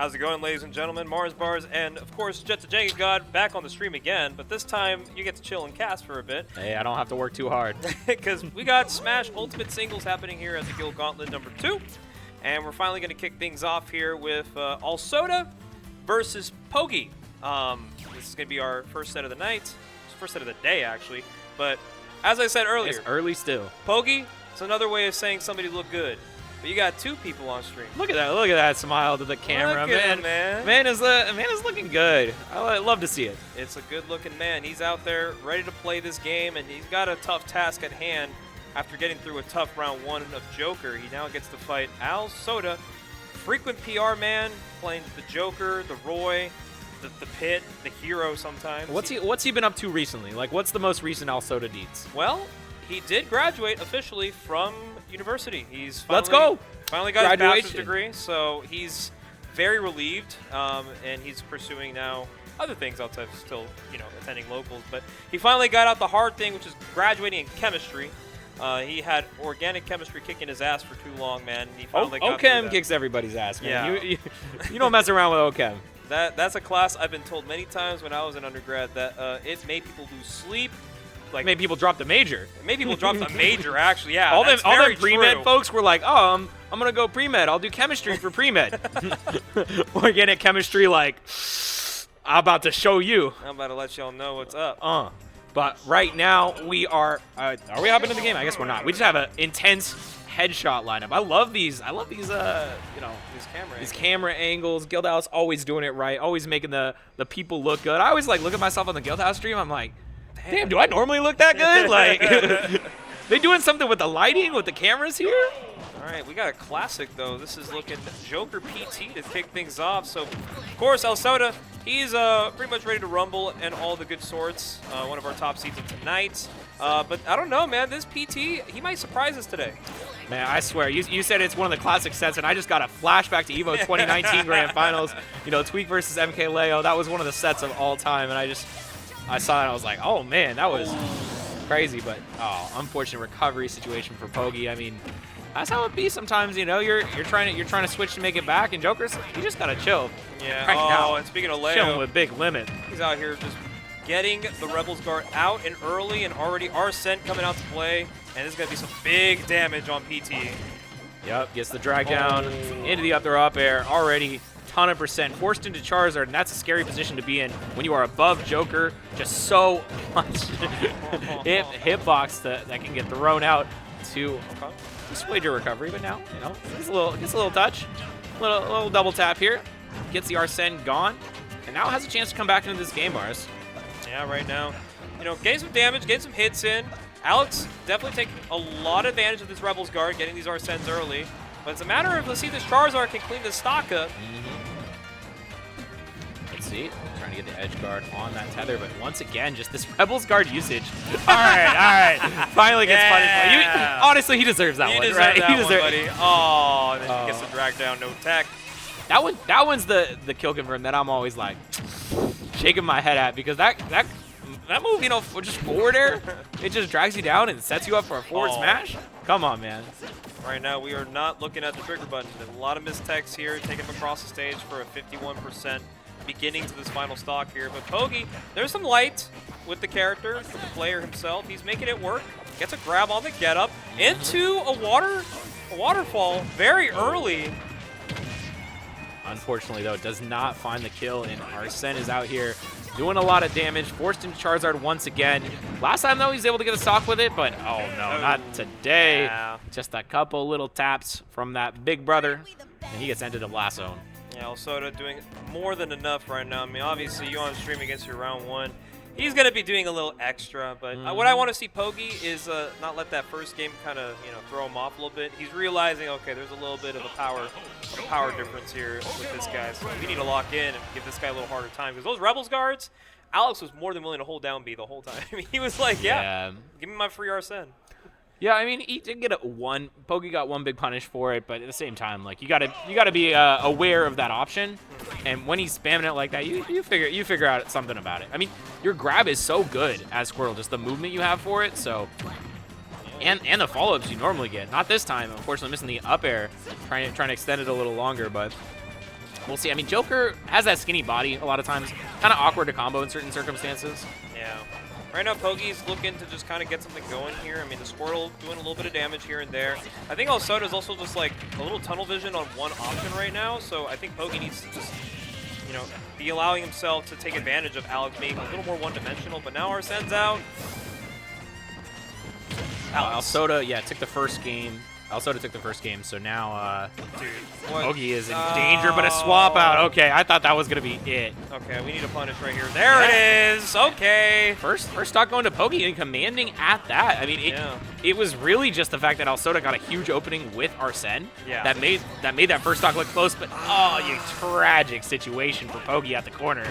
How's it going, ladies and gentlemen? Mars Bars and, of course, Jet the Jenga God back on the stream again, but this time you get to chill and cast for a bit. Hey, I don't have to work too hard. Because we got Smash Ultimate Singles happening here at the Guild Gauntlet number 2, and we're finally going to kick things off here with Alsoda versus Pogi. This is going to be our first set of the night, first set of the day, actually, but as I said earlier, It's early still. Pogi, it's another way of saying somebody looked good. But you got 2 people on stream. Look at that smile to the camera, Look at man. him, man. Man is looking good. I love to see it. It's a good-looking man. He's out there ready to play this game, and he's got a tough task at hand. After getting through a tough round 1 of Joker, he now gets to fight Alsoda, frequent PR man, playing the Joker, the Roy, the Pit, the hero sometimes. What's he been up to recently? Like, what's the most recent Alsoda deeds? Well, he did graduate officially from university. He's Let's go. Finally got his bachelor's degree, so he's very relieved, and he's pursuing now other things outside of still, attending locals. But he finally got out the hard thing, which is graduating in chemistry. He had organic chemistry kicking his ass for too long, man. He finally got through OChem that. kicks everybody's ass, man. Yeah. You don't mess around with OChem. That's a class I've been told many times when I was an undergrad that it made people lose sleep. Like, made people drop the major. Made people drop the major, actually. Yeah, all them pre-med true. folks were like, oh, I'm going to go pre-med. I'll do chemistry for pre-med. Organic chemistry, like, I'm about to show you. I'm about to let y'all know what's up. But right now, we are we hopping into the game? I guess we're not. We just have an intense headshot lineup. I love these, these camera angles. Guildhouse always doing it right, always making the people look good. I always, look at myself on the Guildhouse stream. I'm like, damn, do I normally look that good? Like, they doing something with the lighting, with the cameras here? All right, we got a classic, though. This is looking Joker PT to kick things off. So, of course, Alsoda, he's pretty much ready to rumble and all the good sorts. One of our top seeds of tonight. But I don't know, man. This PT, he might surprise us today. Man, I swear, you said it's one of the classic sets, and I just got a flashback to EVO 2019 Grand Finals. Tweak versus MK Leo. That was one of the sets of all time, and I saw it, and I was like, oh, man, that was crazy. But, unfortunate recovery situation for Pogi. I mean, that's how it be sometimes, You're trying to switch to make it back, and Joker's, you just gotta chill. Yeah. Right now. And speaking of Leo, chilling with Big Limit. He's out here just getting the Rebels guard out and early, and already Arsene coming out to play, and this is gonna be some big damage on PT. Yep, gets the drag down into the up air already. Ton of percent forced into Charizard, and that's a scary position to be in when you are above Joker. Just so much hitbox that can get thrown out to dissuade your recovery. But now, gets a little touch, little double tap here, gets the Arsene gone, and now has a chance to come back into this game, Mars. Yeah, right now, getting some damage, getting some hits in. Alex definitely taking a lot of advantage of this Rebels guard, getting these Arsenes early. But it's a matter of, let's see if this Charizard can clean the stock up. Let's see. Trying to get the edge guard on that tether, but once again, just this Rebels guard usage. All right. Finally gets punished. Honestly, he deserves that one, right? He deserves that one, buddy. Oh, and then he gets the drag down, no tech. That one's the kill confirm that I'm always like shaking my head at, because that move, just forward air, it just drags you down and sets you up for a forward smash. Come on, man. Right now, we are not looking at the trigger button. There's a lot of mistechs here, taking him across the stage for a 51% beginning to this final stock here. But Pogi, there's some light with the character, for the player himself. He's making it work. Gets a grab on the get-up into a waterfall very early. Unfortunately, though, does not find the kill, and Arsene is out here doing a lot of damage, forced into Charizard once again. Last time, though, he was able to get a stock with it, but oh no, not today. Yeah. Just a couple little taps from that big brother, and he gets ended up last zone. Yeah, Alsoda doing more than enough right now. I mean, obviously, you on stream against your round 1. He's going to be doing a little extra, but what I want to see Pogi is not let that first game kind of, throw him off a little bit. He's realizing, okay, there's a little bit of a power difference here with this guy. So we need to lock in and give this guy a little harder time. Because those Rebels guards, Alex was more than willing to hold down B the whole time. I mean, he was like, yeah, give me my free Arsene. Yeah, I mean, he did get Pogi got one big punish for it, but at the same time, like, you gotta be aware of that option. And when he's spamming it like that, you figure out something about it. I mean, your grab is so good as Squirtle, just the movement you have for it. So, and the follow-ups you normally get. Not this time, unfortunately, missing the up air, trying to extend it a little longer. But we'll see. I mean, Joker has that skinny body a lot of times. Kind of awkward to combo in certain circumstances. Yeah. Right now, Pogi's looking to just kind of get something going here. I mean, the Squirtle doing a little bit of damage here and there. I think Alsoda's also just like a little tunnel vision on one option right now, so I think Pogi needs to just, you know, be allowing himself to take advantage of Alex being a little more one-dimensional. But now Arsene's out. Alsoda, yeah, took the first game. Alsoda took the first game, so now Dude, Pogi is in danger, but a swap out. Okay, I thought that was going to be it. Okay, we need a punish right here. There it is. Okay. First stock going to Pogi and commanding at that. I mean, it was really just the fact that Alsoda got a huge opening with Arsene that made that first stock look close, but you tragic situation for Pogi at the corner.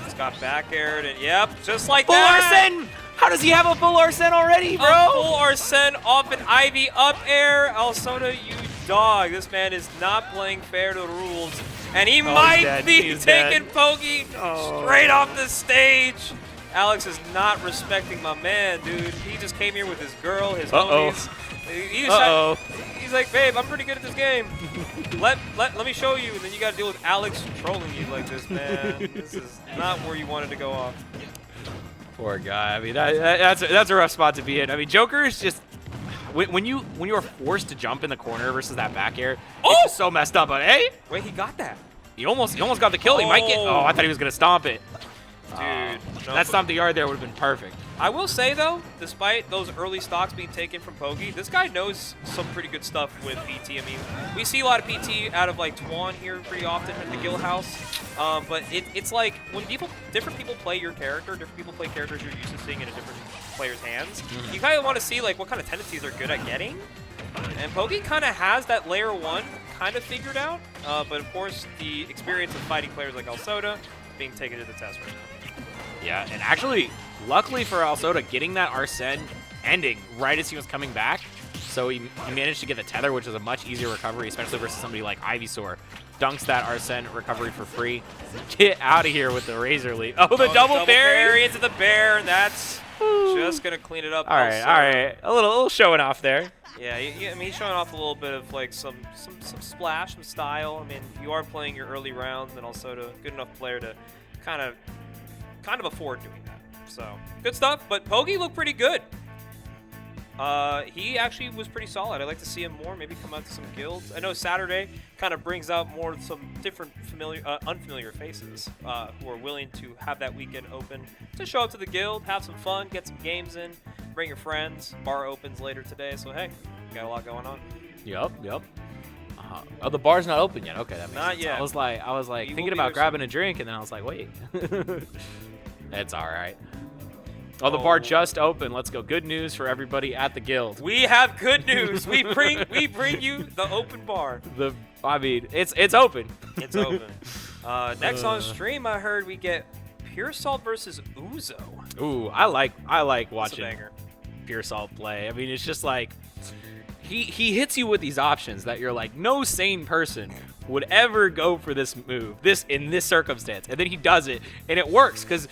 It's got back aired, and yep, just like full that. Arsene! How does he have a full Arsene already, bro? A full Arsene off an Ivy up air. Alsoda, you dog. This man is not playing fair to the rules. And he might be taking Pogi straight off the stage. Alex is not respecting my man, dude. He just came here with his girl, his homies. He's like, babe, I'm pretty good at this game. let me show you. And then you got to deal with Alex trolling you like this, man. This is not where you wanted to go off. Poor guy. I mean, that's a rough spot to be in. I mean, Joker is just when you are forced to jump in the corner versus that back air, it's just so messed up. But hey, wait, he got that. He almost got the kill. He might get. Oh, I thought he was gonna stomp it. Dude, that stomp the yard there would have been perfect. I will say though, despite those early stocks being taken from Pogi, this guy knows some pretty good stuff with PT. I mean, we see a lot of PT out of like Twan here pretty often at the Guildhouse, but it's like when different people play your character, different people play characters you're used to seeing in a different player's hands. You kind of want to see like what kind of tendencies they're good at getting, and Pogi kind of has that layer 1 kind of figured out, but of course the experience of fighting players like Alsoda being taken to the test right now. Yeah, and actually, luckily for Alsoda, getting that Arsene ending right as he was coming back, so he managed to get the tether, which is a much easier recovery, especially versus somebody like Ivysaur. Dunks that Arsene recovery for free. Get out of here with the Razor Leaf. Oh, the double parry into the bear, and that's just going to clean it up. All right. A little showing off there. Yeah, I mean, he's showing off a little bit of like some splash, some style. I mean, you are playing your early rounds, and also a good enough player to kind of afford doing that. So good stuff. But Pogi looked pretty good. He actually was pretty solid. I'd like to see him more. Maybe come out to some guilds. I know Saturday kind of brings out more some different unfamiliar faces who are willing to have that weekend open to show up to the guild, have some fun, get some games in, bring your friends. Bar opens later today, so hey, got a lot going on. Yep. Oh, the bar's not open yet. Okay, that makes sense. Not yet. I was like thinking about grabbing a drink, and then I was like, wait. It's all right. Oh, the bar just opened. Let's go. Good news for everybody at the guild. We have good news. We bring you the open bar. I mean, it's open. It's open. Next on stream, I heard we get Puresalt versus Uzo. Ooh, I like watching Puresalt play. I mean, it's just like he hits you with these options that you're like, no sane person would ever go for this move, in this circumstance, and then he does it, and it works because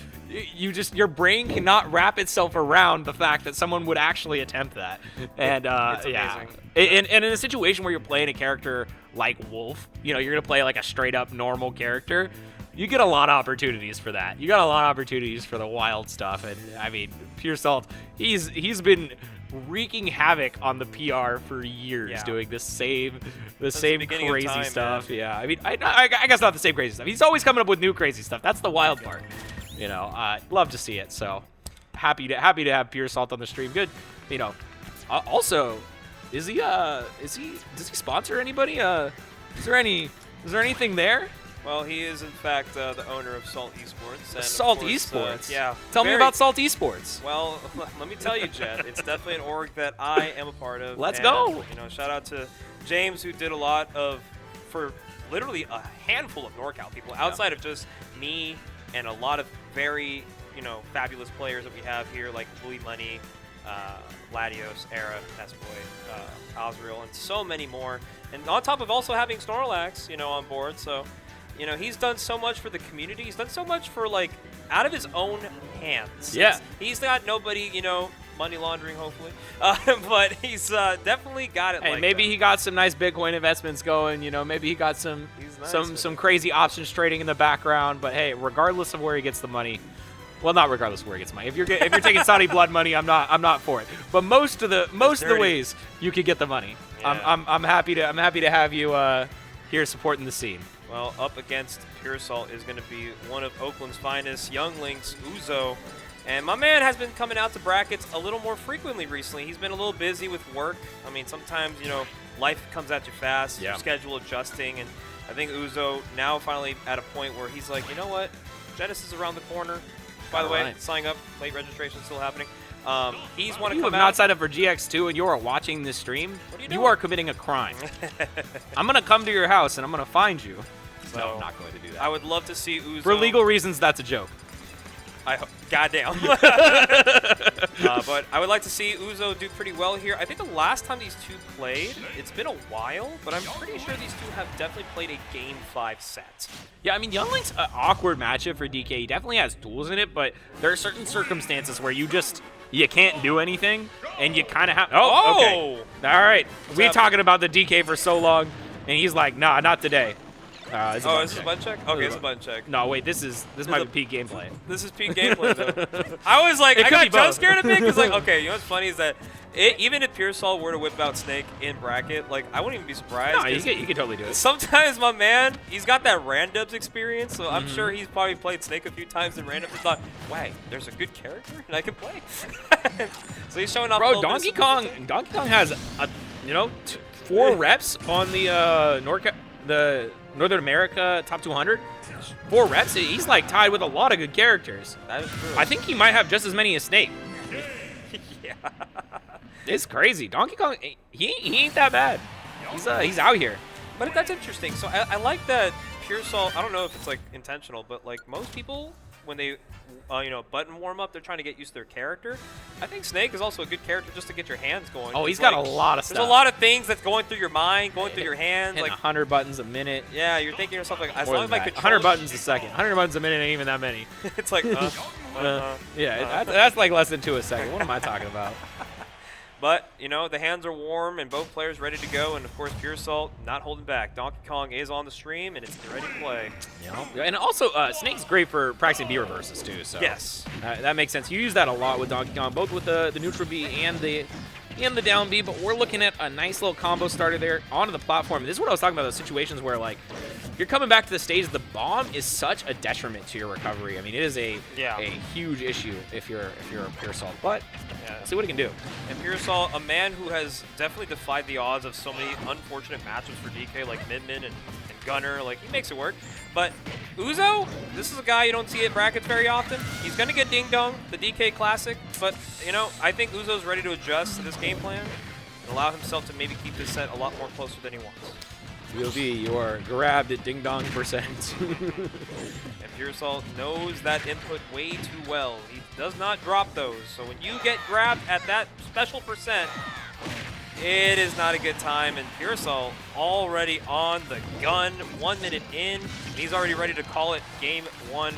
your brain cannot wrap itself around the fact that someone would actually attempt that. And yeah, and in a situation where you're playing a character like Wolf, you know, you're gonna play like a straight up normal character. You get a lot of opportunities for that. You got a lot of opportunities for the wild stuff, and I mean, Puresalt, he's been wreaking havoc on the PR for years, doing the same crazy stuff. Man. Yeah, I mean, I guess not the same crazy stuff. He's always coming up with new crazy stuff. That's the wild part. You know, love to see it. So happy to have Puresalt on the stream. Good. You know, also, does he sponsor anybody? Is there anything there? Well, he is, in fact, the owner of Salt Esports. And Salt Esports? Yeah. Tell me about Salt Esports. Well, let me tell you, Jet. It's definitely an org that I am a part of. Let's go. You know, shout out to James, who did a lot for literally a handful of NorCal people, outside of just me and a lot of very, you know, fabulous players that we have here, like Louis Money, Latios, Era, Nessboy, Osriel, and so many more. And on top of also having Snorlax, you know, on board. So, you know, he's done so much for the community. He's done so much for, like, out of his own hands. Yeah. He's got nobody, you know, money laundering, hopefully. But he's definitely got it. Hey, like maybe that. he got some nice Bitcoin investments going. You know, maybe he got some some crazy options trading in the background. But hey, regardless of where he gets the money, well, not regardless of where he gets the money. If you're taking Saudi blood money, I'm not for it. But most of the ways you could get the money, Yeah. I'm happy to have you here supporting the scene. Well, up against Puresalt is going to be one of Oakland's finest younglings, Uzo. And my man has been coming out to brackets a little more frequently recently. He's been a little busy with work. I mean, sometimes, you know, life comes at you fast, Yeah. schedule adjusting. And I think Uzo now finally at a point where he's like, you know what? Genesis is around the corner. By the way, Alright. signing up, late registration still happening. He's want to You come have not out. signed up for GX2 and you are watching this stream. What are you You doing? are committing a crime. I'm going to come to your house and I'm going to find you. So, No, I'm not going to do that. I would love to see Uzo. For legal reasons, that's a joke. Goddamn. But I would like to see Uzo do pretty well here. I think the last time these two played, it's been a while, but I'm pretty sure these two have definitely played a Game 5 set. Yeah, I mean, Youngling's an awkward matchup for DK. He definitely has tools in it, but there are certain circumstances where you can't do anything, and you kind of have... Oh, okay. All right. We're talking about the DK for so long, and he's like, nah, not today. Is this a button check? Okay, it's a button check. No, wait, this might be peak gameplay. This is peak gameplay, though. I was like, It I could be got jump both. scared a bit because, like, okay, you know what's funny is that even if Puresalt were to whip out Snake in bracket, like, I wouldn't even be surprised. No, 'cause you could totally do it. sometimes my man, he's got that randoms experience, so Mm-hmm. I'm sure he's probably played Snake a few times in randoms and thought, wait, there's a good character and I can play. So he's showing off. a Bro, little bit of Donkey Kong has, 4 reps on the Northern America Top 200. 4 reps. He's like tied with a lot of good characters. That is true. I think he might have just as many as Snake. Yeah. It's crazy. Donkey Kong, he ain't that bad. He's out here. But that's interesting. So I like that Puresalt. I don't know if it's like intentional, but like most people, when they, button warm up, they're trying to get used to their character. I think Snake is also a good character just to get your hands going. Oh, he's It's got like, a lot of stuff. There's a lot of things that's going through your mind, going through your hands. Hitting Like, 100 buttons a minute. yeah, you're thinking to yourself like, as More long as than my that. control. 100 buttons a second. 100 buttons a minute ain't even that many. It's like, That's like less than 2 a second. What am I talking about? But, the hands are warm and both players ready to go. And, of course, Puresalt not holding back. Donkey Kong is on the stream, and it's ready to play. Yeah, and also, Snake's great for practicing B reverses, too. So Yes. that makes sense. You use that a lot with Donkey Kong, both with the neutral B and the down B, but we're looking at a nice little combo starter there onto the platform. This is what I was talking about, those situations where, like, you're coming back to the stage, the bomb is such a detriment to your recovery. I mean, it is a huge issue if you're a Puresalt, but let's see what he can do. And Puresalt, a man who has definitely defied the odds of so many unfortunate matchups for DK, like Min and Gunner. Like, he makes it work. But Uzo, this is a guy you don't see at brackets very often. He's going to get Ding Dong, the DK classic. But, I think Uzo's ready to adjust to this game plan and allow himself to maybe keep this set a lot more closer than he wants. POV, you are grabbed at ding dong %. And Puresalt knows that input way too well. He does not drop those. So when you get grabbed at that special percent, it is not a good time. And Puresalt already on the gun, 1 minute in. And he's already ready to call it game 1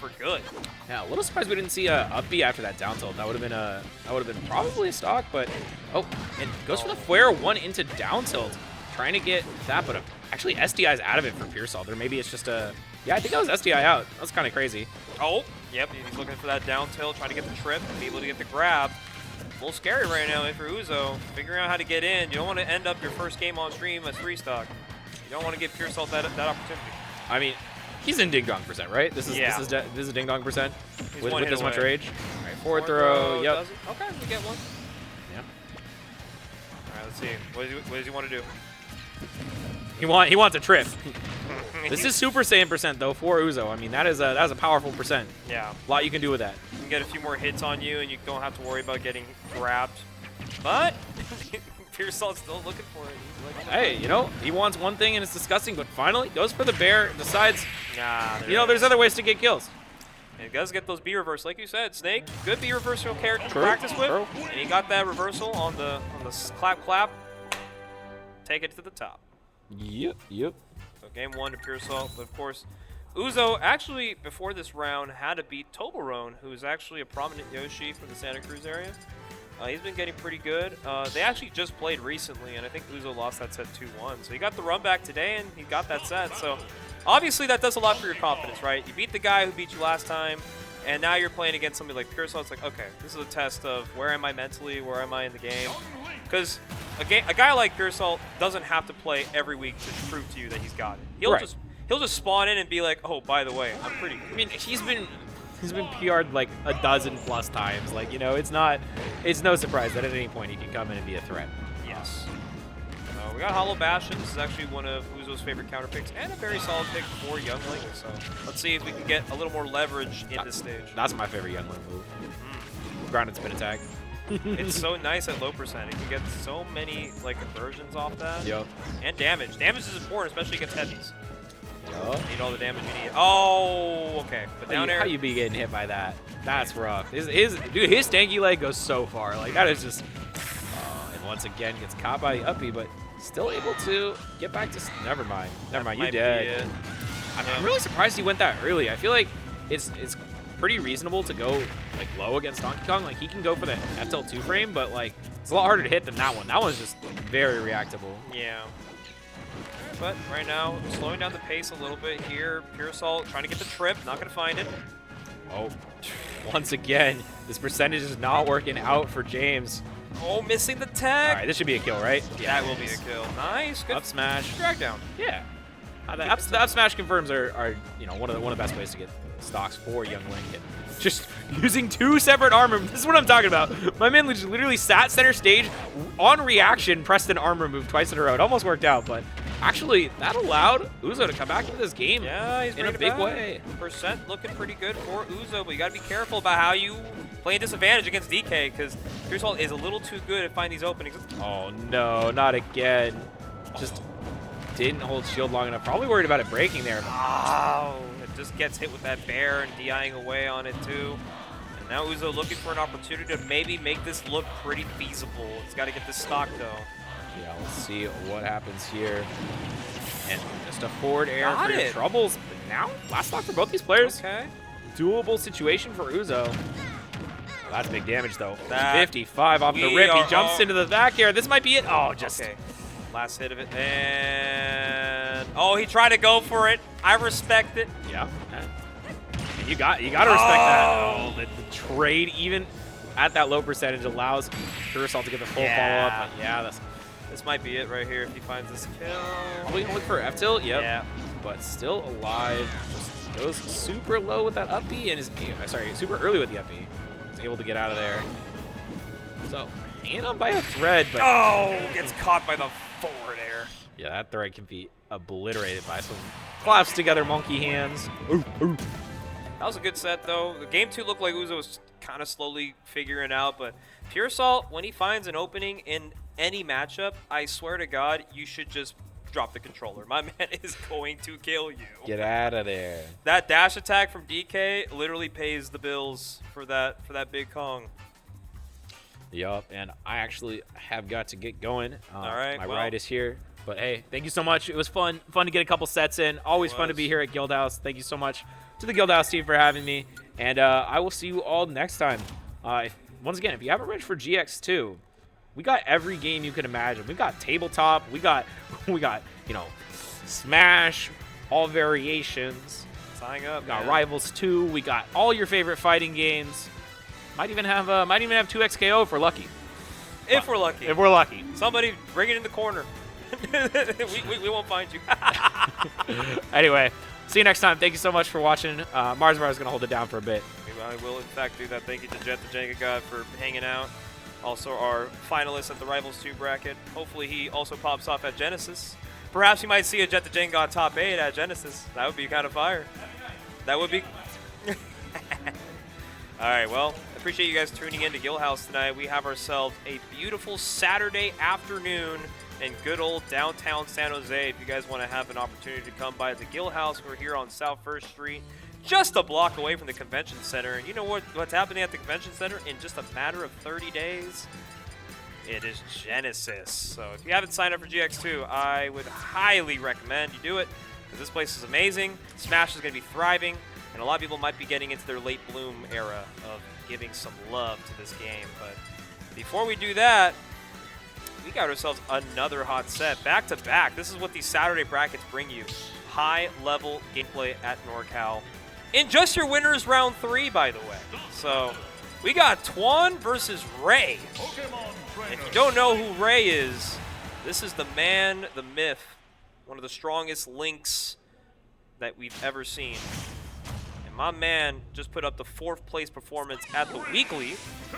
for good. Yeah, a little surprised we didn't see a up B after that down tilt. That would have been probably a stock, but and goes for the flare 1 into down tilt. Trying to get that, but actually SDI's out of it for Puresalt. Or maybe it's just I think that was SDI out. That was kind of crazy. Oh, yep, he's looking for that down tilt, trying to get the trip, and be able to get the grab. A little scary right now for Uzo. Figuring out how to get in. You don't want to end up your first game on stream as 3-stock. You don't want to give Puresalt that opportunity. I mean, he's in ding dong %, right? This is ding dong % with this much rage. All right, forward throw. Yep. Okay, we get one. Yeah. All right, let's see. What does he want to do? He wants a trip. This is Super Saiyan % though for Uzo. I mean, that is a powerful %. Yeah. A lot you can do with that. You can get a few more hits on you, and you don't have to worry about getting grabbed. But Puresalt's still looking for it. He's like, Hey, he wants one thing and it's disgusting, but finally goes for the bear. Decides, nah. there's other ways to get kills. And he does get those B reverse, like you said. Snake, good B reversal character to True, practice with, true. and he got that reversal on the clap. Take it to the top. Yep. So game 1 to Puresalt, but of course, Uzo actually before this round had to beat Toblerone, who is actually a prominent Yoshi from the Santa Cruz area. He's been getting pretty good. They actually just played recently, and I think Uzo lost that set 2-1. So he got the run back today, and he got that set. So obviously that does a lot for your confidence, right? You beat the guy who beat you last time, and now you're playing against somebody like Puresalt. It's like, okay, this is a test of where am I mentally, where am I in the game? Because a guy like Puresalt doesn't have to play every week to prove to you that he's got it. He'll just spawn in and be like, oh, by the way, I'm pretty good. I mean, he's been PR'd like a dozen plus times. Like, you know, it's no surprise that at any point he can come in and be a threat. Yes. We got Hollow Bastion. This is actually one of Uzo's favorite counter picks and a very solid pick for Youngling. So let's see if we can get a little more leverage in this stage. That's my favorite Youngling move. Grounded spin attack. It's so nice at low percent. You can get so many like conversions off that. Yep. And damage. Damage is important, especially against heavies. Yep. Need all the damage you need. Oh, okay. But down air. How you be getting hit by that? That's rough. His stanky leg goes so far. Like, that is just. And once again gets caught by the uppy, but still able to get back to. Never mind. You're dead. I'm really surprised he went that early. I feel like it's pretty reasonable to go like low against Donkey Kong. Like, he can go for the FTL2 frame, but like it's a lot harder to hit than that one. That one's just very reactable. Yeah. But right now, slowing down the pace a little bit here. Puresalt trying to get the trip, not going to find it. Oh, once again, this percentage is not working out for James. Oh, missing the tech. All right, this should be a kill, right? Yeah, that will be a kill. Nice. Good. Up smash. Drag down. Yeah. The up smash confirms are you know one of the best ways to get stocks for Youngling. Just using 2 separate armor. This is what I'm talking about. My man literally sat center stage on reaction, pressed an armor move twice in a row. It almost worked out, but actually that allowed Uzo to come back into this game. Yeah, he's in a big way. Percent looking pretty good for Uzo, but you got to be careful about how you play a disadvantage against DK because Puresalt is a little too good at finding these openings. Oh no, not again. Just didn't hold shield long enough. Probably worried about it breaking there. Oh, it just gets hit with that bear and DIing away on it too. And now Uzo looking for an opportunity to maybe make this look pretty feasible. It's got to get this stock though. Yeah, let's see what happens here. And just a forward air for your troubles. But now, last stock for both these players. Okay. Doable situation for Uzo. Oh, that's big damage though. That 55 off the rip. He jumps into the back air. This might be it. Oh, just. Okay. Last hit of it. And oh, he tried to go for it. I respect it. Yeah. You got to respect that. Oh, the trade even at that low percentage allows Puresalt to get the full follow-up. Yeah, this might be it right here if he finds this kill. Are we going to look for F-tilt? Yep. Yeah. But still alive. Just goes super low with that uppy and is, sorry, super early with the uppy. Is able to get out of there. So, and on by a thread, but. Oh, gets caught by the forward air. Yeah, that thread can be obliterated by some claps together monkey hands. Ooh, ooh. That was a good set, though. The game 2 looked like Uzo was kind of slowly figuring out, but Puresalt, when he finds an opening in any matchup, I swear to God, you should just drop the controller. My man is going to kill you. Get out of there. That dash attack from DK literally pays the bills for that big Kong. Yup, and I actually have got to get going. All right, my ride is here. But hey, thank you so much. It was fun to get a couple sets in. Always fun to be here at Guildhouse. Thank you so much to the Guildhouse team for having me. And I will see you all next time. Once again, if you haven't read for GX2, we got every game you can imagine. We got tabletop. We got you know, Smash, all variations. Sign up. We got Rivals 2. We got all your favorite fighting games. Might even have 2XKO if we're lucky. If we're lucky. If we're lucky. Somebody bring it in the corner. we won't find you. Anyway, see you next time. Thank you so much for watching. Marzbar is going to hold it down for a bit. I will, in fact, do that. Thank you to Jet the Jenga God for hanging out. Also, our finalist at the Rivals 2 bracket. Hopefully, he also pops off at Genesis. Perhaps you might see a Jet the Jenga God top 8 at Genesis. That would be kind of fire. That would be... All right, well, I appreciate you guys tuning in to Guildhouse tonight. We have ourselves a beautiful Saturday afternoon in good old downtown San Jose. If you guys want to have an opportunity to come by the Guildhouse, we're here on South 1st Street, just a block away from the convention center. And you know what's happening at the convention center in just a matter of 30 days? It is Genesis. So if you haven't signed up for GX2, I would highly recommend you do it, because this place is amazing. Smash is going to be thriving, and a lot of people might be getting into their late bloom era of giving some love to this game. But Before we do that, we got ourselves another hot set. Back to back. This is what these Saturday brackets bring you. High-level gameplay at NorCal. In just your winners round 3, by the way. So we got Twan versus Ray. If you don't know who Ray is, this is the man, the myth, one of the strongest links that we've ever seen. And my man just put up the 4th place performance at the weekly,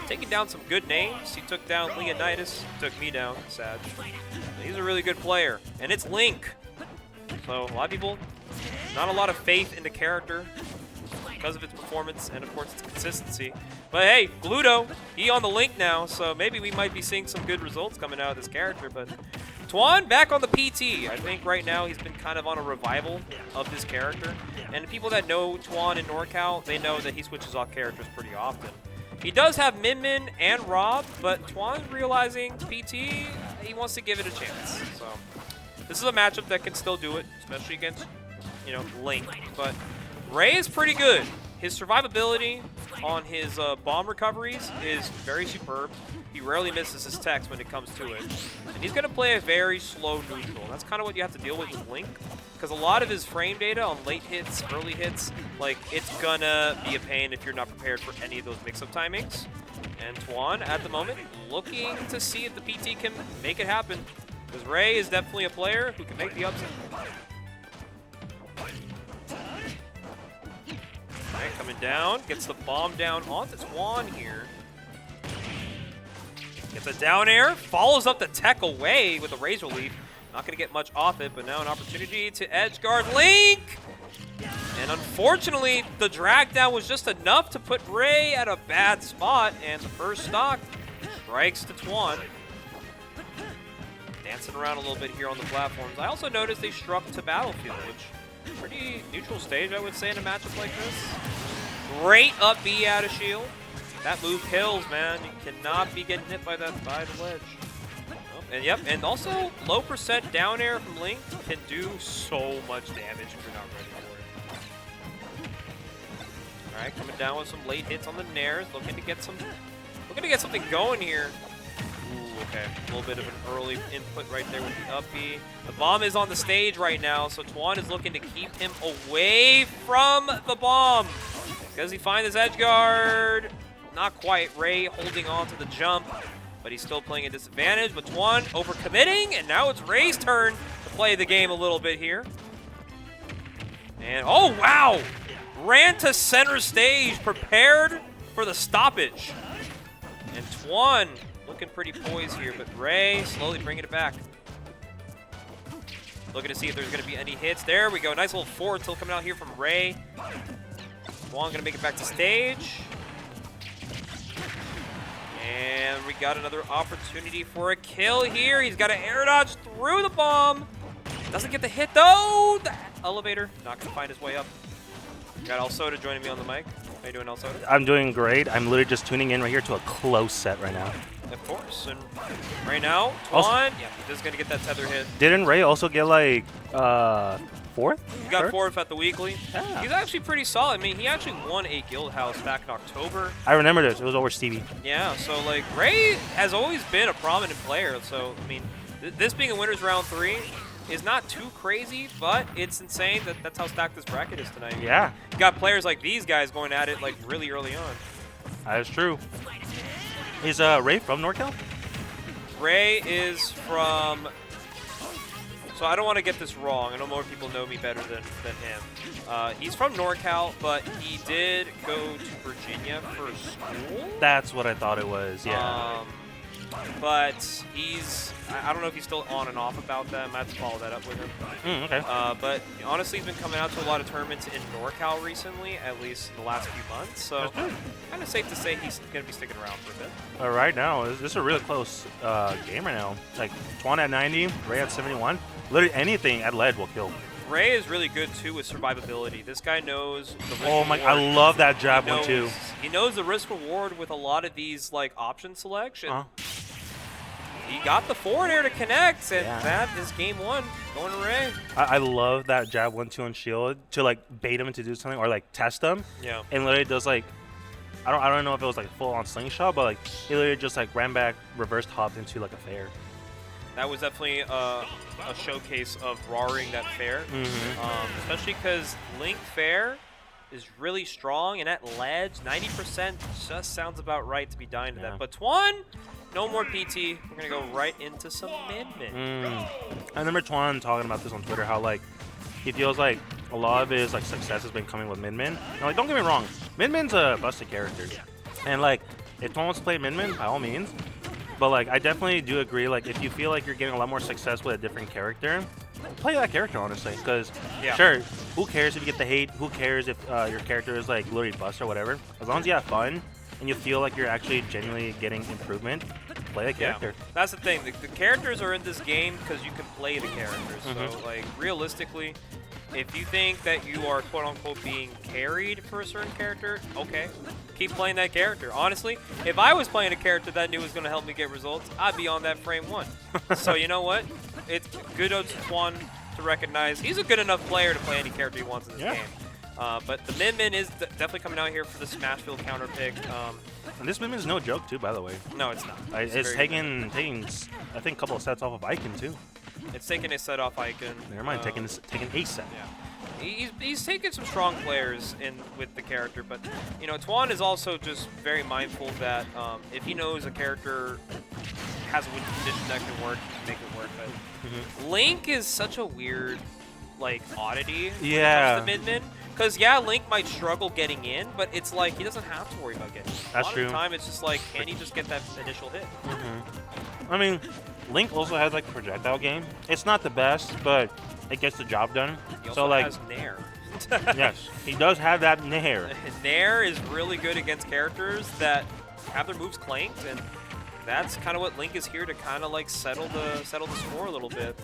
taking down some good names. He took down Leonidas, took me down, Sag. He's a really good player, and it's Link. So a lot of people, not a lot of faith in the character because of its performance and, of course, its consistency. But hey, Gluto, he on the Link now, so maybe we might be seeing some good results coming out of this character. But Twan back on the PT. I think right now he's been kind of on a revival of this character. And the people that know Twan in NorCal, they know that he switches off characters pretty often. He does have Min Min and Rob, but Twan's realizing PT, he wants to give it a chance. So this is a matchup that can still do it, especially against, you know, Link. But Ray is pretty good. His survivability on his bomb recoveries is very superb. He rarely misses his techs when it comes to it. And he's going to play a very slow neutral. That's kind of what you have to deal with Link. Because a lot of his frame data on late hits, early hits, like, it's going to be a pain if you're not prepared for any of those mix-up timings. And Twan, at the moment, looking to see if the PT can make it happen. Because Ray is definitely a player who can make the upset. Alright, coming down, gets the bomb down onto Twan here. Gets a down air, follows up the tech away with a Razor Leaf. Not going to get much off it, but now an opportunity to edge guard Link! And unfortunately, the drag down was just enough to put Ray at a bad spot, and the first stock strikes to Twan. Dancing around a little bit here on the platforms. I also noticed they struck to Battlefield, which pretty neutral stage, I would say, in a matchup like this. Great up B out of shield. That move kills, man. You cannot be getting hit by that by the ledge. Oh, and yep, and also low percent down air from Link can do so much damage if you're not ready for it. All right, coming down with some late hits on the nairs, looking to get something going here. Ooh, okay, a little bit of an early input right there with the up B. The bomb is on the stage right now, so Twan is looking to keep him away from the bomb. Does he find his edge guard? Not quite. Ray holding on to the jump, but he's still playing a disadvantage. But Twan overcommitting, and now it's Ray's turn to play the game a little bit here. And oh wow! Ran to center stage, prepared for the stoppage. And Twan looking pretty poised here, but Ray slowly bringing it back. Looking to see if there's going to be any hits. There we go. Nice little forward tilt coming out here from Ray. Twan going to make it back to stage. And we got another opportunity for a kill here. He's got to air dodge through the bomb. Doesn't get the hit though. The elevator not going to find his way up. Got El Soda joining me on the mic. How you doing, El Soda? I'm doing great. I'm literally just tuning in right here to a close set right now. Of course. And right now, Twan, yeah, he's just going to get that tether hit. Didn't Ray also get like 4th? He got 4th at the weekly. Yeah. He's actually pretty solid. I mean, he actually won a Guildhouse back in October. I remember this. It was over Stevie. Yeah, so like Ray has always been a prominent player. So, I mean, this being a winner's round 3 is not too crazy, but it's insane that that's how stacked this bracket is tonight. Yeah. You got players like these guys going at it like really early on. That is true. Is Ray from NorCal? Ray is from... So I don't want to get this wrong. I know more people know me better than him. He's from NorCal, but he did go to Virginia for school. That's what I thought it was, yeah. But he's... I don't know if he's still on and off about that. I have to follow that up with him. Okay. But honestly, he's been coming out to a lot of tournaments in NorCal recently, at least in the last few months. So kind of safe to say he's going to be sticking around for a bit. Right now, this is a really close game right now. Like, Twan at 90, Ray at 71. Literally anything at ledge will kill. Ray is really good, too, with survivability. This guy knows the risk Oh my, reward. I love that jab one, too. He knows the risk reward with a lot of these, like, option selection. He got the forward air to connect, and that is game 1 going to Ray. I love that jab 1-2 on shield to, like, bait him into do something or, like, test him. Yeah. And literally does, like, I don't know if it was like full on slingshot, but like he literally just like ran back, reversed hopped into like a fair. That was definitely a showcase of rawring that fair, especially because Link fair is really strong, and at ledge, 90% just sounds about right to be dying to that. But Twan, no more PT. We're going to go right into some Min-Min. I remember Twan talking about this on Twitter, how like he feels like a lot of his like success has been coming with Min-Min. And like, don't get me wrong, Min-Min's a busted character. And like, if Twan wants to play Min-Min, by all means. But like, I definitely do agree, like if you feel like you're getting a lot more success with a different character, play that character, honestly. Because sure, who cares if you get the hate? Who cares if your character is like literally bust or whatever? As long as you have fun and you feel like you're actually genuinely getting improvement, play that character. That's the thing. The characters are in this game because you can play the characters. So like realistically, if you think that you are quote unquote being carried for a certain character, okay, keep playing that character. Honestly, if I was playing a character that I knew was going to help me get results, I'd be on that frame 1. So you know what? It's good of Twan to recognize he's a good enough player to play any character he wants in this game. But the Min-Min is definitely coming out here for the Smashville counter pick. And this Min-Min is no joke too, by the way. No, it's not. It's taking I think a couple of sets off of Icon too. It's taking a set off Icon. Never mind, taking a set. Yeah. He's taken some strong players in with the character, but you know, Twan is also just very mindful that if he knows a character has a win condition that can work, make it work. But Link is such a weird like oddity when it comes to Min-Min. Because Link might struggle getting in, but it's like he doesn't have to worry about getting in. That's true. A lot of the time, it's just like, can he just get that initial hit? I mean, Link also has like a projectile game. It's not the best, but it gets the job done. He also has Nair. Yes, he does have that Nair. Nair is really good against characters that have their moves clanked, and that's kind of what Link is here to kind of like settle the score a little bit.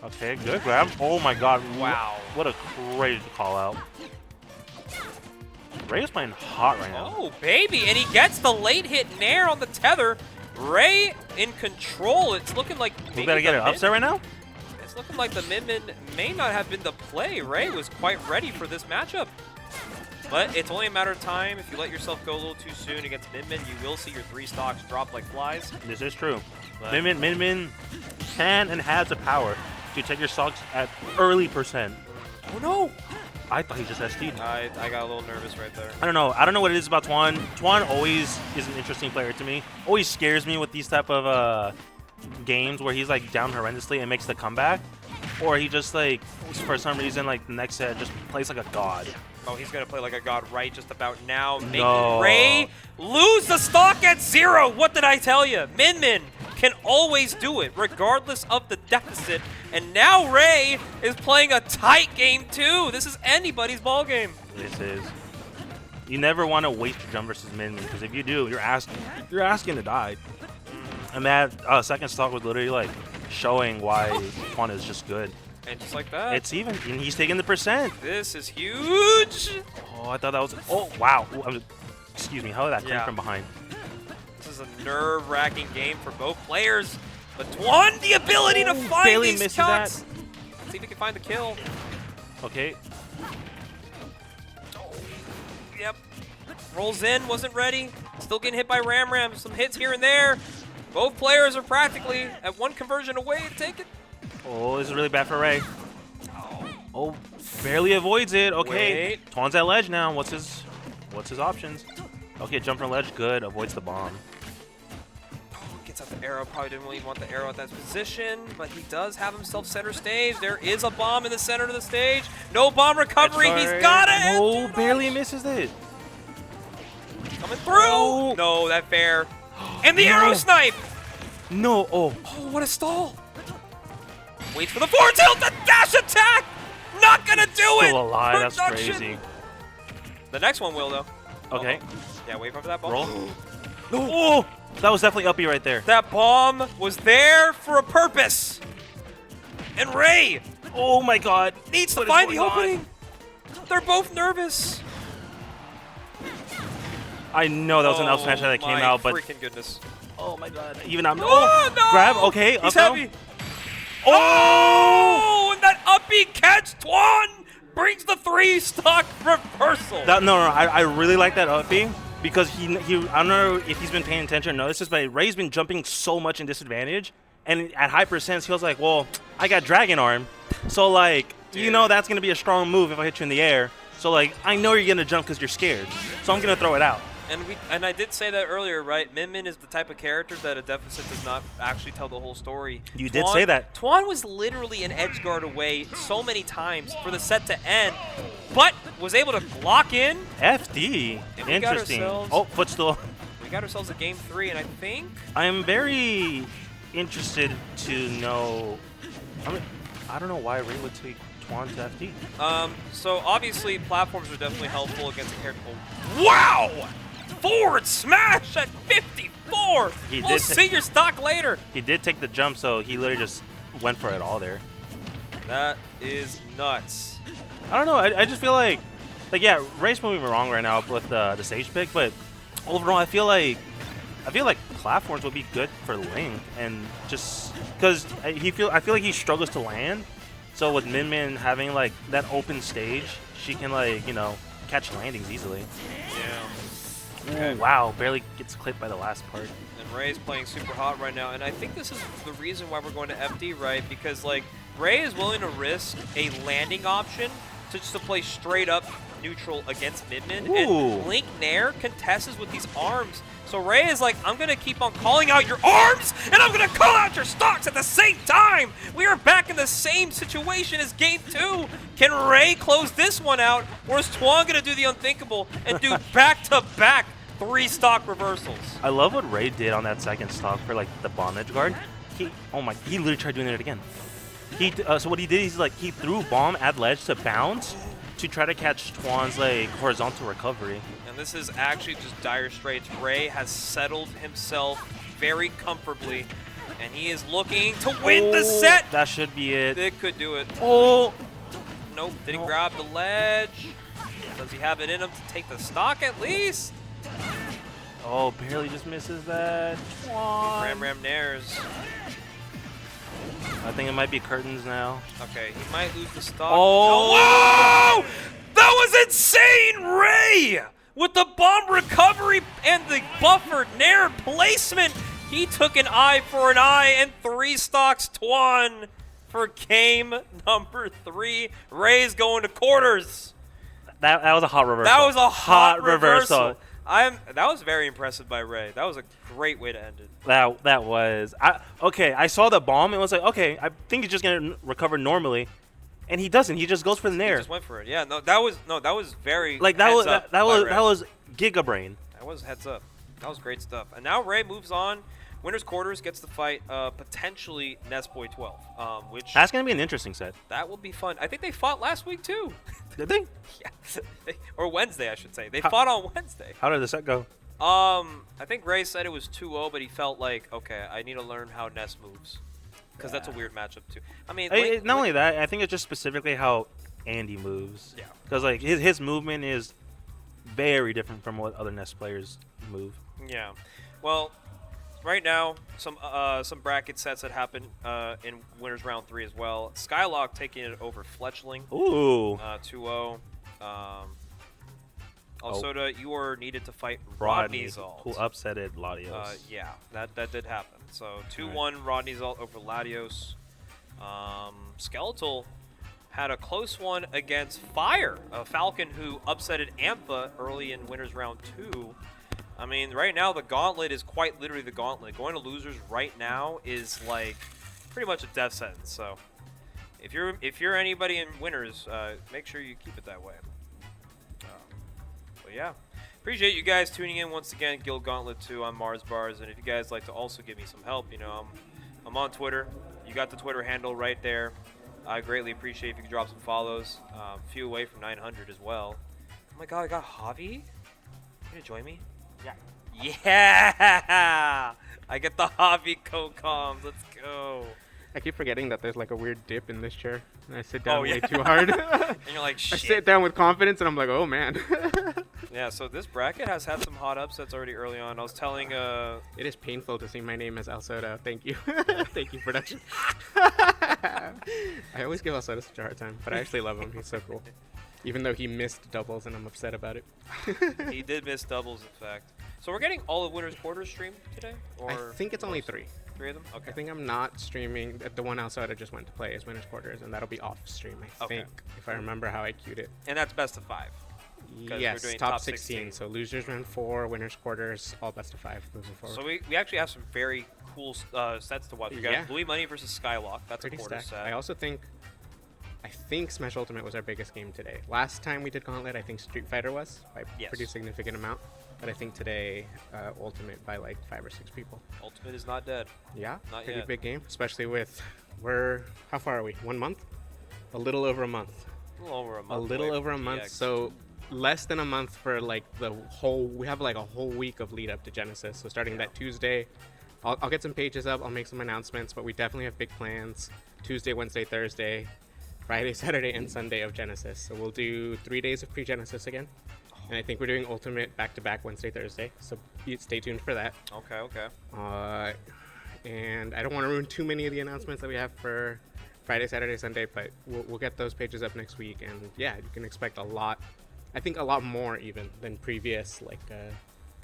Okay, good grab. Oh my god. Wow. What a crazy call out. Ray is playing hot right now. Oh, baby. And he gets the late hit Nair on the tether. Ray in control. It's looking like we gotta get an upset right now? It's looking like the Min-Min may not have been the play. Ray was quite ready for this matchup. But it's only a matter of time. If you let yourself go a little too soon against Min-Min, you will see your 3 stocks drop like flies. This is true. Min-Min can and has the power to take your stocks at early percent. Oh no! I thought he just SD'd. I got a little nervous right there. I don't know. I don't know what it is about Twan. Twan always is an interesting player to me. Always scares me with these type of games where he's like down horrendously and makes the comeback. Or he just like, for some reason, like the next set just plays like a god. Oh, he's going to play like a god right just about now. Making Ray lose the stock at 0. What did I tell you? Min-Min can always do it, regardless of the deficit. And now Ray is playing a tight game, too. This is anybody's ball game. This is. You never want to waste your jump versus Min-Min, because if you do, you're asking to die. And that second stock was literally like showing why Twan is just good. And just like that. It's even, and he's taking the percent. This is huge. Oh, I thought that was, oh, wow. Excuse me, how did that come from behind? This is a nerve-wracking game for both players. But Twan, the ability to find these shots. Let's see if he can find the kill. Okay. Yep. Rolls in, wasn't ready. Still getting hit by Ram Ram. Some hits here and there. Both players are practically at 1 conversion away to take it. Oh, this is really bad for Ray. Oh, barely avoids it. Okay, Wait. Twan's at ledge now. What's his options? Okay, jump from ledge, good. Avoids the bomb. Oh, gets out the arrow. Probably didn't really want the arrow at that position, but he does have himself center stage. There is a bomb in the center of the stage. No bomb recovery. He's got it. Oh, barely misses it. Coming through. Oh. No, that fair. And the arrow snipe. No. Oh, what a stall. Waits for the forward tilt, the dash attack! Not gonna do it! Still alive, that's crazy. The next one will, though. Okay. Yeah, wait for that bomb. Roll. No. Oh, that was definitely uppy right there. That bomb was there for a purpose. And Ray, oh my god, needs to find the opening. They're both nervous. I know that was an up smash that came out, but freaking goodness. Oh my god. Even I'm no. Grab, okay, he's up heavy. Oh, and that uppy catch, Twan brings the 3-stock reversal. No, I really like that up B because he I don't know if he's been paying attention or noticed this, but Ray's been jumping so much in disadvantage, and at high percents he was like, well, I got Dragon Arm, so like you know that's gonna be a strong move if I hit you in the air. So like I know you're gonna jump because you're scared, so I'm gonna throw it out. And I did say that earlier, right? Min Min is the type of character that a deficit does not actually tell the whole story. You did say that. Tuan was literally an edge guard away so many times for the set to end, but was able to block in. FD. And Interesting. Oh, footstool. We got ourselves a game 3, and I think I am very interested to know. I don't know why Ray would take Tuan to FD. So obviously platforms are definitely helpful against a character. Wow! Forward smash at 54! We'll see your stock later. He did take the jump, so he literally just went for it all there. That is nuts. I don't know. I just feel like yeah, Ray's moving wrong right now with the stage pick, but overall, I feel like platforms would be good for Link, and just because I feel like he struggles to land. So with Min Min having like that open stage, she can like catch landings easily. Yeah. Okay. Ooh, wow, barely gets clipped by the last part. And Ray's playing super hot right now, and I think this is the reason why we're going to FD, right? Because like Ray is willing to risk a landing option to just to play straight up neutral against Min Min, and Link Nair contests with these arms. So Ray is like, I'm going to keep on calling out your arms, and I'm going to call out your stocks at the same time. We are back in the same situation as Game 2. Can Ray close this one out, or is Tuan going to do the unthinkable and do back-to-back 3-stock reversals? I love what Ray did on that second stock for like the bomb edge guard. He literally tried doing it again. So what he did is like he threw bomb at ledge to bounce to try to catch Tuan's like horizontal recovery. And this is actually just dire straits. Ray has settled himself very comfortably, and he is looking to win the set. That should be it. It could do it. Oh! Nope, didn't grab the ledge. Does he have it in him to take the stock at least? Oh, barely just misses that. Tuan. Ram Nairs. I think it might be curtains now. Okay, he might lose the stock. Oh! Whoa! That was insane, Ray! With the bomb recovery and the buffered Nair placement, he took an eye for an eye and 3 stocks Tuan for game number 3. Ray's going to quarters. That was a hot reversal. That was a hot reversal. That was very impressive by Ray. That was a great way to end it. That was. Okay, I saw the bomb and was like, okay, I think he's just gonna recover normally, and he doesn't. He just goes for the Nair. He just went for it. Yeah, that was very like that was Giga Brain. That was heads up. That was great stuff. And now Ray moves on. Winner's quarters gets to fight potentially Nessboy12, which that's gonna be an interesting set. That will be fun. I think they fought last week too. Did they? Yeah, or Wednesday, I should say. They fought on Wednesday. How did the set go? I think Ray said it was 2-0, but he felt like, okay, I need to learn how Ness moves, because that's a weird matchup too. I mean, not only that, I think it's just specifically how Andy moves. Yeah. Because like his movement is very different from what other Ness players move. Yeah. Well, right now, some bracket sets that happened in winners round 3 as well. Skylock taking it over Fletchling. Ooh. 2-0. Soda, you were needed to fight Rodney Zalt, who upsetted Latios. Yeah, that did happen. So 2-1 Rodney Zalt over Latios. Skeletal had a close one against Fire, a Falcon who upsetted Ampha early in winners round 2. I mean, right now the Gauntlet is quite literally the Gauntlet. Going to losers right now is like pretty much a death sentence. So if you're anybody in winners, make sure you keep it that way. But yeah, appreciate you guys tuning in once again. Guild Gauntlet 2 on Mars Bars, and if you guys like to also give me some help, I'm on Twitter. You got the Twitter handle right there. I greatly appreciate if you could drop some follows. A few away from 900 as well. Oh my God, I got Javi. You gonna join me? Yeah. Yeah! I get the Javi co-coms. Let's go. I keep forgetting that there's like a weird dip in this chair, and I sit down way too hard. And you're like, shit. I sit down with confidence, and I'm like, oh man. Yeah, so this bracket has had some hot upsets already early on. I was telling It is painful to see my name as Alsoda. Thank you. Thank you, production. I always give Alceta such a hard time, but I actually love him. He's so cool. Even though he missed doubles and I'm upset about it. He did miss doubles, in fact. So we're getting all of Winners Quarters streamed today? Or I think it's only 3. 3 of them? Okay. I think I'm not streaming. The one outside I just went to play is Winners Quarters, and that'll be off stream, I Okay. think, if I remember how I queued it. And that's best of 5. 'Cause we're Yes, doing top top 16. So losers round 4, winners quarters, all best of 5 moving forward. So we actually have some very cool sets to watch. We got Yeah. Louis Money versus Skylock. That's Pretty a quarter stacked. set. I also think Smash Ultimate was our biggest game today. Last time we did Gauntlet, I think Street Fighter was by Yes. pretty significant amount. But I think today, Ultimate by like 5 or 6 people. Ultimate is not dead. Yeah, Not pretty yet. big game, especially with how far are we? 1 month? A little over a month. A little over a month. A little away over a from month. GX. So less than a month for like we have like a whole week of lead up to Genesis. So starting that Tuesday, I'll get some pages up, I'll make some announcements, but we definitely have big plans. Tuesday, Wednesday, Thursday, Friday, Saturday, and Sunday of Genesis. So we'll do 3 days of pre-Genesis again. And I think we're doing Ultimate back-to-back Wednesday, Thursday. So stay tuned for that. Okay. And I don't want to ruin too many of the announcements that we have for Friday, Saturday, Sunday, but we'll get those pages up next week. And yeah, you can expect a lot. I think a lot more even than previous, like the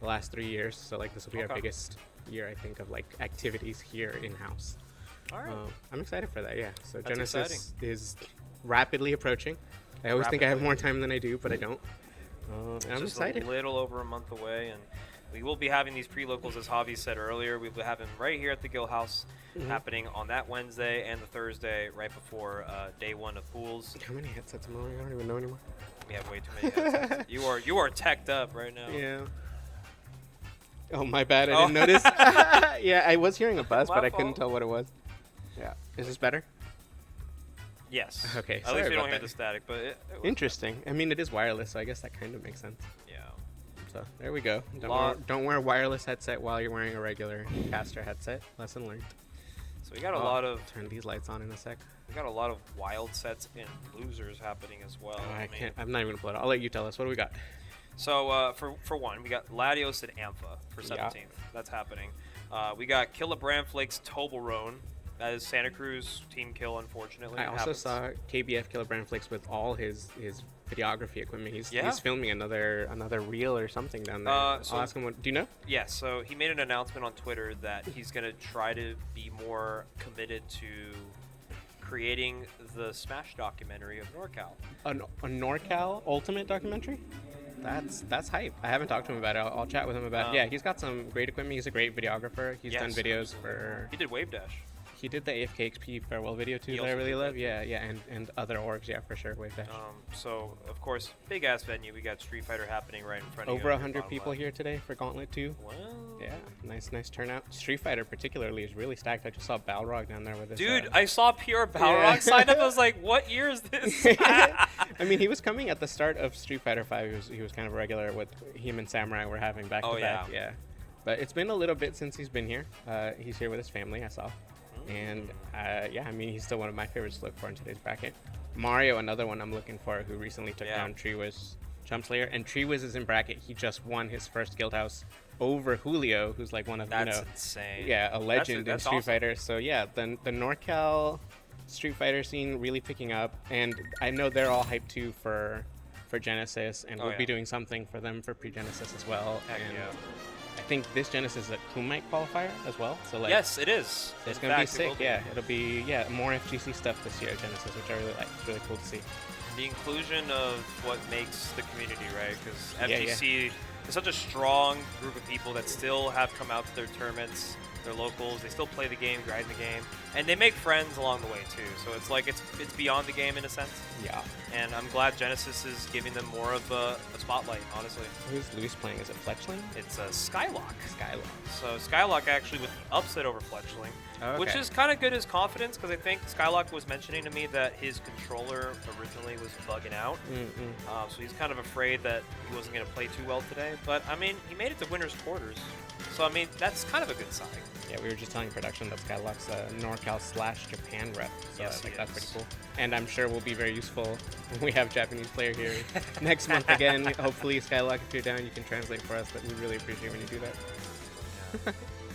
last 3 years. So like this will be our Okay. biggest year, I think, of like activities here in-house. All right. I'm excited for that, yeah. So That's Genesis is rapidly approaching. I always think I have Rapidly. more time than I do, but I don't. I'm Just excited. a little over a month away, and we will be having these pre-locals, as Javi said earlier. We will have them right here at the Guildhouse, happening on that Wednesday and the Thursday, right before day 1 of pools. How many headsets am I wearing? I don't even know anymore. We have way too many headsets. You are teched up right now. Yeah. Oh, my bad. I Oh. didn't notice. Yeah, I was hearing a buzz, My but I couldn't fault. tell what it was. Yeah. Is this better? Yes. Okay, At sorry least we don't about hear that. the static, but it Interesting. I mean, it is wireless, so I guess that kind of makes sense. yeah. So there we go. Lot- Don't wear a wireless headset while you're wearing a regular caster headset. Lesson learned. So we got a Oh, lot of Turn these lights on in a sec. wild sets and losers happening as well. I can't. I'm not even gonna pull it. I'll let you tell us. What do we got? So for one, we got Latios and Ampha for 17th. That's happening. We got Killabran Flake's Toblerone. That is Santa Cruz team kill, unfortunately. I It also happens. saw KBF Killer Brand Flicks with all his videography equipment. Yeah. He's filming another reel or something down there. So- I'll ask him what. Do you know? Yeah, so he made an announcement on Twitter that he's going to try to be more committed to creating the Smash documentary of NorCal. A NorCal Ultimate documentary? That's hype. I haven't talked to him about it. I'll chat with him about it. Yeah, he's got some great equipment. He's a great videographer. He's done Yes, videos absolutely. for. He did Wave Dash. He did the AFK XP farewell video too He that I also really did love. that, Yeah, and other orgs. Yeah, for sure. Wave Dash. So, of course, big ass venue. We got Street Fighter happening right in front of you. Over on your 100 bottom people left. here today for Gauntlet 2. Well, Yeah, nice turnout. Street Fighter particularly is really stacked. I just saw Balrog down there with his. dude, I saw Pure Balrog sign up. I was like, what year is this? I mean, he was coming at the start of Street Fighter 5. He was kind of a regular with him and Samurai were having back Oh, to back. Yeah. But it's been a little bit since he's been here. He's here with his family, I saw. And yeah, I mean, he's still one of my favorites to look for in today's bracket. Mario, another one I'm looking for, who recently took Yeah. down Treewiz Jump Slayer. And Treewiz is in bracket. He just won his first Guildhouse over Julio, who's like one of, That's you know, insane. yeah, a legend that's in Street awesome. Fighter. So yeah, the NorCal Street Fighter scene really picking up, and I know they're all hyped too for Genesis, and Oh, we'll be yeah. doing something for them for pre-Genesis as well. Heck and yeah. I think this Genesis is a Kumite qualifier as well. So like, Yes, it is. it's In gonna be fact, it will sick. Yeah, it'll be more FGC stuff this year at Genesis, which I really like. It's really cool to see. The inclusion of what makes the community, right? Because Yeah, yeah. FGC is such a strong group of people that still have come out to their tournaments, their locals. They still play the game, grind the game, and they make friends along the way too. So it's like it's beyond the game in a sense. Yeah. And I'm glad Genesis is giving them more of a spotlight. Honestly, Who's Luis playing? Is it Fletchling? it's a Skylock. Skylock. So Skylock actually with the upset over Fletchling, Oh, which okay. is kind of good as confidence because I think Skylock was mentioning to me that his controller originally was bugging out. So he's kind of afraid that he wasn't going to play too well today. But, I mean, he made it to winner's quarters. So, I mean, that's kind of a good sign. Yeah, we were just telling production that Skylock's a NorCal/Japan rep, so Yes, I think he that's is. pretty cool. And I'm sure will be very useful when we have Japanese player here next month again. Hopefully, Skylock, if you're down, you can translate for us. That we really appreciate when you do that.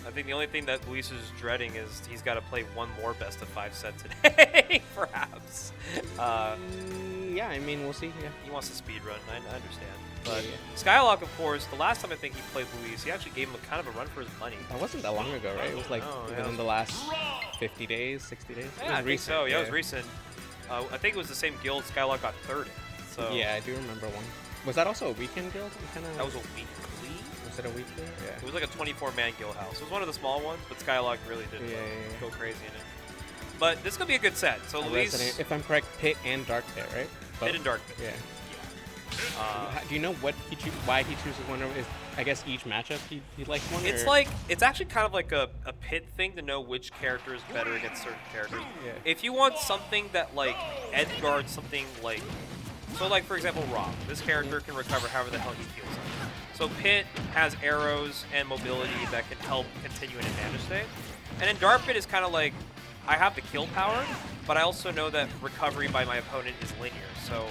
I think the only thing that Luis is dreading is he's got to play one more best of 5 set today, perhaps. Yeah, I mean, we'll see. Yeah. He wants to speed run. I understand. But Yeah. Skylock, of course, the last time I think he played Luis, he actually gave him kind of a run for his money. That wasn't that long ago, right? It was like No, yeah, within it the last 50 days, 60 days. Yeah, I think so. Yeah, it was recent. I think it was the same guild Skylock got third in. So Yeah, I do remember one. Was that also a weekend guild? that was a weekly. Was it a weekly? Yeah. It was like a 24-man Guildhouse. It was one of the small ones, but Skylock really did Yeah. go crazy in it. But this is gonna be a good set. So Luis, If I'm correct, Pit and Dark Pit, right? Pit and Dark Pit. Yeah. Uh, Do you know what why he chooses one? Is I guess each matchup he likes one. It's or? like it's actually kind of like a Pit thing to know which character is better against certain characters. Yeah. If you want something that like edgeguards something like, so like for example Rob, this character can recover however the hell he feels like. So Pit has arrows and mobility that can help continue an advantage state, and then Dark Pit is kind of like I have the kill power, but I also know that recovery by my opponent is linear. So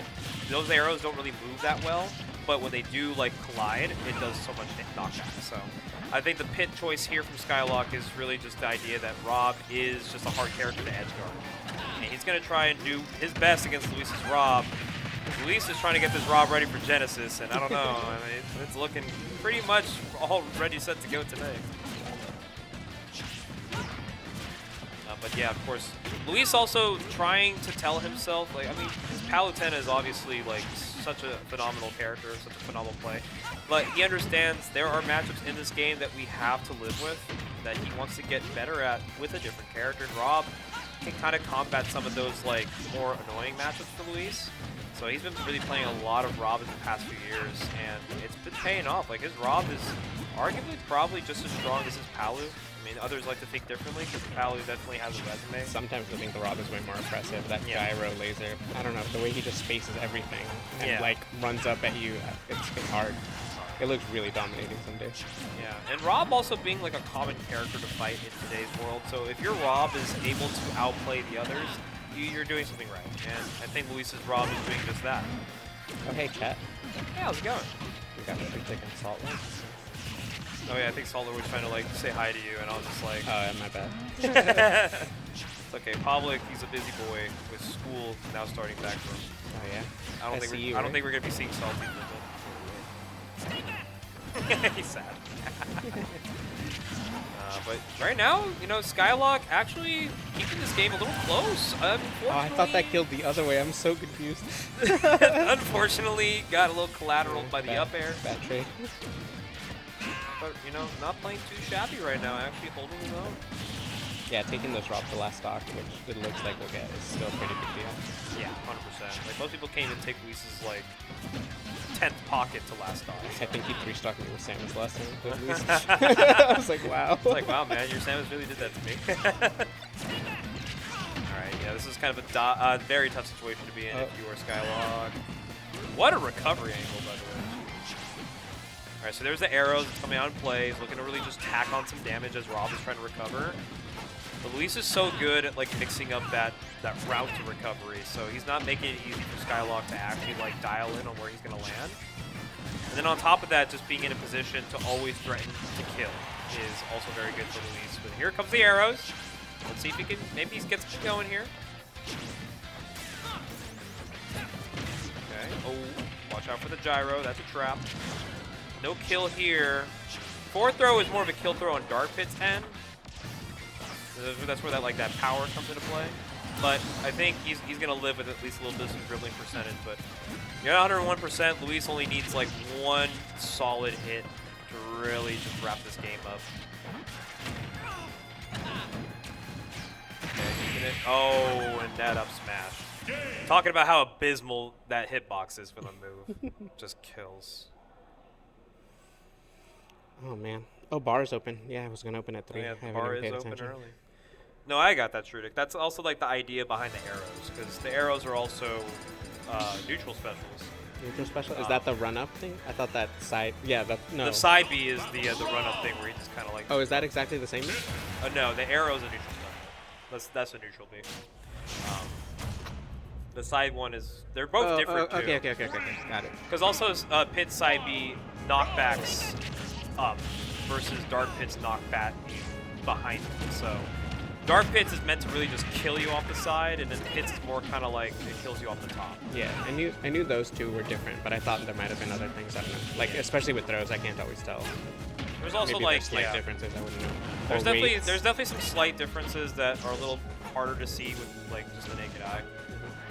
those arrows don't really move that well, but when they do like collide, it does so much knockback. So I think the Pit choice here from Skylock is really just the idea that Rob is just a hard character to edgeguard. And he's going to try and do his best against Luis's Rob. Luis is trying to get this Rob ready for Genesis, and I don't know. I mean, it's looking pretty much all ready, set to go today. But yeah, of course, Luis also trying to tell himself, like, I mean, his Palutena is obviously, like, such a phenomenal character, such a phenomenal play. But he understands there are matchups in this game that we have to live with, that he wants to get better at with a different character. And Rob can kind of combat some of those, like, more annoying matchups for Luis. So he's been really playing a lot of Rob in the past few years, and it's been paying off. Like, his Rob is arguably probably just as strong as his Palu. I mean, others like to think differently because Palu definitely has a resume. Sometimes I think the Rob is way more impressive. That gyro laser, I don't know, the way he just spaces everything and like runs up at you, it's hard. It looks really dominating some days. Yeah, and Rob also being like a common character to fight in today's world. So if your Rob is able to outplay the others, you're doing something right. And I think Luis's Rob is doing just that. Oh, hey, chat. Hey, how's it going? We got free chicken salt one. Oh yeah, I think Salter was trying to like say hi to you, and I was just like, oh, yeah, my bad. It's okay. Pavlik, he's a busy boy with school now starting back for him. Oh yeah. I don't think we're gonna be seeing Salty for a bit. He's sad. But right now, you know, Skylock actually keeping this game a little close. Oh, I thought that killed the other way. I'm so confused. Unfortunately, got a little collateral by the up air. Bad trade. But, you know, not playing too shabby right now, actually holding his own. Yeah, taking this Rob to last stock, which it looks like we'll get, is still a pretty big deal. Yeah, 100%. Like, most people can't even take Luis's, like, 10th pocket to last stock. I think he 3-stocked me with Samus last time, at least. I was like, wow. It's like, wow, man, your Samus really did that to me. Alright, yeah, this is kind of a very tough situation to be in if you are Skylock. What a recovery angle, by the way. Alright, so there's the arrows. It's coming out in play. He's looking to really just tack on some damage as Rob is trying to recover. But Luis is so good at like mixing up that route to recovery, so he's not making it easy for Skylock to actually like dial in on where he's going to land. And then on top of that, just being in a position to always threaten to kill is also very good for Luis. But here comes the arrows. Let's see if he can, maybe he gets going here. Okay, oh, watch out for the gyro. That's a trap. No kill here. Fourth throw is more of a kill throw on Dark Pit's end. That's where that power comes into play. But I think he's going to live with at least a little bit of some dribbling percentage. But you're at 101%. Luis only needs like one solid hit to really just wrap this game up. Okay, oh, and that up smash. Talking about how abysmal that hitbox is for the move. Just kills. Oh, man. Oh, bar is open. Yeah, I was going to open at 3. Yeah, I the haven't bar even is paid open attention. early. No, I got that, Trudic. That's also like the idea behind the arrows, because the arrows are also neutral specials. Neutral special? Is that the run-up thing? I thought that side... Yeah, no. The side B is the run-up thing where you just kind of like... Oh, is that exactly the same thing? No, the arrow's a neutral special. That's a neutral B. The side one is... They're both different, too. Okay. Got it. Because also Pit side B knockbacks up. versus Dark Pit's knockback behind him. So Dark Pits is meant to really just kill you off the side, and then Pits is more kind of like it kills you off the top. Yeah, I knew those two were different, but I thought there might have been other things. I don't know. Like especially with throws, I can't always tell. There's also Maybe like there's slight differences. I wouldn't know. There's Or definitely weights. there's definitely some slight differences that are a little harder to see with like just the naked eye.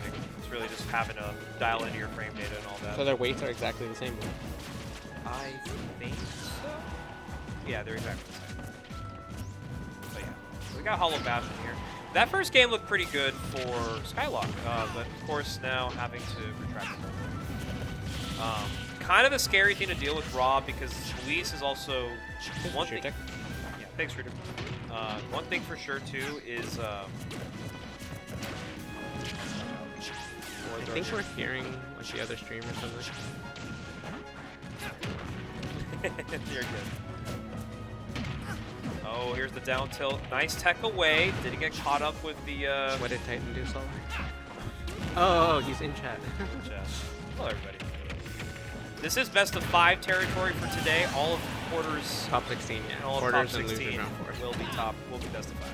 Like, it's really just having to dial into your frame data and all that. So their weights are exactly the same. I think so. Yeah, they're exactly the same. But yeah, so we got Hollow Bastion here. That first game looked pretty good for Skylock, but of course now having to retract it. Kind of a scary thing to deal with Rob because Luis is also one thing. Shooter. Yeah, thanks, Shooter. One thing for sure too is. I think we're hearing like the other stream or something. You're good. Oh, here's the down tilt. Nice tech away. Didn't get caught up with the. What did Titan do, Sol? Oh, he's in chat. Hello, everybody. This is best of 5 territory for today. All of quarters, Top 16, yeah. all of Quarters top and 16 losers round 4. will be best of 5.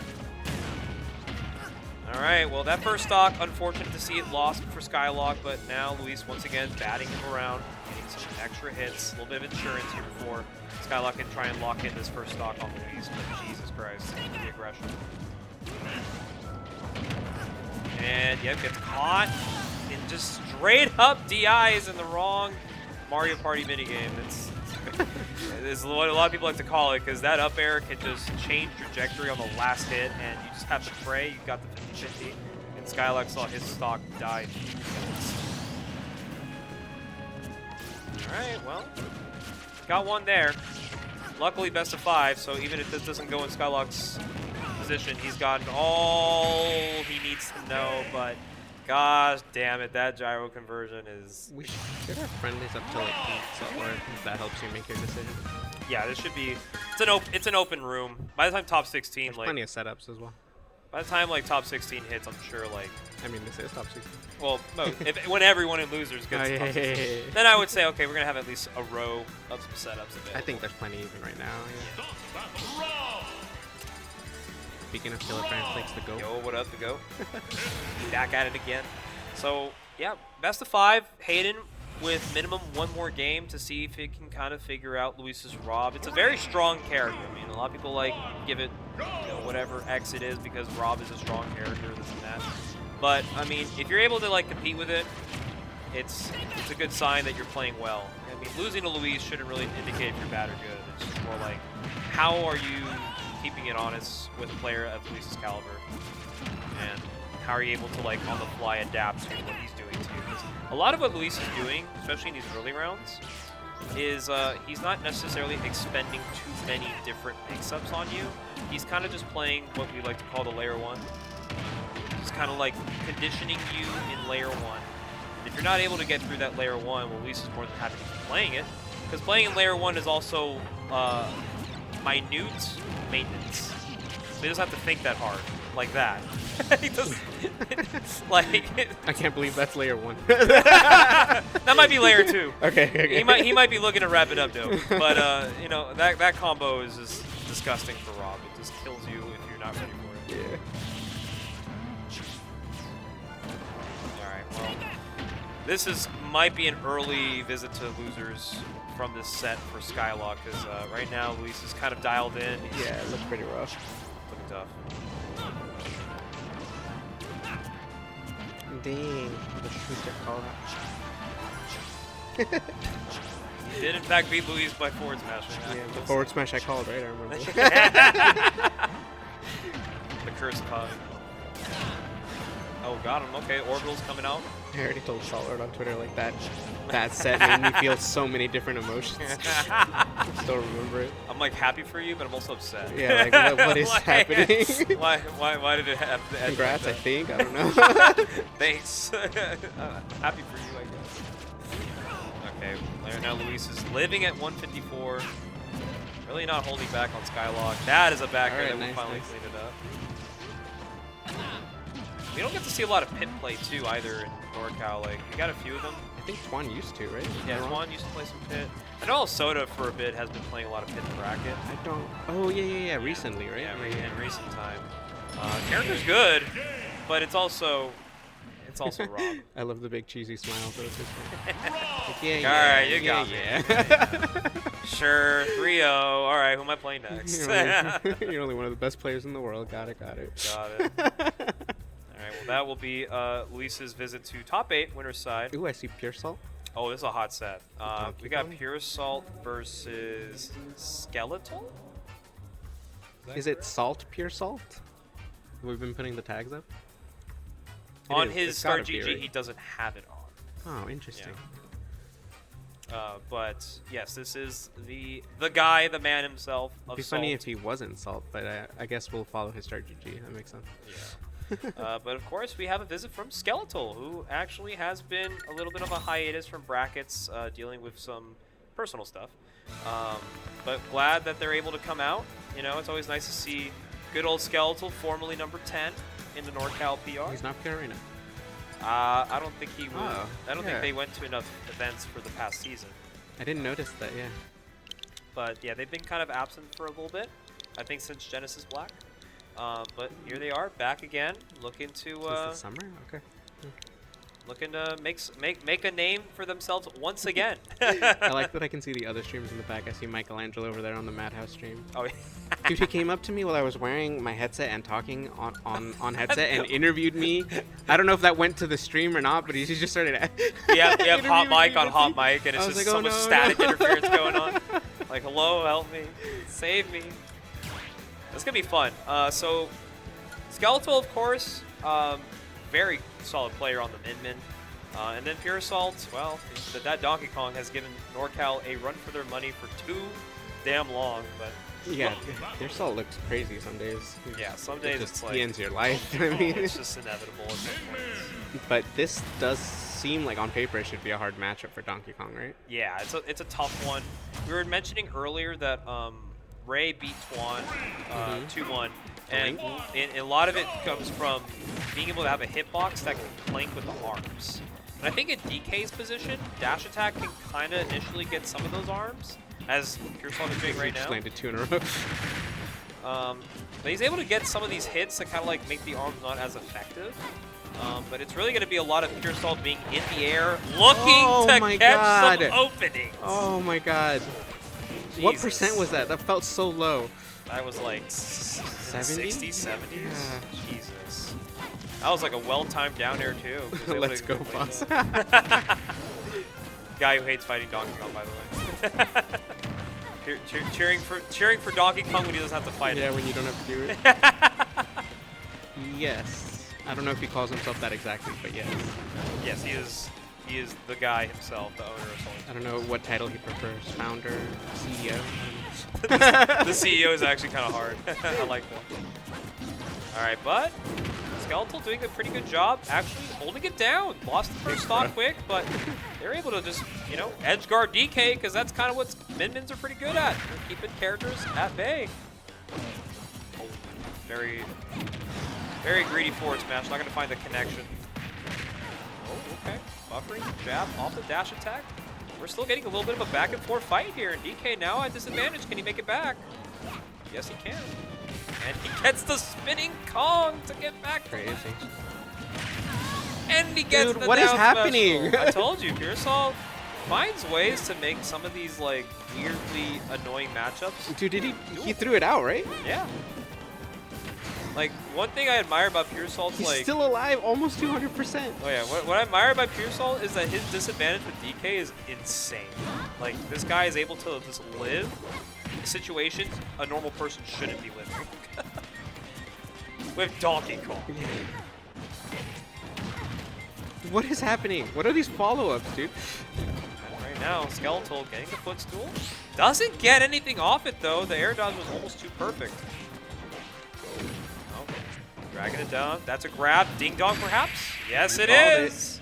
All right. Well, that first stock, unfortunate to see it lost for Skylock, but now Luis once again batting him around, getting some extra hits, a little bit of insurance here before Skylock can try and lock in this first stock on Luis. But Jesus Christ, the aggression. And yep, gets caught in just straight up DIs in the wrong Mario Party minigame. It's what a lot of people like to call it because that up air can just change trajectory on the last hit, and you just have to pray you got the 50-50. And Skylock saw his stock die in a few seconds. All right, well, got one there. Luckily, best of 5, so even if this doesn't go in Skylock's position, he's gotten all he needs to know, but gosh damn it, that gyro conversion is... We should get our friendlies up to like 8, so, or if that helps you make your decision. Yeah, this should be... It's an open room. By the time top 16, There's like... plenty of setups as well. By the time, like, top 16 hits, I'm sure, like... I mean, this is top 16. Well, no, when everyone in losers gets to top 16, then I would say, okay, we're going to have at least a row of some setups available. I think there's plenty even right now. Yeah. Speaking of Killer France, thanks to Go. Yo, what up, the Go? Back at it again. So, yeah, best of 5. Hayden with minimum 1 more game to see if it can kind of figure out Luis's Rob. It's a very strong character. I mean, a lot of people like give it, whatever X it is because Rob is a strong character, this and that. But I mean, if you're able to like compete with it, it's a good sign that you're playing well. I mean, losing to Luis shouldn't really indicate if you're bad or good. It's just more like, how are you keeping it honest with a player of Luis's caliber, and how are you able to like on the fly adapt to what he's doing too? Because a lot of what Luis is doing, especially in these early rounds, is he's not necessarily expending too many different mix-ups on you. He's kind of just playing what we like to call the layer 1. He's kind of like conditioning you in layer 1. And if you're not able to get through that layer 1, well, Luis is more than happy to keep playing it, because playing in layer 1 is also minute maintenance. So he doesn't have to think that hard, like that. He does, like... I can't believe that's layer 1. That might be layer 2. Okay. He might be looking to wrap it up though. But you know, that combo is just disgusting for Rob. It just kills you if you're not ready for it. Yeah. All right. Well, this might be an early visit to losers from this set for Skylock, because right now Luis is kind of dialed in. He's Yeah, it looks pretty rough. looking tough. Dang, the shooter call He did in fact beat Luis by forward smash. Yeah, the forward smash I called, right? I remember. The curse caught. Oh, got him. Okay, Orbital's coming out. I already told Solid on Twitter like that set made me feel so many different emotions. I still remember it. I'm like happy for you, but I'm also upset. Yeah, like what is Like, happening? why did it have to end Congrats, I like that? think. I don't know. Thanks. Happy for you, I guess. Okay, right now Luis is living at 154. Really not holding back on Skylock. That is a backer Alright, that will nice, finally nice. clean it up. We don't get to see a lot of pit play too either in NorCal. Like we got a few of them. think Twan used to, right? Yeah, Juan used to play some Pit. I know Soda for a bit has been playing a lot of Pit bracket. I don't. Oh yeah. Recently, right? Yeah, in recent time. Character's good, but it's also Rob. I love the big cheesy smile. So it's just like, yeah, Alright, you got me. yeah. Sure, 3-0. All right, who am I playing next? You're only one of the best players in the world. Got it. Got it. All right, well, that will be Luis's visit to top 8, winner's side. Ooh, I see Puresalt. Oh, this is a hot set. We got Kong? Puresalt versus Skeletal? Is it Salt Puresalt? We've been putting the tags up. It On is. his It's Star gotta be, GG, right? he doesn't have it on. Oh, interesting. But yes, this is the guy, the man himself of It'd be Salt. funny if he wasn't Salt, but I guess we'll follow his Star GG. That makes sense. Yeah. But of course, we have a visit from Skeletal, who actually has been a little bit of a hiatus from brackets, dealing with some personal stuff. But glad that they're able to come out. You know, it's always nice to see good old Skeletal, formerly number 10 in the NorCal PR. He's not PR right now. I don't think he would. Oh, I don't yeah. think they went to enough events for the past season. I didn't notice that. Yeah. But yeah, they've been kind of absent for a little bit. I think since Genesis Black. But here they are, back again, looking to Since the summer. Okay. make a name for themselves once again. I like that I can see the other streams in the back. I see Michelangelo over there on the Madhouse stream. Oh, yeah. Dude, he came up to me while I was wearing my headset and talking on headset and interviewed me. I don't know if that went to the stream or not, but he just started. You have hot interviewing mic me on with hot you. mic, and it's I was just like, so oh, much no, static no. interference going on. Like, hello, help me, save me. It's gonna be fun. So, Skeletal, of course, very solid player on the Min-Min. And then Puresalt, well, that Donkey Kong has given NorCal a run for their money for too damn long. But Yeah, their salt looks crazy some days. yeah, some days Just it's like ends your life. I mean, it's just inevitable at some points. but this does seem like on paper it should be a hard matchup for Donkey Kong, right? Yeah, it's a tough one. We were mentioning earlier that Ray beat Twan 2-1, and a lot of it comes from being able to have a hitbox that can clank with the arms. And I think in DK's position, dash attack can kind of initially get some of those arms, as Puresalt is doing right Just now. landed 2 in a row. But he's able to get some of these hits that kind of like make the arms not as effective. But it's really going to be a lot of Puresalt being in the air, looking to catch some openings. Oh my god. What Jesus. percent was that? That felt so low. That was like 70? 60s, 70s. Yeah. Jesus. That was like a well-timed down air too. He was able Let's to go, complete boss. that. Guy who hates fighting Donkey Kong, by the way. cheering for Donkey Kong when he doesn't have to fight Yeah, it. when you don't have to do it. Yes. I don't know if he calls himself that exactly, but yes. Yes, he is the guy himself, the owner of Soul. I don't know what title he prefers. Founder, CEO. The CEO is actually kind of hard. I like that. All right, but Skeletal doing a pretty good job, actually holding it down. Lost the first stock quick, but they're able to just, you know, edge guard DK, because that's kind of what Min-Mins are pretty good at. They're keeping characters at bay. Oh, very greedy forward smash. Not going to find the connection. Oh, okay. Buffering, jab, off the dash attack. We're still getting a little bit of a back and forth fight here, and DK now at disadvantage. Can he make it back? Yes, he can. And he gets the spinning Kong to get back. Crazy. And he gets Dude, the what is down happening? special. I told you, Puresalt finds ways to make some of these like weirdly annoying matchups. Dude, he threw it out, right? Yeah. Like, one thing I admire about Puresalt's He's like... still alive, almost 200%. Oh yeah, what I admire about Puresalt is that his disadvantage with DK is insane. Like, this guy is able to just live situations a normal person shouldn't be living. With Donkey Kong. What is happening? What are these follow-ups, dude? And right now, Skeletal getting the footstool. Doesn't get anything off it, though. The air dodge was almost too perfect. Oh, dragging it down. That's a grab. Ding dong, perhaps? Yes, it Called is.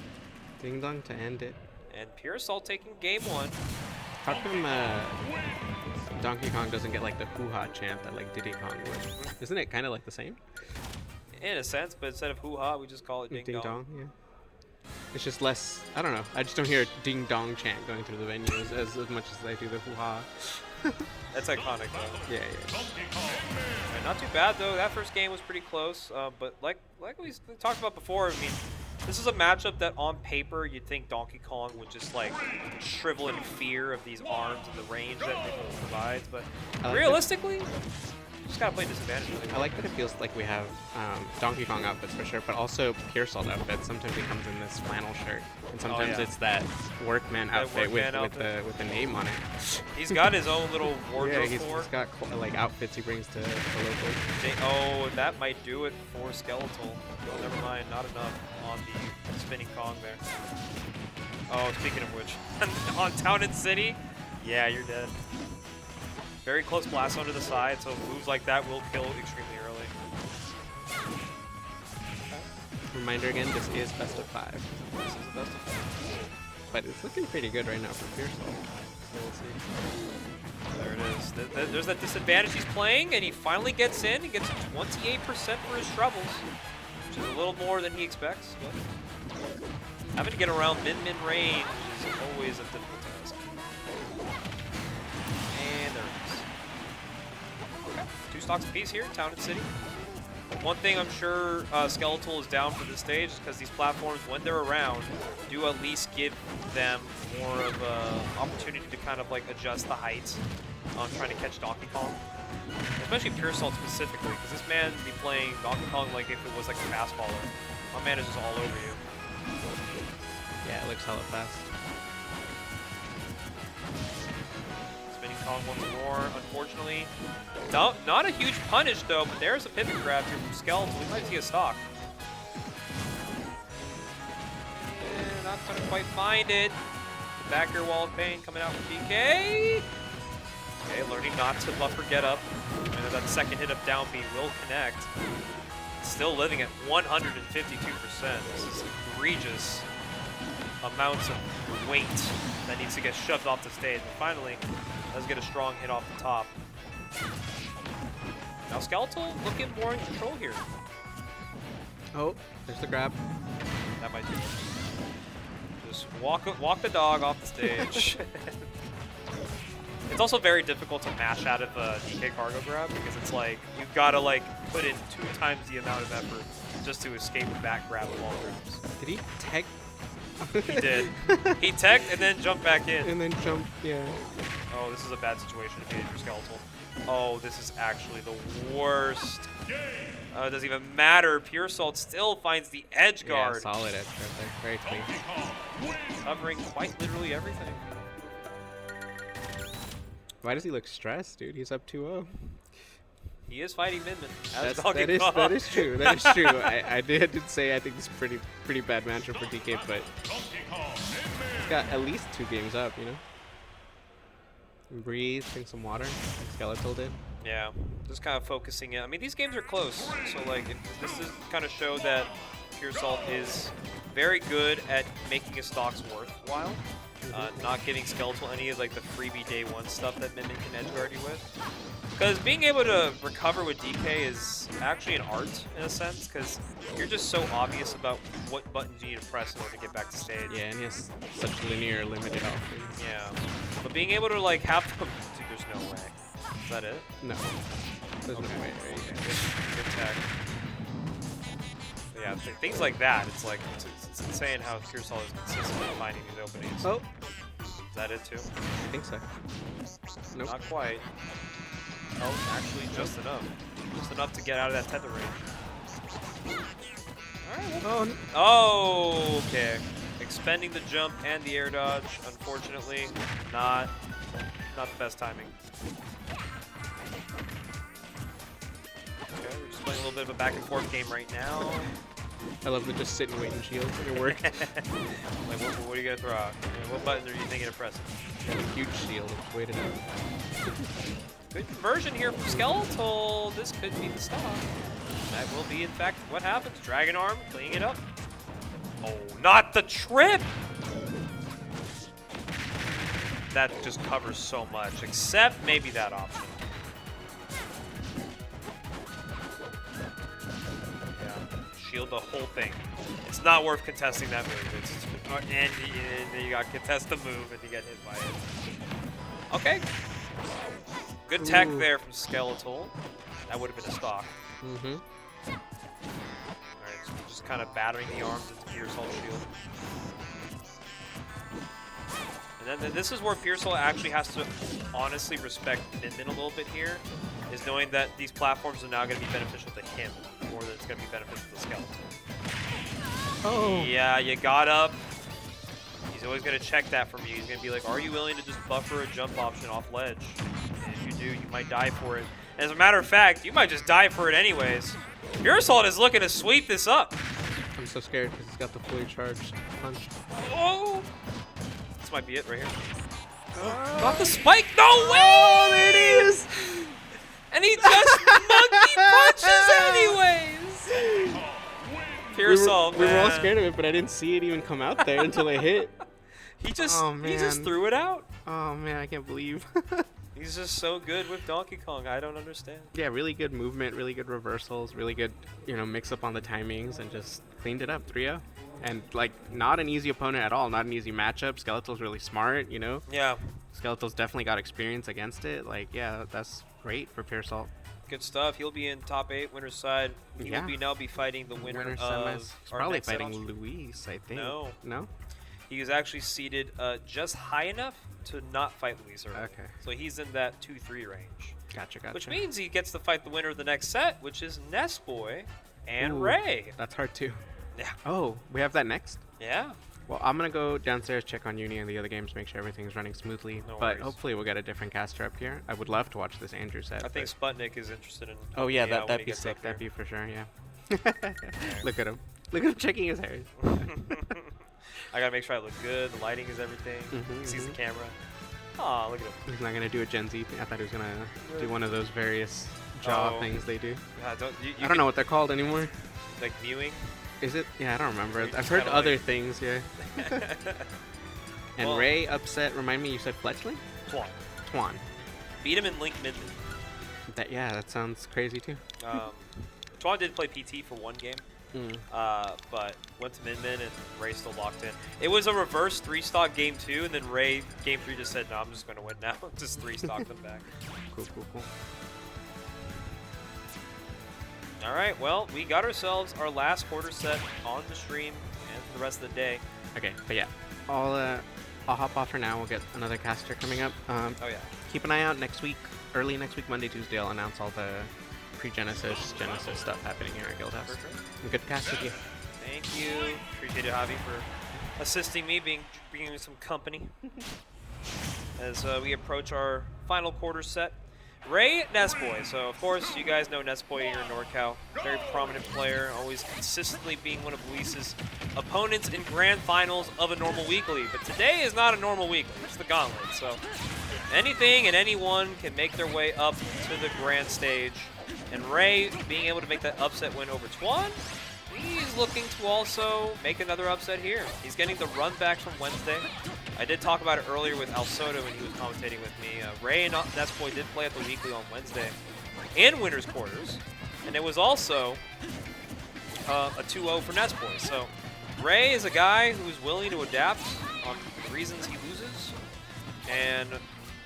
Ding dong to end it. And Puresalt taking game 1. How come Donkey Kong doesn't get like the hoo-ha chant that like Diddy Kong would? Isn't it kind of like the same? In a sense, but instead of hoo-ha, we just call it ding, Ding dong. dong, yeah. It's just less, I don't know. I just don't hear a ding dong chant going through the venue as much as I do the hoo-ha. That's iconic, though. Yeah. Right, not too bad, though. That first game was pretty close. But like we talked about before, I mean, this is a matchup that on paper you'd think Donkey Kong would just like shrivel in fear of these arms and the range that it provides. But realistically, just gotta play disadvantage. Really. I like that it feels like we have Donkey Kong outfits for sure, but also Puresalt outfits. Sometimes he comes in this flannel shirt, and sometimes it's that workman outfit with the name on it. He's got his own little wardrobe. He's got like outfits he brings to the locals. Oh, that might do it for Skeletal. Oh, never mind, not enough on the spinning Kong there. Oh, speaking of which, on Town and City, yeah, you're dead. Very close blast onto the side, so moves like that will kill extremely early. Reminder again, this is best of 5. This is the best of 5. But it's looking pretty good right now for Puresalt. So we'll see. There it is. There's that disadvantage he's playing, and he finally gets in. He gets 28% for his troubles, which is a little more than he expects. But having to get around min-min range is always a difficult task. And there it is. Okay. 2 stocks apiece here, Town and City. One thing I'm sure Skeletal is down for this stage is because these platforms, when they're around, do at least give them more of an opportunity to kind of like adjust the heights on trying to catch Donkey Kong. Especially Puresalt specifically, because this man be playing Donkey Kong like if it was like a fast faller. My man is just all over you. Yeah, it looks hella fast. Spinning Kong once more, unfortunately. No, not a huge punish though, but there's a pivot grab here from Skeletal. We might see a stock. Not gonna quite find it. The back air wall of pain coming out from DK. Okay, learning not to buffer get up. I know that second hit of down B will connect. Still living at 152%. This is egregious amounts of weight that needs to get shoved off the stage. But finally, does get a strong hit off the top. Now Skeletal looking more in control here. Oh, there's the grab. That might do it. Just walk the dog off the stage. It's also very difficult to mash out of a DK cargo grab because it's like you've got to like put in 2 times the amount of effort just to escape the back grab of all rooms. Did he tech? He did. He teched and then jumped back in. And then jumped, yeah. Oh, this is a bad situation if you hit your Skeletal. Oh, this is actually the worst. It doesn't even matter. Puresalt still finds the edge guard. Yeah, solid edge guard there. Very clean. Covering quite literally everything. Why does he look stressed, dude? He's up 2-0. He is fighting Min-Min. That is true. That is true. I did say I think it's pretty bad matchup for DK, but he's got at least 2 games up, you know? Breathe, drink some water, like Skeletal did. Yeah, just kind of focusing it. I mean, these games are close, so like this is kind of show that Puresalt is very good at making his stocks worthwhile. Not giving Skeletal any of like the freebie day 1 stuff that Min-Min can edge guard you with. Because being able to recover with DK is actually an art in a sense, because you're just so obvious about what buttons you need to press in order to get back to stage. Yeah, and he has such linear, limited options. Yeah, but being able to like have them, dude, there's no way. Is that it? No, there's no way. Good tech. But yeah, things like that. It's like it's insane how Puresalt is consistent in finding these openings. Oh, is that it too? I think so. Nope. Not quite. Oh, actually, just enough. Just enough to get out of that tether range. All right. Oh, okay. Expending the jump and the air dodge. Unfortunately, not the best timing. Okay, we're just playing a little bit of a back and forth game right now. I love the just sit and wait and shield. It worked. Like, what are you gonna throw out? What buttons are you thinking of pressing? Got a huge shield. Waited out. Good conversion here from Skeletal. This could be the stop. That will be, in fact, what happens. Dragon Arm, cleaning it up. Oh, not the trip! That just covers so much, except maybe that option. Yeah. shield the whole thing. It's not worth contesting that move. And you got to contest the move and you get hit by it. Okay. Good tech there from Skeletal. That would have been a stock. Mm-hmm. Alright, so just kind of battering the arms into Puresalt shield. And then this is where Puresalt actually has to honestly respect Min a little bit here, is knowing that these platforms are now going to be beneficial to him more than it's going to be beneficial to Skeletal. Oh. Yeah, you got up. He's always going to check that from you. He's going to be like, are you willing to just buffer a jump option off ledge? And if you do, you might die for it. And as a matter of fact, you might just die for it anyways. Puresalt is looking to sweep this up. I'm so scared because he's got the fully charged punch. Oh! This might be it right here. Got the spike! No way! Oh, there it is! And he just monkey punches anyways! Puresalt, we were all scared of it, but I didn't see it even come out there until it hit. He just threw it out. Oh man, I can't believe. He's just so good with Donkey Kong. I don't understand. Yeah, really good movement, really good reversals, really good, mix up on the timings, and just cleaned it up 3-0. And like, not an easy opponent at all, not an easy matchup. Skeletal's really smart, Yeah. Skeletal's definitely got experience against it. Like, yeah, that's great for Puresalt. Good stuff. He'll be in top 8, winner's side. He will now be fighting the winner of semis. He's our probably next set fighting on- Luis, I think. No. No? He is actually seated just high enough to not fight Luis early. Okay. So he's in that 2-3 range. Gotcha. Which means he gets to fight the winner of the next set, which is Nessboy and Ooh, Ray. That's hard too. Yeah. Oh, we have that next? Yeah. Well, I'm going to go downstairs, check on Uni and the other games, make sure everything's running smoothly. No but worries. hopefully we'll get a different caster up here. I would love to watch this Andrew set. I think but- Sputnik is interested in. Oh, yeah, when that'd he be gets sick. up there. That'd be for sure, yeah. Look at him. Look at him checking his hair. I gotta make sure I look good. The lighting is everything. He sees the camera. Aw, look at him. He's not going to do a Gen Z thing. I thought he was going to do one of those various jaw Oh. things they do. You I don't know what they're called anymore. Like mewing. Is it? Yeah, I don't remember. Or I've just heard kinda other like- things, yeah. And Well- Ray upset, remind me, you said Fletchling? Twan. Twan. Beat him in Link Midland. That sounds crazy too. Twan did play PT for one game, Mm. but went to Min and Ray still locked in. It was a reverse 3-stock game 2, and then Ray game 3 just said, no, I'm just going to win now. Just 3-stock them back. Cool. All right, well, we got ourselves our last quarter set on the stream and for the rest of the day. Okay, but yeah, I'll hop off for now. We'll get another caster coming up. Oh, yeah. Keep an eye out next week, early next week, Monday, Tuesday. I'll announce all the pre-Genesis, Genesis stuff happening here at Guildhouse. For sure. Good to cast with you. Thank you. Appreciate it, Javi, for assisting me, bringing me some company. As we approach our final quarter set. Ray Nessboy. So, of course, you guys know Nessboy here in NorCal. Very prominent player, always consistently being one of Luis's opponents in grand finals of a normal weekly. But today is not a normal weekly. It's the Gauntlet. So, anything and anyone can make their way up to the grand stage. And Ray being able to make that upset win over Twan, he's looking to also make another upset here. He's getting the run back from Wednesday. I did talk about it earlier with Al Soto when he was commentating with me. Ray and Nessboy did play at the weekly on Wednesday in winners quarters, and it was also a 2-0 for Nessboy. So Ray is a guy who is willing to adapt on the reasons he loses, and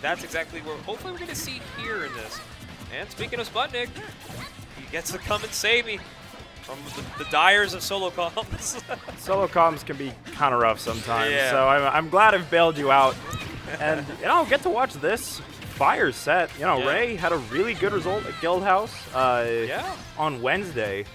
that's exactly what hopefully we're going to see here in this. And speaking of Sputnik, he gets to come and save me from the dyers of solo comms. Solo comms can be kind of rough sometimes, Yeah. so I'm glad I've bailed you out. And, get to watch this fire set. Yeah. Ray had a really good result at Guildhouse Yeah. on Wednesday.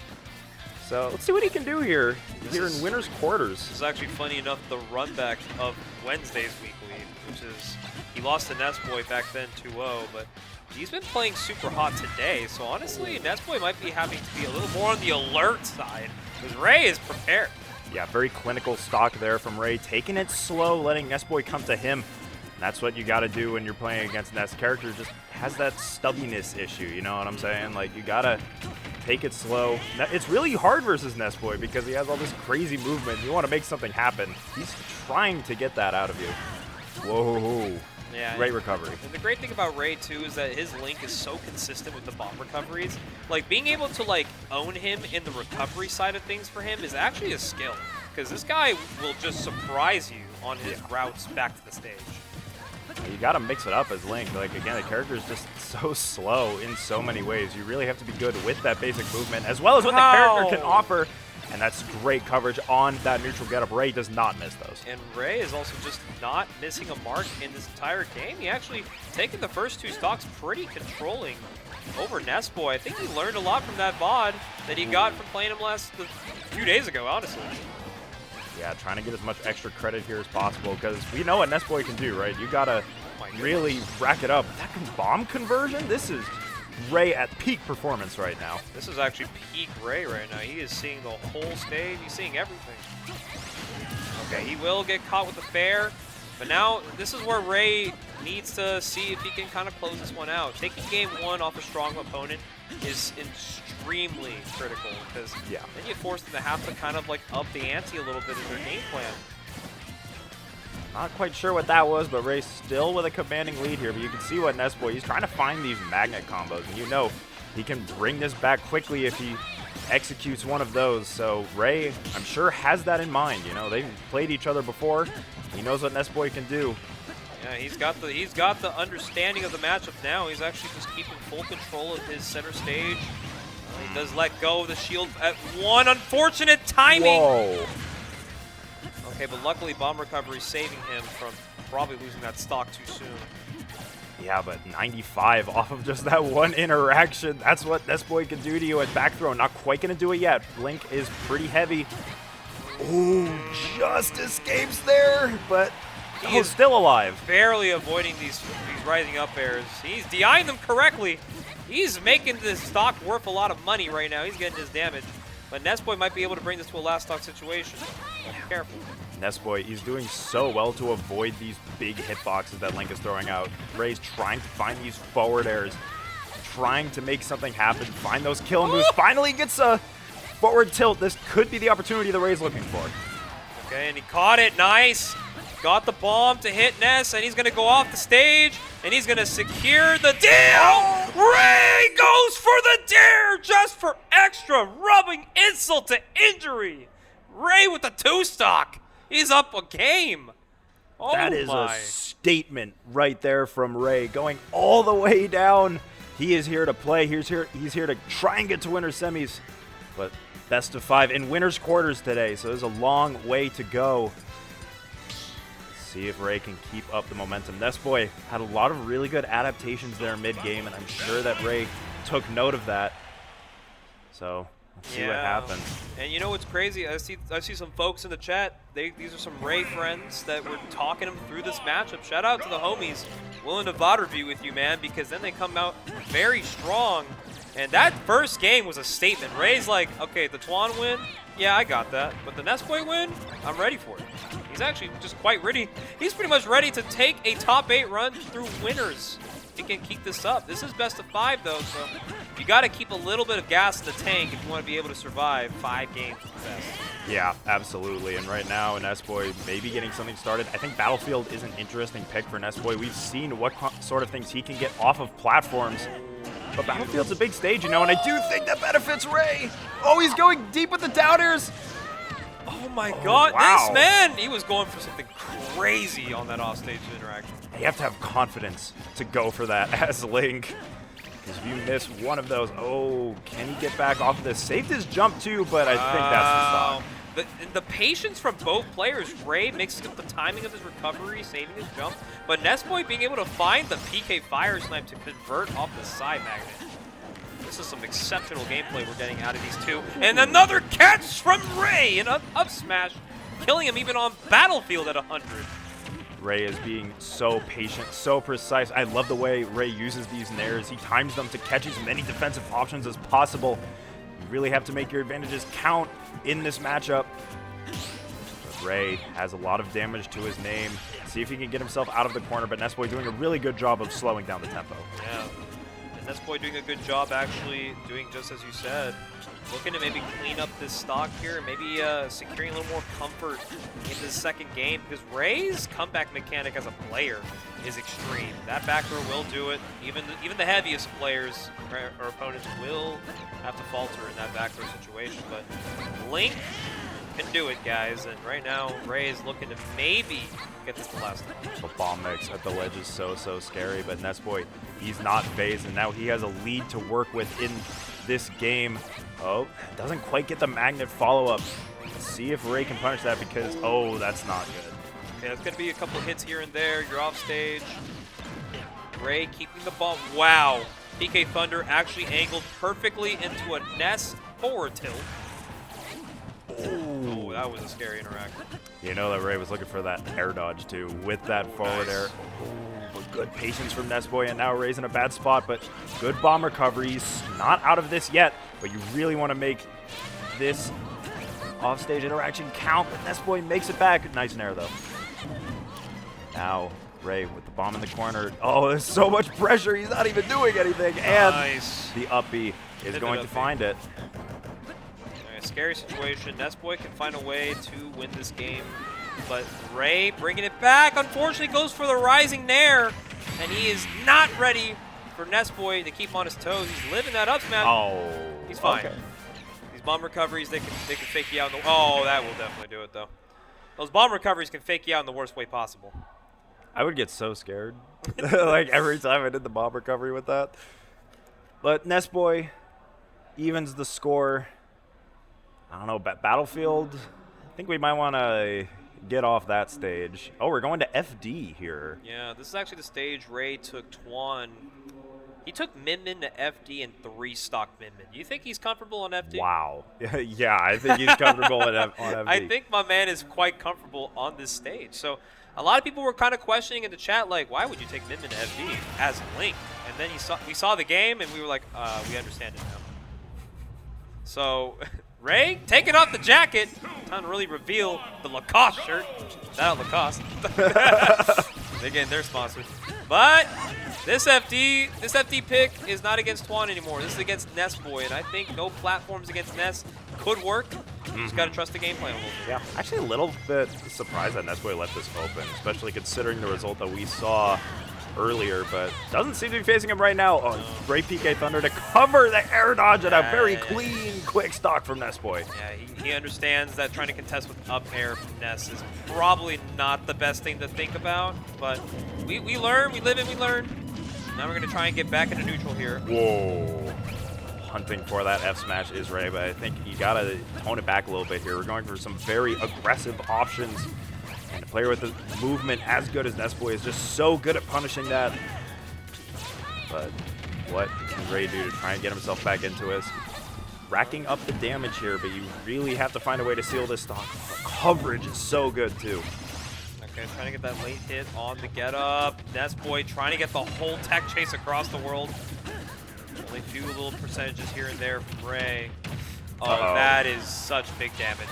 So let's see what he can do here is- in winner's quarters. This is actually funny enough the run back of Wednesday's weekly, which is he lost to Nessboy back then 2-0, but he's been playing super hot today. So honestly, Nessboy might be having to be a little more on the alert side because Ray is prepared. Yeah, very clinical stock there from Ray, taking it slow, letting Nessboy come to him. And that's what you got to do when you're playing against Ness. Character just has that stubbiness issue, you know what I'm saying? Like, you got to take it slow. It's really hard versus Nessboy because he has all this crazy movement. You want to make something happen. He's trying to get that out of you. Whoa. Yeah. Great recovery. And the great thing about Ray, too, is that his Link is so consistent with the bomb recoveries. Like, being able to, like, own him in the recovery side of things for him is actually a skill. Because this guy will just surprise you on his routes back to the stage. You got to mix it up as Link. Like, again, the character is just so slow in so many ways. You really have to be good with that basic movement, as well as what the character can offer. And that's great coverage on that neutral getup. Ray does not miss those. And Ray is also just not missing a mark in this entire game. He actually taken the first 2 stocks pretty controlling over Nessboy. I think he learned a lot from that VOD that he got from playing him a few days ago, honestly. Yeah, trying to get as much extra credit here as possible, because we know what Nessboy can do, right? You got to really rack it up. That bomb conversion, this is Ray at peak performance right now. This is actually peak Ray right now. He is seeing the whole stage. He's seeing everything. Okay, he will get caught with the fair, but now this is where Ray needs to see if he can kind of close this one out. Taking game 1 off a strong opponent is extremely critical, because then you force them to have to kind of like up the ante a little bit in their game plan. Not quite sure what that was, but Ray still with a commanding lead here. But you can see what Nessboy, he's trying to find these magnet combos, and you know he can bring this back quickly if he executes one of those. So Ray, I'm sure, has that in mind. You know, they've played each other before. He knows what Nessboy can do. Yeah, he's got the understanding of the matchup now. He's actually just keeping full control of his center stage. He does let go of the shield at one unfortunate timing. Whoa. Okay, but luckily bomb recovery saving him from probably losing that stock too soon. Yeah, but 95 off of just that one interaction. That's what Nessboy can do to you at back throw. Not quite going to do it yet. Blink is pretty heavy. Ooh, just escapes there, but he is still alive. Barely avoiding these rising up airs. He's DIing them correctly. He's making this stock worth a lot of money right now. He's getting his damage. But Nessboy might be able to bring this to a last stock situation. Be careful. Nessboy, he's doing so well to avoid these big hitboxes that Link is throwing out. Ray's trying to find these forward airs, trying to make something happen, find those kill moves. Finally gets a forward tilt. This could be the opportunity that Ray's looking for. Okay, and he caught it. Nice. Got the bomb to hit Ness, and he's going to go off the stage, and he's going to secure the deal. Ray goes for the dare just for extra, rubbing insult to injury. Ray with the 2-stock. He's up a game. Oh, that is a statement right there from Ray, going all the way down. He is here to play. He's here to try and get to winner's semis, but best of 5 in winner's quarters today, so there's a long way to go. See if Ray can keep up the momentum. Nessboy had a lot of really good adaptations there mid-game, and I'm sure that Ray took note of that. So let's see what happens. And you know what's crazy? I see some folks in the chat. These are some Ray friends that were talking him through this matchup. Shout out to the homies willing to VOD review with you, man, because then they come out very strong. And that first game was a statement. Ray's like, okay, the Twan win, yeah, I got that. But the Nessboy win, I'm ready for it. He's actually just quite ready. He's pretty much ready to take a top 8 run through winners. He can keep this up. This is best of 5, though, so you got to keep a little bit of gas in the tank if you want to be able to survive 5 games at best. Yeah, absolutely. And right now, Nessboy maybe getting something started. I think Battlefield is an interesting pick for Nessboy. We've seen what sort of things he can get off of platforms. But Battlefield's a big stage, you know, and I do think that benefits Ray. Oh, he's going deep with the downers. Oh my God, wow. This man, he was going for something crazy on that offstage interaction. You have to have confidence to go for that as Link. Because if you miss one of those, oh, can he get back off of this? Saved his jump too, but I think that's the stop. The patience from both players. Ray mixing up the timing of his recovery, saving his jump, but Nessboy being able to find the PK fire snipe to convert off the side magnet. This is some exceptional gameplay we're getting out of these two. And another catch from Ray, an up smash, killing him even on Battlefield at 100. Ray is being so patient, so precise. I love the way Ray uses these nairs. He times them to catch as many defensive options as possible. You really have to make your advantages count in this matchup. But Ray has a lot of damage to his name. See if he can get himself out of the corner, but Nessboy doing a really good job of slowing down the tempo. Yeah. And Nessboy doing a good job actually doing just as you said. Looking to maybe clean up this stock here, maybe securing a little more comfort in this second game, because Ray's comeback mechanic as a player is extreme. That back throw will do it. Even the heaviest players or opponents will have to falter in that back throw situation. But Link can do it, guys. And right now, Ray is looking to maybe get this the last time. The bomb mix at the ledge is so scary, but Nessboy, he's not phased, and now he has a lead to work with in this game. Oh, doesn't quite get the magnet follow-up. Let's see if Ray can punish that, because, oh, that's not good. Yeah, it's going to be a couple of hits here and there. You're off stage. Ray keeping the ball. Wow. PK Thunder actually angled perfectly into a Ness forward tilt. Oh, that was a scary interaction. You know that Ray was looking for that air dodge, too, with that forward air. But good patience from Nessboy, and now Ray's in a bad spot, but good bomb recovery. He's not out of this yet, but you really want to make this offstage interaction count. But Nessboy makes it back. Nice nair, though. Now, Ray with the bomb in the corner. Oh, there's so much pressure. He's not even doing anything. And the up B is going to find it. Scary situation. Nessboy can find a way to win this game, but Ray bringing it back, unfortunately goes for the rising nair, and he is not ready for Nessboy to keep him on his toes. He's living that up smash. Oh, he's fine. Okay. These bomb recoveries, they can fake you out in the. Oh, that will definitely do it though. Those bomb recoveries can fake you out in the worst way possible. I would get so scared, like every time I did the bomb recovery with that. But Nessboy evens the score. I don't know, Battlefield, I think we might want to get off that stage. Oh, we're going to FD here. Yeah, this is actually the stage Ray took Twan. He took Min Min to FD and 3-stock Min Min. Do you think he's comfortable on FD? Wow. Yeah, I think he's comfortable on FD. I think my man is quite comfortable on this stage. So a lot of people were kind of questioning in the chat, like, why would you take Min Min to FD as Link? And then we saw the game, and we were like, we understand it now. So Ray taking off the jacket, time to really reveal the Lacoste shirt. Shout out Lacoste. Again, they're sponsored. But this FD pick is not against Twan anymore. This is against Nessboy, and I think no platforms against Ness could work. Just got to trust the game plan a little bit. Yeah, actually a little bit surprised that Nessboy let this open, especially considering the result that we saw earlier, but doesn't seem to be facing him right now. Oh, great PK Thunder to cover the air dodge and a very clean, quick stock from Nessboy. Yeah, he understands that trying to contest with up air from Ness is probably not the best thing to think about, but we learn, we live and we learn. Now we're going to try and get back into neutral here. Whoa. Hunting for that F smash is Ray, but I think you got to tone it back a little bit here. We're going for some very aggressive options. And a player with a movement as good as Nessboy is just so good at punishing that. But what can Ray do to try and get himself back into it? Racking up the damage here, but you really have to find a way to seal this stock. The coverage is so good, too. Okay, trying to get that late hit on the get up. Nessboy trying to get the whole tech chase across the world. Only a few little percentages here and there from Ray. Oh, that is such big damage.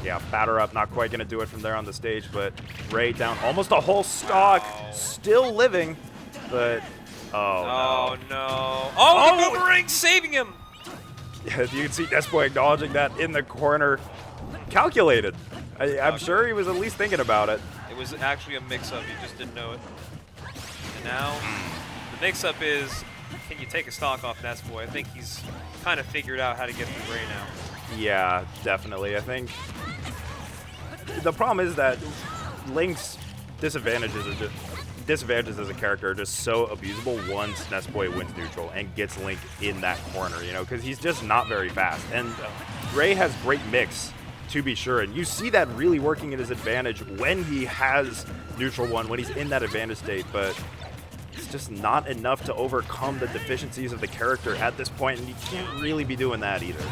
Yeah, batter up, not quite going to do it from there on the stage, but Ray down almost a whole stock, still living, but oh no. Oh, the boomerang saving him! Yeah, you can see Nessboy acknowledging that in the corner. Calculated. I'm sure he was at least thinking about it. It was actually a mix-up, he just didn't know it. And now, the mix-up is, can you take a stock off Nessboy? I think he's kind of figured out how to get through Ray now. Yeah, definitely. I think the problem is that Link's disadvantages as a character are just so abusable once Nessboy wins neutral and gets Link in that corner, you know, because he's just not very fast. And Ray has great mix, to be sure, and you see that really working in his advantage when he has neutral one, when he's in that advantage state, but it's just not enough to overcome the deficiencies of the character at this point, and you can't really be doing that either.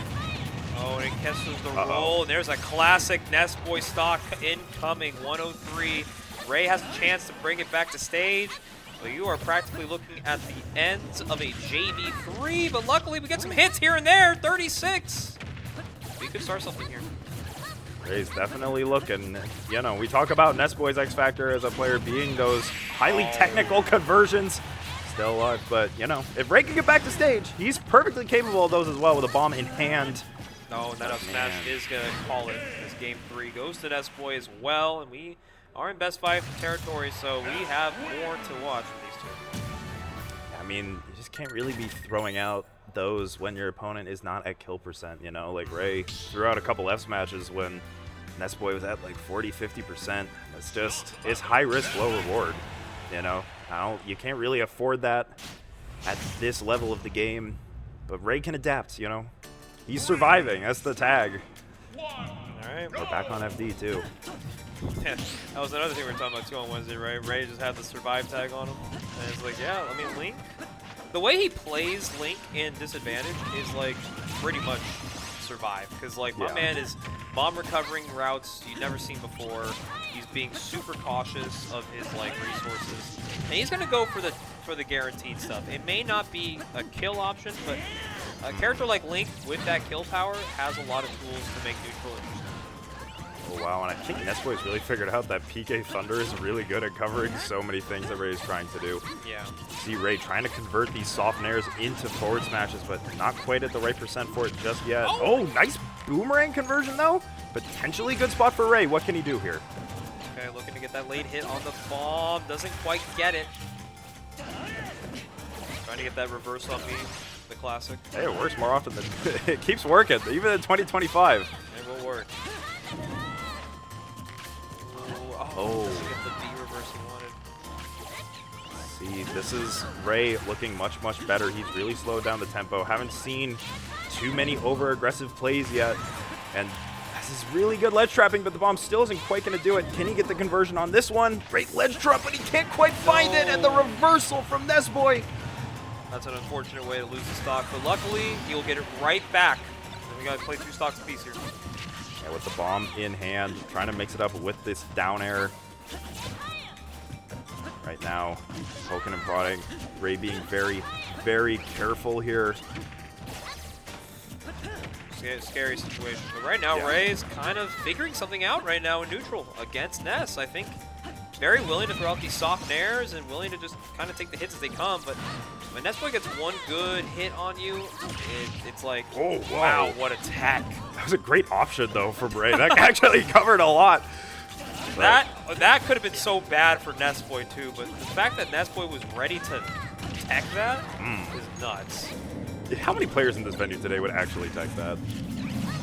Oh, and it catches the roll, and there's a classic Nessboy stock incoming, 103. Ray has a chance to bring it back to stage. Well, you are practically looking at the ends of a JV3, but luckily we get some hits here and there, 36. We could start something here. Ray's definitely looking. You know, we talk about Nessboy's X Factor as a player being those highly technical conversions. It's still alive. But, you know, if Ray can get back to stage, he's perfectly capable of those as well with a bomb in hand. No, that up smash is going to call it as game 3. Goes to Nessboy as well, and we are in best 5 territory, so we have more to watch from these two. I mean, you just can't really be throwing out those when your opponent is not at kill percent, you know? Like, Ray threw out a couple F smashes when Nessboy was at like 40–50%. It's just, it's high risk, low reward, you know? You can't really afford that at this level of the game, but Ray can adapt, you know? He's surviving, that's the tag. Alright. We're back on FD too. Yeah, that was another thing we were talking about too on Wednesday, right? Ray just had the survive tag on him. And it's like, yeah, I mean, Link, the way he plays Link in disadvantage is like pretty much survive. Because like my man is bomb recovering routes you've never seen before. He's being super cautious of his like resources. And he's gonna go for the guaranteed stuff. It may not be a kill option, but a character like Link with that kill power has a lot of tools to make neutral interesting. Oh wow, and I think Nessboy's really figured out that PK Thunder is really good at covering so many things that Ray's trying to do. Yeah. See Ray trying to convert these soft nairs into forward smashes, but not quite at the right percent for it just yet. Oh, nice boomerang conversion though. Potentially good spot for Ray. What can he do here? Okay, looking to get that late hit on the bomb. Doesn't quite get it. Trying to get that reverse on me, the classic. Hey, it works more often than it keeps working, even in 2025. It will work. Oh. Doesn't get the B reverse he wanted. See, this is Ray looking much, much better. He's really slowed down the tempo. Haven't seen too many over-aggressive plays yet. And this is really good ledge trapping, but the bomb still isn't quite going to do it. Can he get the conversion on this one? Great ledge trap, but he can't quite find it. And the reversal from Nessboy. That's an unfortunate way to lose the stock, but luckily he will get it right back. And we got to play 2 stocks apiece here. Yeah, with the bomb in hand, trying to mix it up with this down air. Right now, poking and prodding. Ray being very, very careful here. Scary situation. But right now, Ray's kind of figuring something out right now in neutral against Ness. I think very willing to throw out these soft nairs and willing to just kind of take the hits as they come. But when Nessboy gets one good hit on you, it's like, oh, wow, what a tech. That was a great option, though, from Ray. That actually covered a lot. That could have been so bad for Nessboy, too. But the fact that Nessboy was ready to tech that is nuts. How many players in this venue today would actually tech that?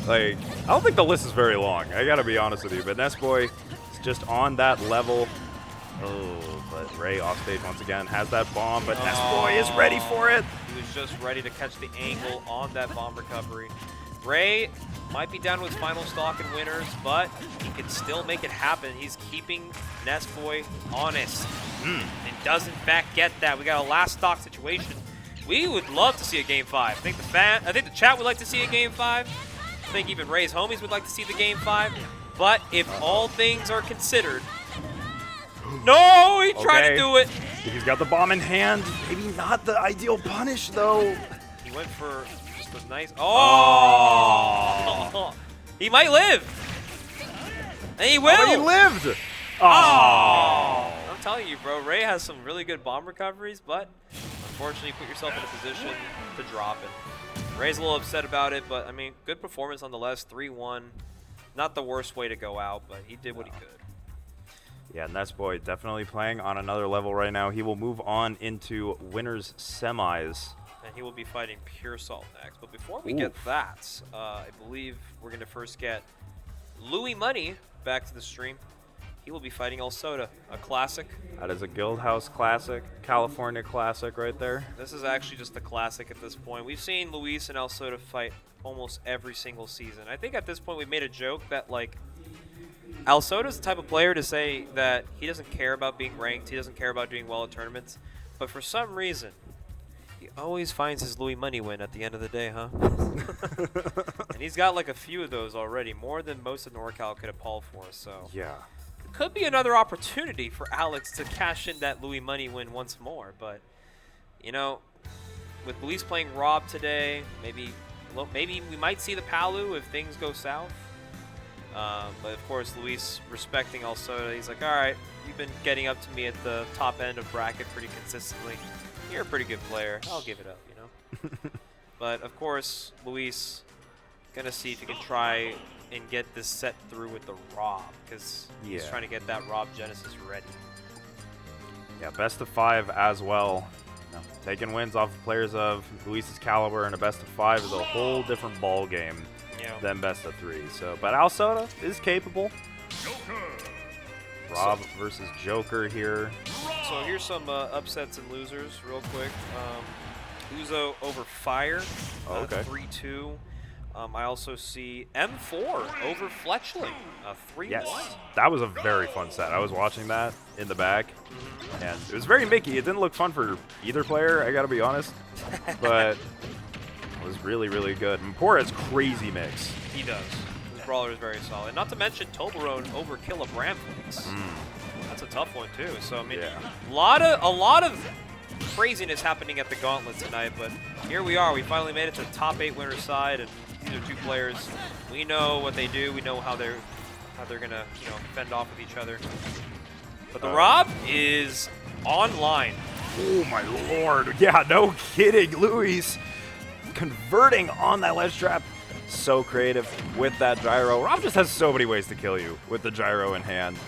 Like, I don't think the list is very long. I got to be honest with you. But Nessboy is just on that level. Oh, but Ray off stage once again has that bomb, but Nessboy is ready for it. He was just ready to catch the angle on that bomb recovery. Ray might be down with his final stock in winners, but he can still make it happen. He's keeping Nessboy honest and does in fact get that. We got a last stock situation. We would love to see a game 5. I think the chat would like to see a game 5. I think even Ray's homies would like to see the game 5. But if all things are considered, no, he tried to do it. He's got the bomb in hand. Maybe not the ideal punish, though. He went for just a nice... Oh! He might live. And he will. Oh, he lived. Oh! I'm telling you, bro. Ray has some really good bomb recoveries, but unfortunately, you put yourself in a position to drop it. Ray's a little upset about it, but, I mean, good performance nonetheless. 3-1. Not the worst way to go out, but he did what he could. Yeah, Nessboy definitely playing on another level right now. He will move on into winners semis. And he will be fighting Puresalt next. But before we get that, I believe we're going to first get Louis Money back to the stream. He will be fighting El Soda, a classic. That is a Guildhouse classic, California classic right there. This is actually just a classic at this point. We've seen Luis and El Soda fight almost every single season. I think at this point we've made a joke that, like, El Soda's the type of player to say that he doesn't care about being ranked, he doesn't care about doing well at tournaments, but for some reason, he always finds his Louis Money win at the end of the day, huh? And he's got like a few of those already, more than most of NorCal could have pulled for, so. Yeah. It could be another opportunity for Alex to cash in that Louis Money win once more, but, you know, with Luis playing Rob today, maybe we might see the Palu if things go south. But of course, Luis respecting Alsoda, he's like, all right, you've been getting up to me at the top end of bracket pretty consistently. You're a pretty good player. I'll give it up, you know. But of course, Luis gonna see if he can try and get this set through with the Rob, because he's trying to get that Rob Genesis ready. Yeah, best of 5 as well. You know, taking wins off the players of Luis's caliber in a best of 5 is a whole different ball game than best of 3. So, but Alsoda is capable. Rob versus Joker here. So here's some upsets and losers real quick. Uzo over Fire, 3-2. I also see M4 over Fletchling, 3-1. Yes, that was a very fun set. I was watching that in the back, and it was very Mickey. It didn't look fun for either player, I gotta be honest, but it was really, really good. Mpura's crazy mix. He does. His brawler is very solid. Not to mention Toblerone over Kilobramflix. That's a tough one too. So I mean, a lot of craziness happening at the Gauntlet tonight, but here we are. We finally made it to the top 8 winner side, and these are 2 players. We know what they do. We know how they're gonna fend off with each other. But the Rob is online. Oh my lord! Yeah, no kidding, Luis converting on that ledge trap. So creative with that gyro. Rob just has so many ways to kill you with the gyro in hand.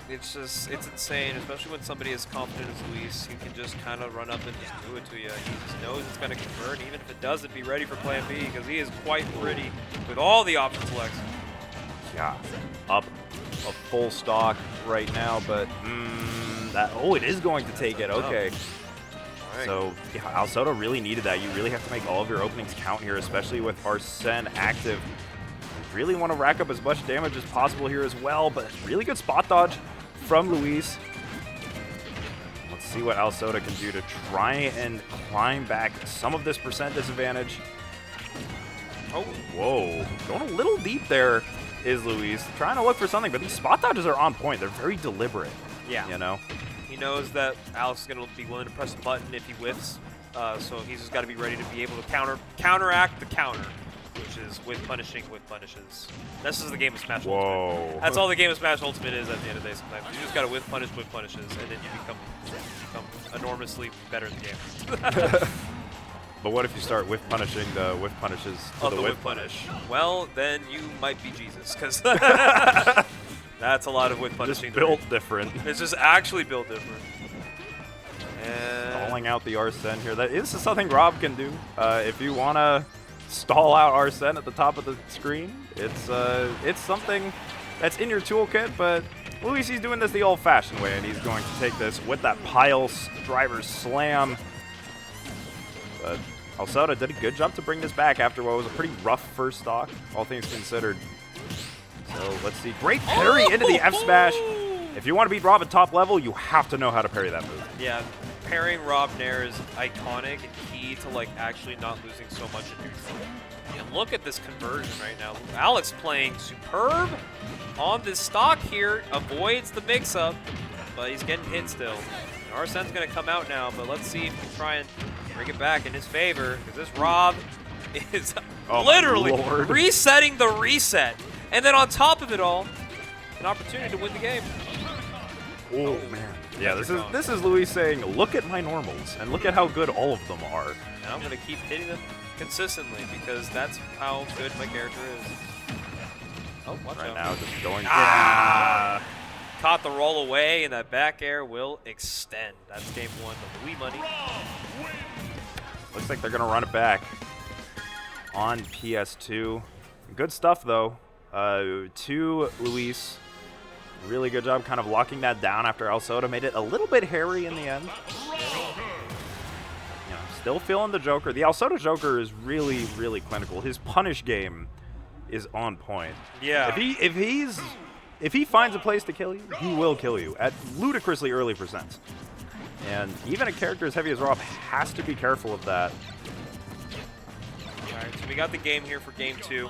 It's insane, especially when somebody as confident as Luis, who can just kind of run up and just do it to you. He just knows it's going to convert, even if it doesn't, be ready for plan B, because he is quite pretty with all the option selects. Yeah, up a full stock right now, but it is going to take it. Okay. Right. So, yeah, Alsoda really needed that. You really have to make all of your openings count here, especially with Arsene active. You really want to rack up as much damage as possible here as well, but really good spot dodge from Luis. Let's see what Alsoda can do to try and climb back some of this percent disadvantage. Oh, whoa. Going a little deep there is Luis. Trying to look for something, but these spot dodges are on point. They're very deliberate. Yeah. You know? He knows that Alex is going to be willing to press a button if he whiffs, so he's just got to be ready to be able to counteract the counter, which is with punishing with punishes. This is the game of Smash Ultimate. That's all the game of Smash Ultimate is at the end of the day sometimes. You just got to with punishes, and then you become enormously better in the game. But what if you start with punishing the with punishes to the with punish? Well, then you might be Jesus, because that's a lot of with punishing. Just built different. It's just actually built different. And stalling out the Arsene here. This is something Rob can do. If you want to stall out Arsene at the top of the screen, it's something that's in your toolkit, but Luis, he's doing this the old-fashioned way, and he's going to take this with that pile driver slam. But Alsoda did a good job to bring this back after what was a pretty rough first stock, all things considered. So let's see. Great parry into the F smash. If you want to beat Rob at top level, you have to know how to parry that move. Yeah, parrying Rob Nair is iconic and key to actually not losing so much in neutral. And look at this conversion right now. Alex playing superb on this stock here, avoids the mix-up, but he's getting hit still. And Arsene's going to come out now, but let's see if he can try and bring it back in his favor, because this Rob is literally resetting the reset. And then on top of it all, an opportunity to win the game. Oh man. Yeah, this is Luis saying, look at my normals, and look at how good all of them are. And I'm going to keep hitting them consistently, because that's how good my character is. Oh, watch out. Now just going Caught the roll away, and that back air will extend. That's game 1 of the Wii money. Looks like they're going to run it back on PS2. Good stuff, though. To Luis. Really good job kind of locking that down after Alsoda made it a little bit hairy in the end. Still feeling the Joker. The Alsoda Joker is really, really clinical. His punish game is on point. Yeah. If he finds a place to kill you, he will kill you at ludicrously early percents. And even a character as heavy as Rob has to be careful of that. All right, so we got the game here for game 2.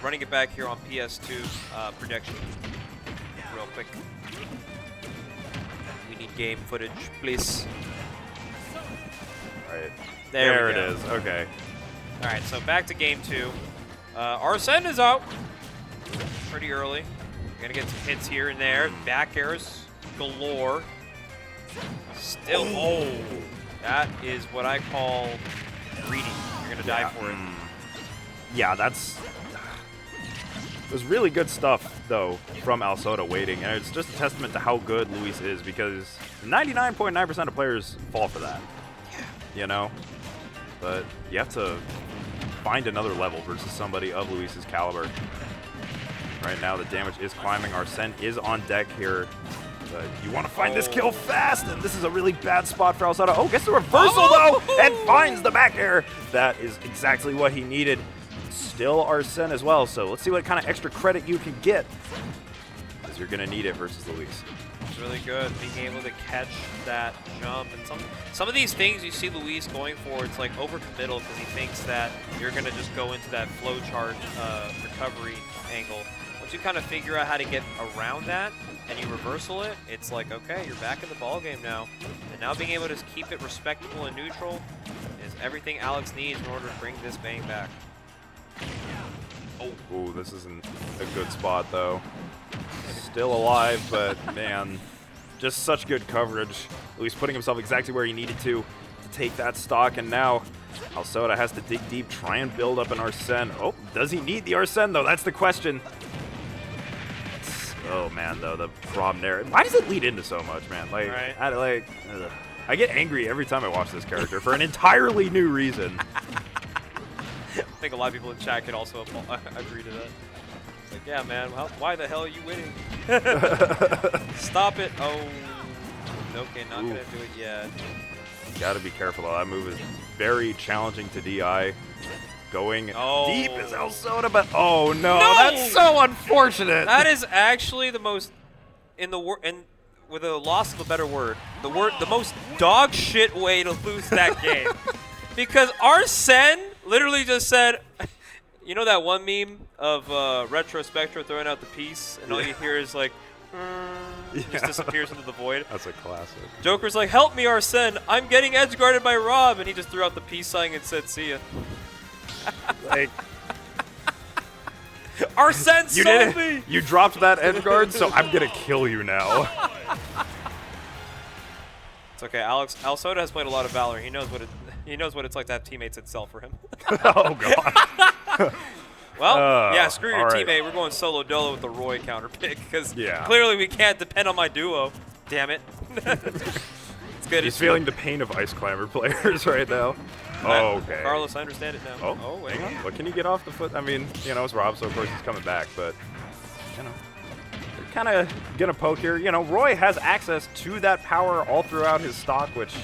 Running it back here on PS2 projection. Real quick. We need game footage, please. All right. There it is. Okay. All right, so back to game 2. Arsene is out. pretty early. Gonna get some hits here and there. Back airs galore. Still, oh, that is what I call greedy. You're gonna die for it. Yeah, that's... There's really good stuff, though, from Alsoda waiting, and it's just a testament to how good Luis is, because 99.9% of players fall for that. You know? But you have to find another level versus somebody of Luis's caliber. Right now, the damage is climbing. Arsene is on deck here. But you want to find this kill fast, and this is a really bad spot for Alsoda. Oh, gets the reversal, though, and finds the back air. That is exactly what he needed. Still Arsene as well, so let's see what kind of extra credit you can get, because you're going to need it versus Luis. It's really good being able to catch that jump, and some of these things you see Luis going for, it's like overcommittal because he thinks that you're going to just go into that flow chart recovery angle. Once you kind of figure out how to get around that and you reversal it, it's like, okay, you're back in the ball game now. And now being able to keep it respectable and neutral is everything Alex needs in order to bring this bang back. Oh, this isn't a good spot, though. Still alive, but man, just such good coverage. Luis putting himself exactly where he needed to take that stock, and now Alsoda has to dig deep, try and build up an Arsene. Oh, does he need the Arsene, though? That's the question. Oh, man, though, the problem there. Why does it lead into so much, man? Like, right. I get angry every time I watch this character for an entirely new reason. I think a lot of people in chat could also agree to that. It's like, yeah, man, why the hell are you winning? Stop it. Oh, okay, not going to do it yet. Got to be careful, though. That move is very challenging to DI. Going deep is Alsoda, but oh no, that's so unfortunate. That is actually the most, with a loss of a better word, the most dog shit way to lose that game. Because Arsene literally just said, you know that one meme of Retro Spectra throwing out the piece, and all you hear is like, just disappears into the void. That's a classic. Joker's like, help me, Arsene. I'm getting edge guarded by Rob, and he just threw out the peace sign and said, see ya. Like, Arsene sold me. You dropped that edge guard, so I'm gonna kill you now. It's okay. Alsoda has played a lot of Valor. He knows what it's like to have teammates that sell for him. Oh god. Well, yeah, screw your right. teammate. We're going solo dolo with the Roy counter pick because Yeah. clearly we can't depend on my duo. Damn it. It's good. He's feeling the pain of Ice Climber players right now. Oh, okay. Carlos, I understand it now. Oh, wait. hang on. What can you get off the foot? I mean, you know, it's Rob, so of course he's coming back, but, you know, they're kind of going to poke here. You know, Roy has access to that power all throughout his stock, which,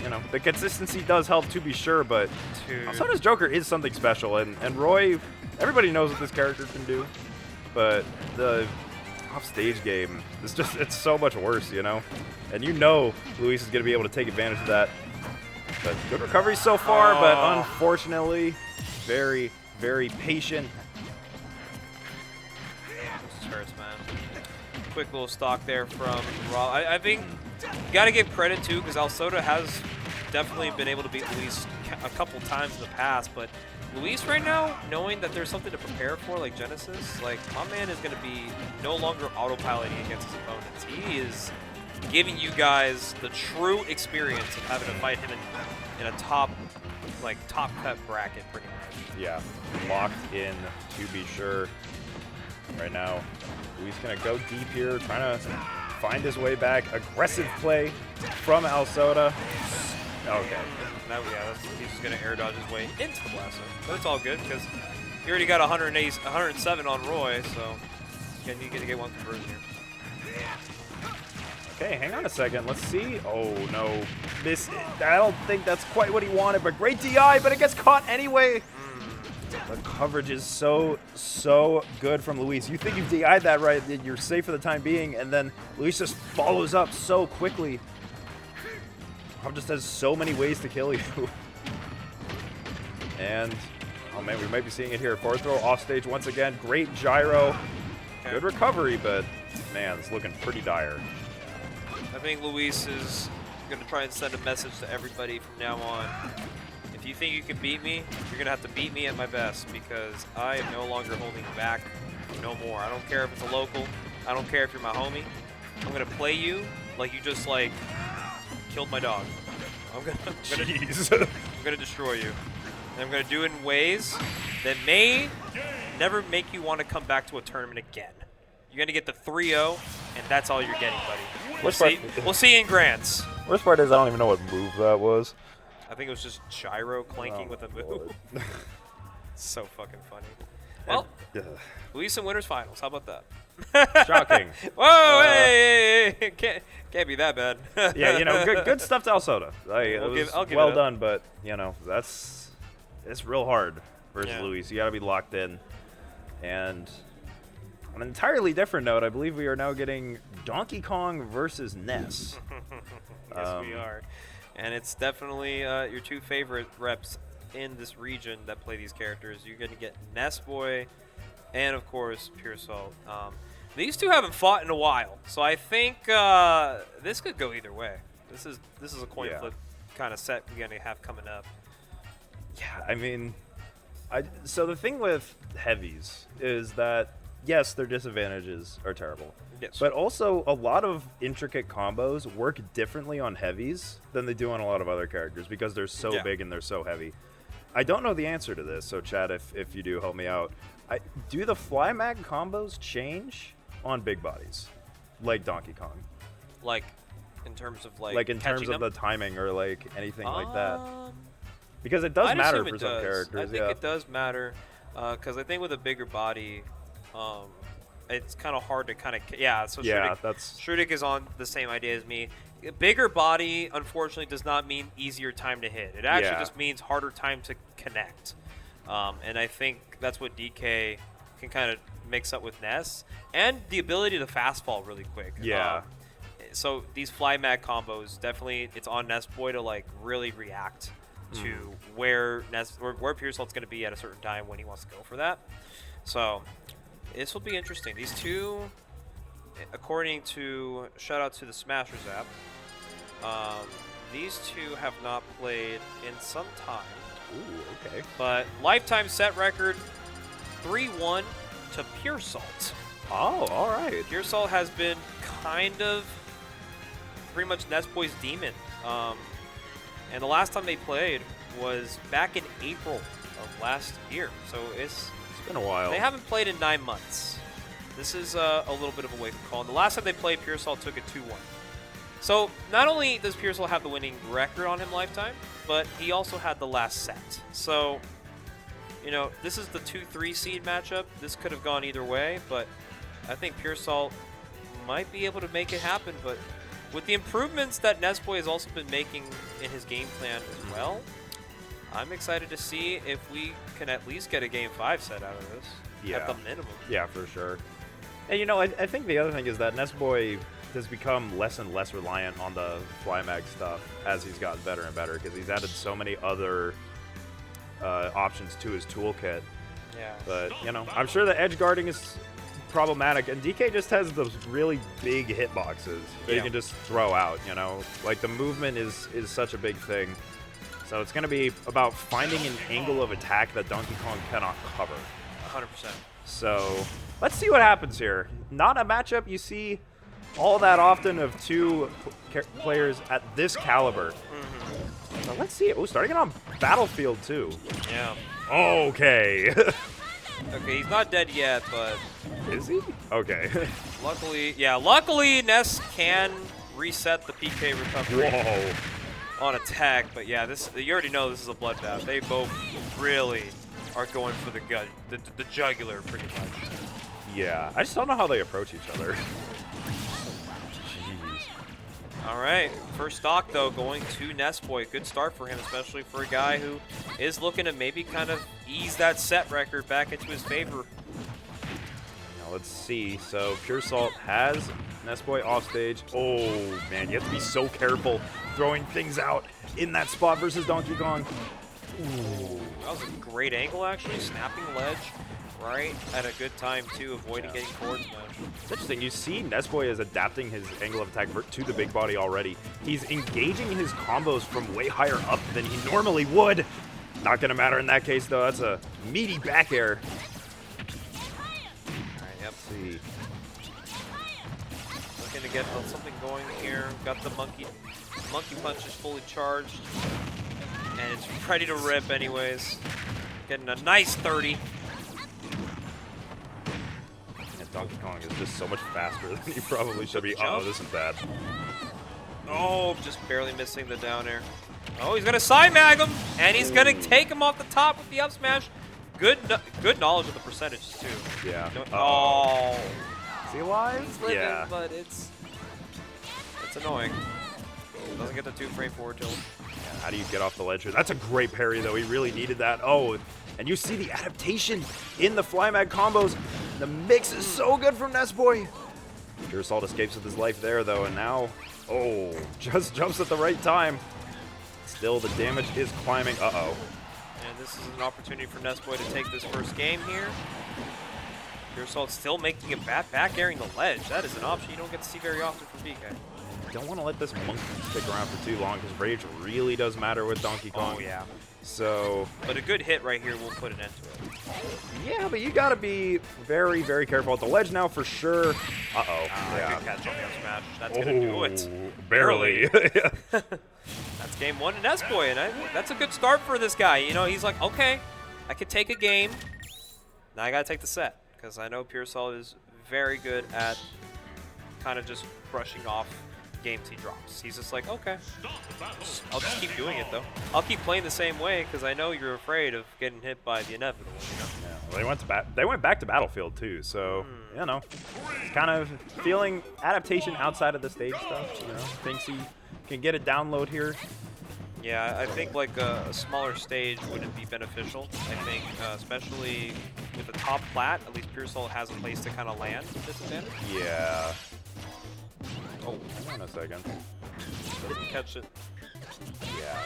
you know, the consistency does help to be sure, but Alsoda's Joker is something special, and Roy, everybody knows what this character can do, but the off-stage game is just, it's so much worse, you know? And you know Luis is going to be able to take advantage of that. But good recovery so far, but unfortunately, very, very patient. This hurts, man. Quick little stock there from Rob. I think you got to give credit, too, because Alsoda has definitely been able to beat Luis a couple times in the past, but Luis right now, knowing that there's something to prepare for, like Genesis, like, my man is going to be no longer autopiloting against his opponents. He is giving you guys the true experience of having to fight him in a top cut bracket, pretty much. Yeah, locked in to be sure. Right now, Luis gonna go deep here, trying to find his way back. Aggressive play from Alsoda. Okay. He's just gonna air dodge his way into the blaster, but it's all good because he already got 107 on Roy, so you get to get one conversion here. Okay, hang on a second. Let's see. Oh, no. I don't think that's quite what he wanted, but great DI, but it gets caught anyway. The coverage is so good from Luis. You think you've DI'd that right, that you're safe for the time being, and then Luis just follows up so quickly. Rob just has so many ways to kill you. And, oh man, we might be seeing it here. Forward throw off stage once again. Great gyro. Good recovery, but man, it's looking pretty dire. I think Luis is going to try and send a message to everybody from now on. If you think you can beat me, you're going to have to beat me at my best because I am no longer holding back no more. I don't care if it's a local. I don't care if you're my homie. I'm gonna play you like you just like killed my dog. I'm gonna destroy you. And I'm gonna do it in ways that may never make you want to come back to a tournament again. You're gonna get the 3-0, and that's all you're getting, buddy. We'll see you in Grants. Worst part is I don't even know what move that was. I think it was just gyro clanking with a move. So fucking funny. Well, Luis and winners finals. How about that? Shocking. Whoa, hey, can't be that bad. Yeah, you know, good stuff to Alsoda. I'll give well it up. done, but you know, it's real hard versus Yeah. Luis. You got to be locked in. And on an entirely different note, I believe we are now getting Donkey Kong versus Ness. Yes, we are. And it's definitely your two favorite reps in this region that play these characters. You're going to get Nessboy and, of course, Puresalt. These two haven't fought in a while, so I think this could go either way. This is a coin flip kind of set we're going to have coming up. Yeah, I mean, so the thing with heavies is that, yes, their disadvantages are terrible. Yes. But also, a lot of intricate combos work differently on heavies than they do on a lot of other characters because they're so big and they're so heavy. I don't know the answer to this, so Chad, if you do, help me out. Do the fly mag combos change on big bodies, like Donkey Kong? Like, in terms of, Like in terms of them? the timing or, like, anything like that? Because it does I'd matter assume for it some does. characters, I think it does matter, because I think with a bigger body, it's kind of hard to kind of So Shrudik is on the same idea as me. A bigger body, unfortunately, does not mean easier time to hit. It actually just means harder time to connect. And I think that's what DK can kind of mix up with Ness, and the ability to fast fall really quick. Yeah. So these fly mag combos, definitely it's on Nessboy to like really react to where Puresalt's going to be at a certain time when he wants to go for that. So this will be interesting. These two, according to shout out to the Smashers app, these two have not played in some time. Ooh, okay. But lifetime set record 3-1 to Puresalt. Oh, all right. Puresalt has been kind of pretty much Nessboy's demon. And the last time they played was back in April of last year. So it's been a while. They haven't played in 9 months. This is a little bit of a wake up call. And the last time they played, Puresalt took it 2-1. So not only does Puresalt have the winning record on him lifetime, but he also had the last set. So, you know, this is the 2-3 seed matchup. This could have gone either way, but I think Puresalt might be able to make it happen. But with the improvements that Nessboy has also been making in his game plan as well, I'm excited to see if we can at least get a Game 5 set out of this at the minimum. Yeah, for sure. And, you know, I think the other thing is that Nessboy has become less and less reliant on the fly mag stuff as he's gotten better and better because he's added so many other options to his toolkit. Yeah. But, you know, I'm sure the edge guarding is problematic, and DK just has those really big hitboxes that you can just throw out, you know? Like, the movement is such a big thing. So it's going to be about finding an angle of attack that Donkey Kong cannot cover. 100%. So let's see what happens here. Not a matchup you see all that often of two players at this caliber. So let's see. Oh, starting it on Battlefield too. Yeah. Okay. Okay, he's not dead yet, but is he? Okay. luckily Ness can reset the PK recovery Whoa. on attack. But yeah, you already know this is a bloodbath. They both really are going for the gut, the jugular, pretty much. Yeah, I just don't know how they approach each other. All right, first stock, though, going to Nessboy. Good start for him, especially for a guy who is looking to maybe kind of ease that set record back into his favor. Now let's see. So Puresalt has Nessboy off stage. Oh, man, you have to be so careful throwing things out in that spot versus Donkey Kong. Ooh, that was a great angle, actually. Snapping ledge right at a good time, too, avoiding getting forward smash. It's interesting. You see Nessboy is adapting his angle of attack to the big body already. He's engaging his combos from way higher up than he normally would. Not going to matter in that case, though. That's a meaty back air. All right, see. Looking to get something going here. Got the monkey punch is fully charged. And it's ready to rip anyways. Getting a nice 30. And Donkey Kong is just so much faster than he probably should be. Jump. Oh, this is bad. Oh, just barely missing the down air. Oh, he's gonna side mag him, and he's gonna take him off the top with the up smash. Good knowledge of the percentages too. Yeah. Oh, Is he alive? he's living, Yeah. but it's annoying. Doesn't get the 2-frame forward tilt. How do you get off the ledge here? That's a great parry, though. He really needed that. Oh, and you see the adaptation in the fly mag combos. The mix is so good from Nessboy. Puresalt escapes with his life there, though, and now, oh, just jumps at the right time. Still, the damage is climbing. Uh-oh. And this is an opportunity for Nessboy to take this first game here. Puresalt still making it back airing the ledge. That is an option you don't get to see very often from DK. Don't want to let this monkey stick around for too long because rage really does matter with Donkey Kong. Oh, yeah. So, But a good hit right here will put an end to it. yeah, but you got to be very, very careful at the ledge now for sure. Uh-oh. Yeah. Good catch on the up smash. That's going to do it. Barely. That's game one to Nessboy, and that's a good start for this guy. You know, he's like, okay, I could take a game. Now I got to take the set because I know Puresalt is very good at kind of just brushing off games he drops. He's just like, okay, I'll just keep doing it though. I'll keep playing the same way because I know you're afraid of getting hit by the inevitable. You know? Yeah, well, they went back to Battlefield too, so you know, kind of feeling adaptation outside of the stage stuff. You know, thinks he can get a download here. Yeah, I think like a smaller stage wouldn't be beneficial. I think, especially with the top plat, at least Puresalt has a place to kind of land with disadvantage. Yeah. Oh, hang on a second. Didn't catch it. Yeah.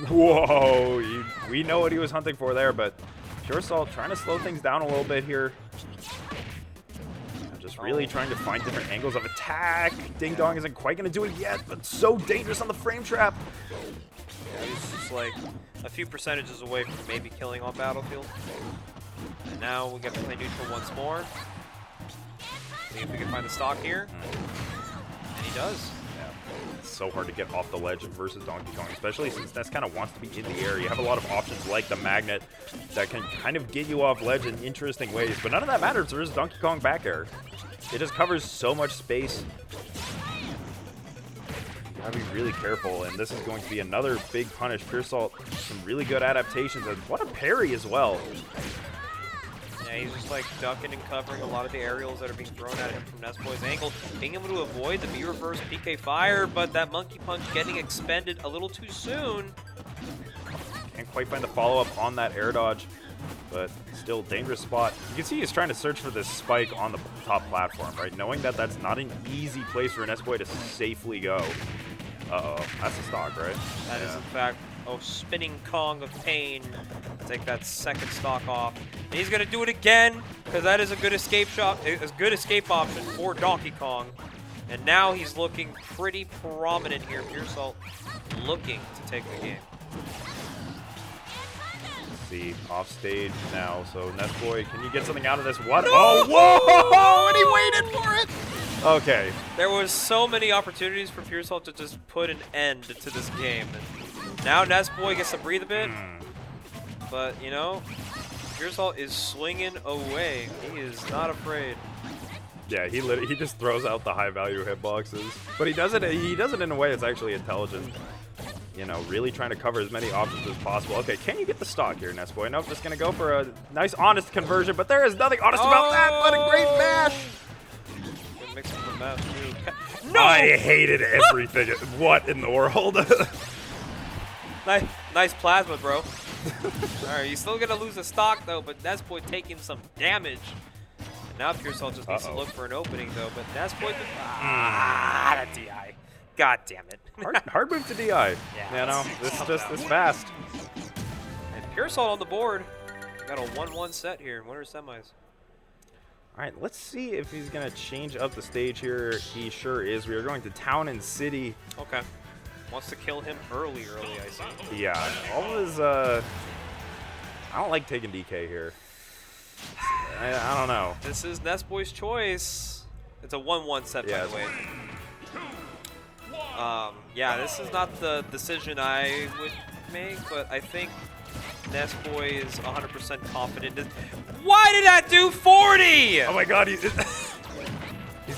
Whoa! We know what he was hunting for there, but Puresalt trying to slow things down a little bit here. Just really trying to find different angles of attack. Ding Dong isn't quite going to do it yet, but so dangerous on the frame trap. Yeah, he's just like a few percentages away from maybe killing on Battlefield. And now we get to play neutral once more. See if we can find the stock here. And he does. Yeah. It's so hard to get off the ledge versus Donkey Kong, especially since Ness kind of wants to be in the air. You have a lot of options like the magnet that can kind of get you off ledge in interesting ways, but none of that matters. There is Donkey Kong back air. It just covers so much space. You gotta be really careful, and this is going to be another big punish. Puresalt, some really good adaptations, and what a parry as well. Yeah, he's just like ducking and covering a lot of the aerials that are being thrown at him from Nessboy's angle. Being able to avoid the B-reverse PK fire, but that monkey punch getting expended a little too soon. Can't quite find the follow-up on that air dodge, but still dangerous spot. You can see he's trying to search for this spike on the top platform, right? Knowing that that's not an easy place for Nessboy to safely go. Uh-oh, that's a stock, right? That is in fact, spinning Kong of pain. Take that second stock off. And he's gonna do it again, because that is a good escape shot, a good escape option for Donkey Kong. And now he's looking pretty prominent here. Puresalt looking to take the game. See, off stage now, so Nessboy, can you get something out of this? What? No! Oh, whoa! And he waited for it! Okay. There was so many opportunities for Puresalt to just put an end to this game. And now Nessboy gets to breathe a bit. But, you know, Puresalt is swinging away. He is not afraid. Yeah, he just throws out the high-value hitboxes. But he does it in a way that's actually intelligent. You know, really trying to cover as many options as possible. Okay, can you get the stock here, Nessboy? Nope, just going to go for a nice, honest conversion, but there is nothing honest about that. What a great mash! Good mix of the mash, too. No! I hated everything. What in the world? Nice plasma, bro. Alright, he's still going to lose the stock, though, but Nessboy taking some damage. And now Puresalt just needs to look for an opening, though, but Nessboy... that DI. God damn it. hard move to DI. Yeah, you know, this fast. And Puresalt on the board. Got a 1-1 set here in winter semis. All right, let's see if he's going to change up the stage here. He sure is. We are going to Town and City. Okay. Wants to kill him early, I see. Yeah, all of his, I don't like taking DK here. I don't know. This is Nessboy's choice. It's a 1-1 set, Yeah, by the way. Yeah, this is not the decision I would make, but I think Nessboy is 100% confident. Why did that do 40? Oh my God, he's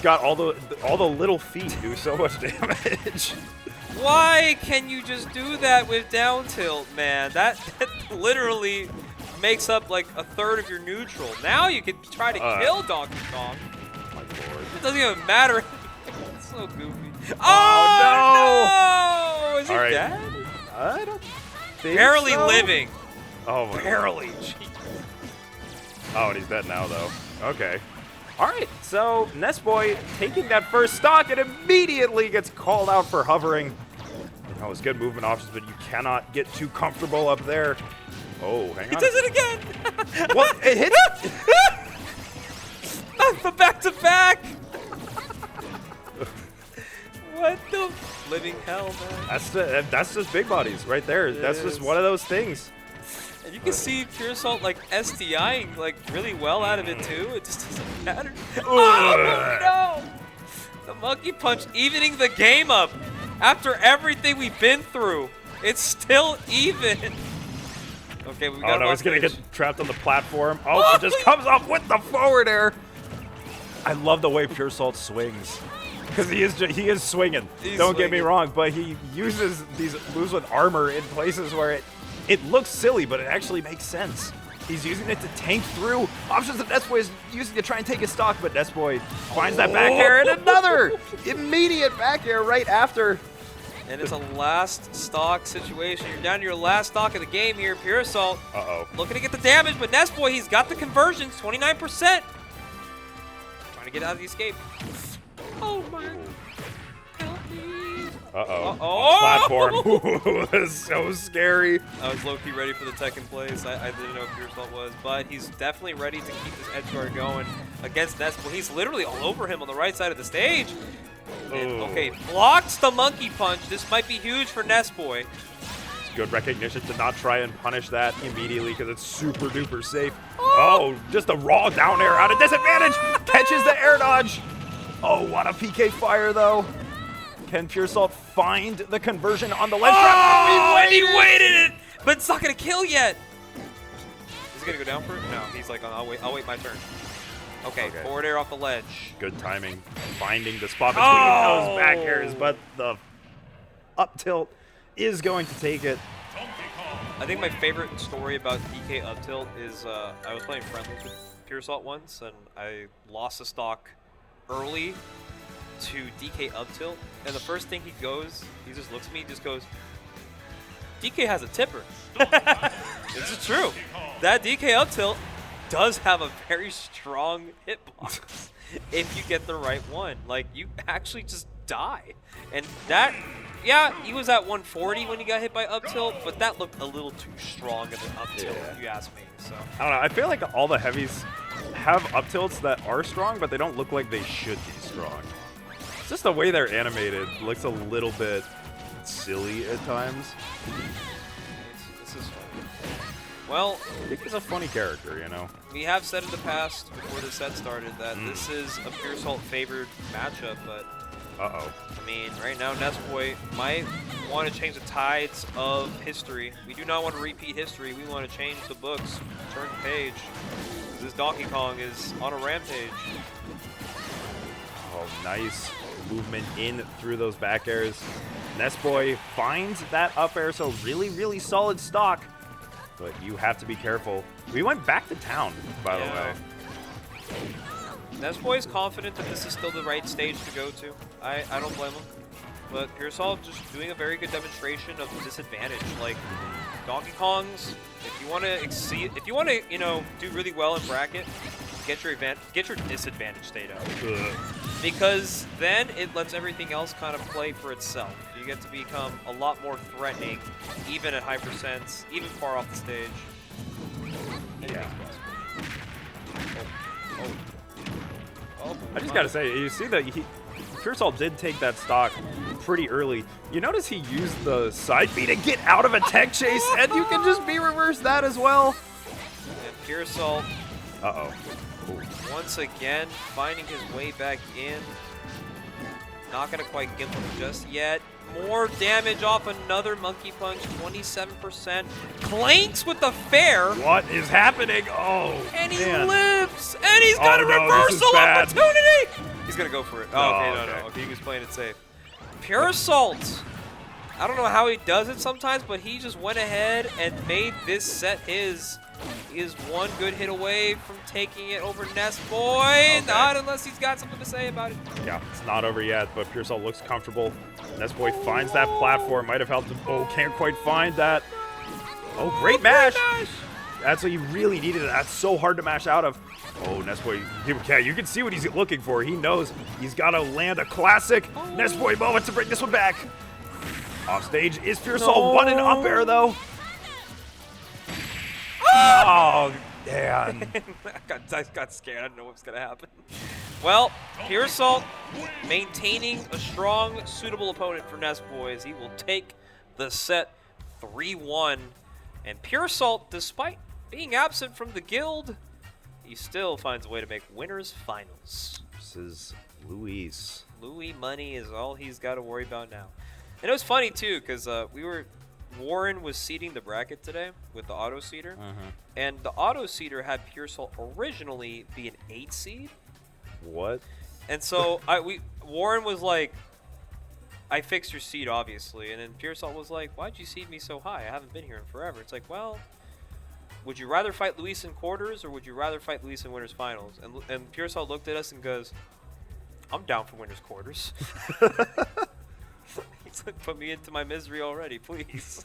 got all the little feet do so much damage. Why can you just do that with down tilt, man? That literally makes up like a third of your neutral. Now you can try to kill Donkey Kong. Oh my Lord. It doesn't even matter. It's so goofy. Oh, no! Is he All right. dead? I don't think Barely so. living. Oh my. Barely. Oh, and he's dead now, though. Okay. All right, so Nessboy taking that first stock and immediately gets called out for hovering. You know, it's good movement options, but you cannot get too comfortable up there. Oh, hang on. He does it again. What? It hits? The back-to-back. What the living hell, man? That's just big bodies right there. That's just one of those things. And you can see Puresalt like SDIing like really well out of it too. It just doesn't matter. Oh no! The monkey punch evening the game up. After everything we've been through, it's still even. Okay, we got. Oh no, he's gonna get trapped on the platform. Oh, it just comes up with the forward air. I love the way Puresalt swings. Because he is swinging. Don't get me wrong, but he uses these moves with armor in places where it looks silly, but it actually makes sense. He's using it to tank through options that Nessboy is using to try and take his stock, but Nessboy finds that back air and another immediate back air right after. And it's a last stock situation. You're down to your last stock of the game here. Puresalt looking to get the damage, but Nessboy, he's got the conversions, 29%. Trying to get out of the escape. Oh my. Help me. Platform. That's so scary. I was low-key ready for the second place. I didn't know who Puresalt was, but he's definitely ready to keep this edge guard going against Nessboy. He's literally all over him on the right side of the stage. And, okay, blocks the monkey punch. This might be huge for Nessboy. It's good recognition to not try and punish that immediately because it's super duper safe. Oh, just a raw down air out of disadvantage. Catches the air dodge. Oh, what a PK fire, though. Can Puresalt find the conversion on the ledge trap? Oh, he waited it, but it's not going to kill yet. Is he going to go down for it? No, he's like, I'll wait my turn. Okay, forward air off the ledge. Good timing. Finding the spot between those back airs, but the up tilt is going to take it. I think my favorite story about DK up tilt is I was playing friendlies with Puresalt once, and I lost a stock early to DK up tilt, and the first thing he just looks at me and just goes, DK has a tipper. This is true. That DK up tilt does have a very strong hitbox if you get the right one. Like, you actually just die. And that, yeah, he was at 140 when he got hit by up tilt, but that looked a little too strong of an up tilt, if you ask me. So I don't know. I feel like all the heavies have up tilts that are strong, but they don't look like they should be strong. It's just the way they're animated looks a little bit silly at times. This is fun. Well, Dick is a funny character, you know. we have said in the past, before the set started, that this is a Puresalt favored matchup, but I mean, right now, Nessboy might want to change the tides of history. We do not want to repeat history. We want to change the books, turn the page. This Donkey Kong is on a rampage. Oh, nice movement in through those back airs. Nessboy finds that up air, so really, really solid stock. But you have to be careful. We went back to town, by the way. Nessboy is confident that this is still the right stage to go to. I don't blame him. But Puresalt just doing a very good demonstration of the disadvantage. Like, Donkey Kong's, if you want to exceed, if you want to, you know, do really well in bracket, get your disadvantage state out. Because then it lets everything else kind of play for itself. You get to become a lot more threatening, even at high percents, even far off the stage. Yeah. I just gotta say, you see that Puresalt did take that stock pretty early. You notice he used the side B to get out of a tech chase, and you can just B reverse that as well. And Puresalt. Once again, finding his way back in. Not going to quite get him just yet. More damage off another Monkey Punch, 27%. Clanks with the fair. What is happening? Oh, And he man. lives. And he's got a Oh, no, this is reversal bad. opportunity. He's going to go for it. Oh, okay, no. okay. Okay, he was playing it safe. Puresalt. I don't know how he does it sometimes, but he just went ahead and made this set his. He is one good hit away from taking it over Nessboy. Not unless he's got something to say about it. Yeah, it's not over yet, but Puresalt looks comfortable. Nessboy finds that platform. Might have helped him. Oh, can't quite find that. Oh, great mash. That's what you really needed. That's so hard to mash out of. Oh, Nessboy, you can see what he's looking for. He knows he's got to land a classic Nessboy moment to bring this one back. Off stage is Puresalt. One and up air, though. Oh, man. I got scared. I didn't know what was going to happen. Well, Puresalt maintaining a strong, suitable opponent for Nessboy as he will take the set 3-1. And Puresalt, despite being absent from the guild, he still finds a way to make winners finals. This is Luis. Louis money is all he's got to worry about now. And it was funny, too, because Warren was seeding the bracket today with the auto seeder, and the auto seeder had Puresalt originally be an 8 seed. What? And so Warren was like, I fixed your seed, obviously. And then Puresalt was like, why'd you seed me so high? I haven't been here in forever. It's like, well, would you rather fight Luis in quarters or would you rather fight Luis in winners finals? And Puresalt looked at us and goes, I'm down for winners quarters. He's like, put me into my misery already, please.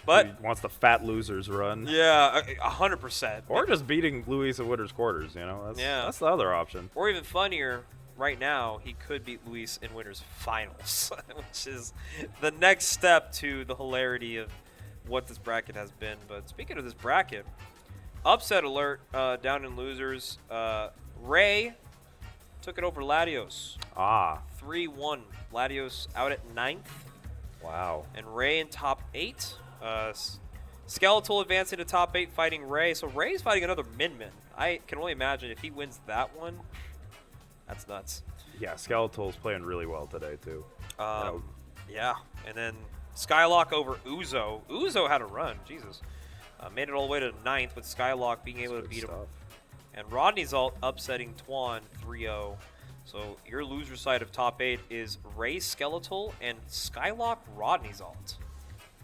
But He wants the fat losers run. yeah, 100%. Or just beating Luis at Winners Quarters, you know? That's the other option. Or even funnier, right now, he could beat Luis in winners finals, which is the next step to the hilarity of what this bracket has been. But speaking of this bracket, upset alert down in losers. Ray took it over Latios. 3-1. Latios out at 9th. Wow. And Ray in top 8. Skeletal advancing to top 8 fighting Ray. So Ray's fighting another Min-Min. I can only imagine if he wins that one, that's nuts. Yeah, Skeletal's playing really well today, too. Yeah. And then Skylock over Uzo. Uzo had a run. Jesus. Made it all the way to 9th with Skylock being able to beat him. And Rodney's ult upsetting Twan 3-0. So your loser side of top 8 is Ray Skeletal and Skylock Rodney's ult.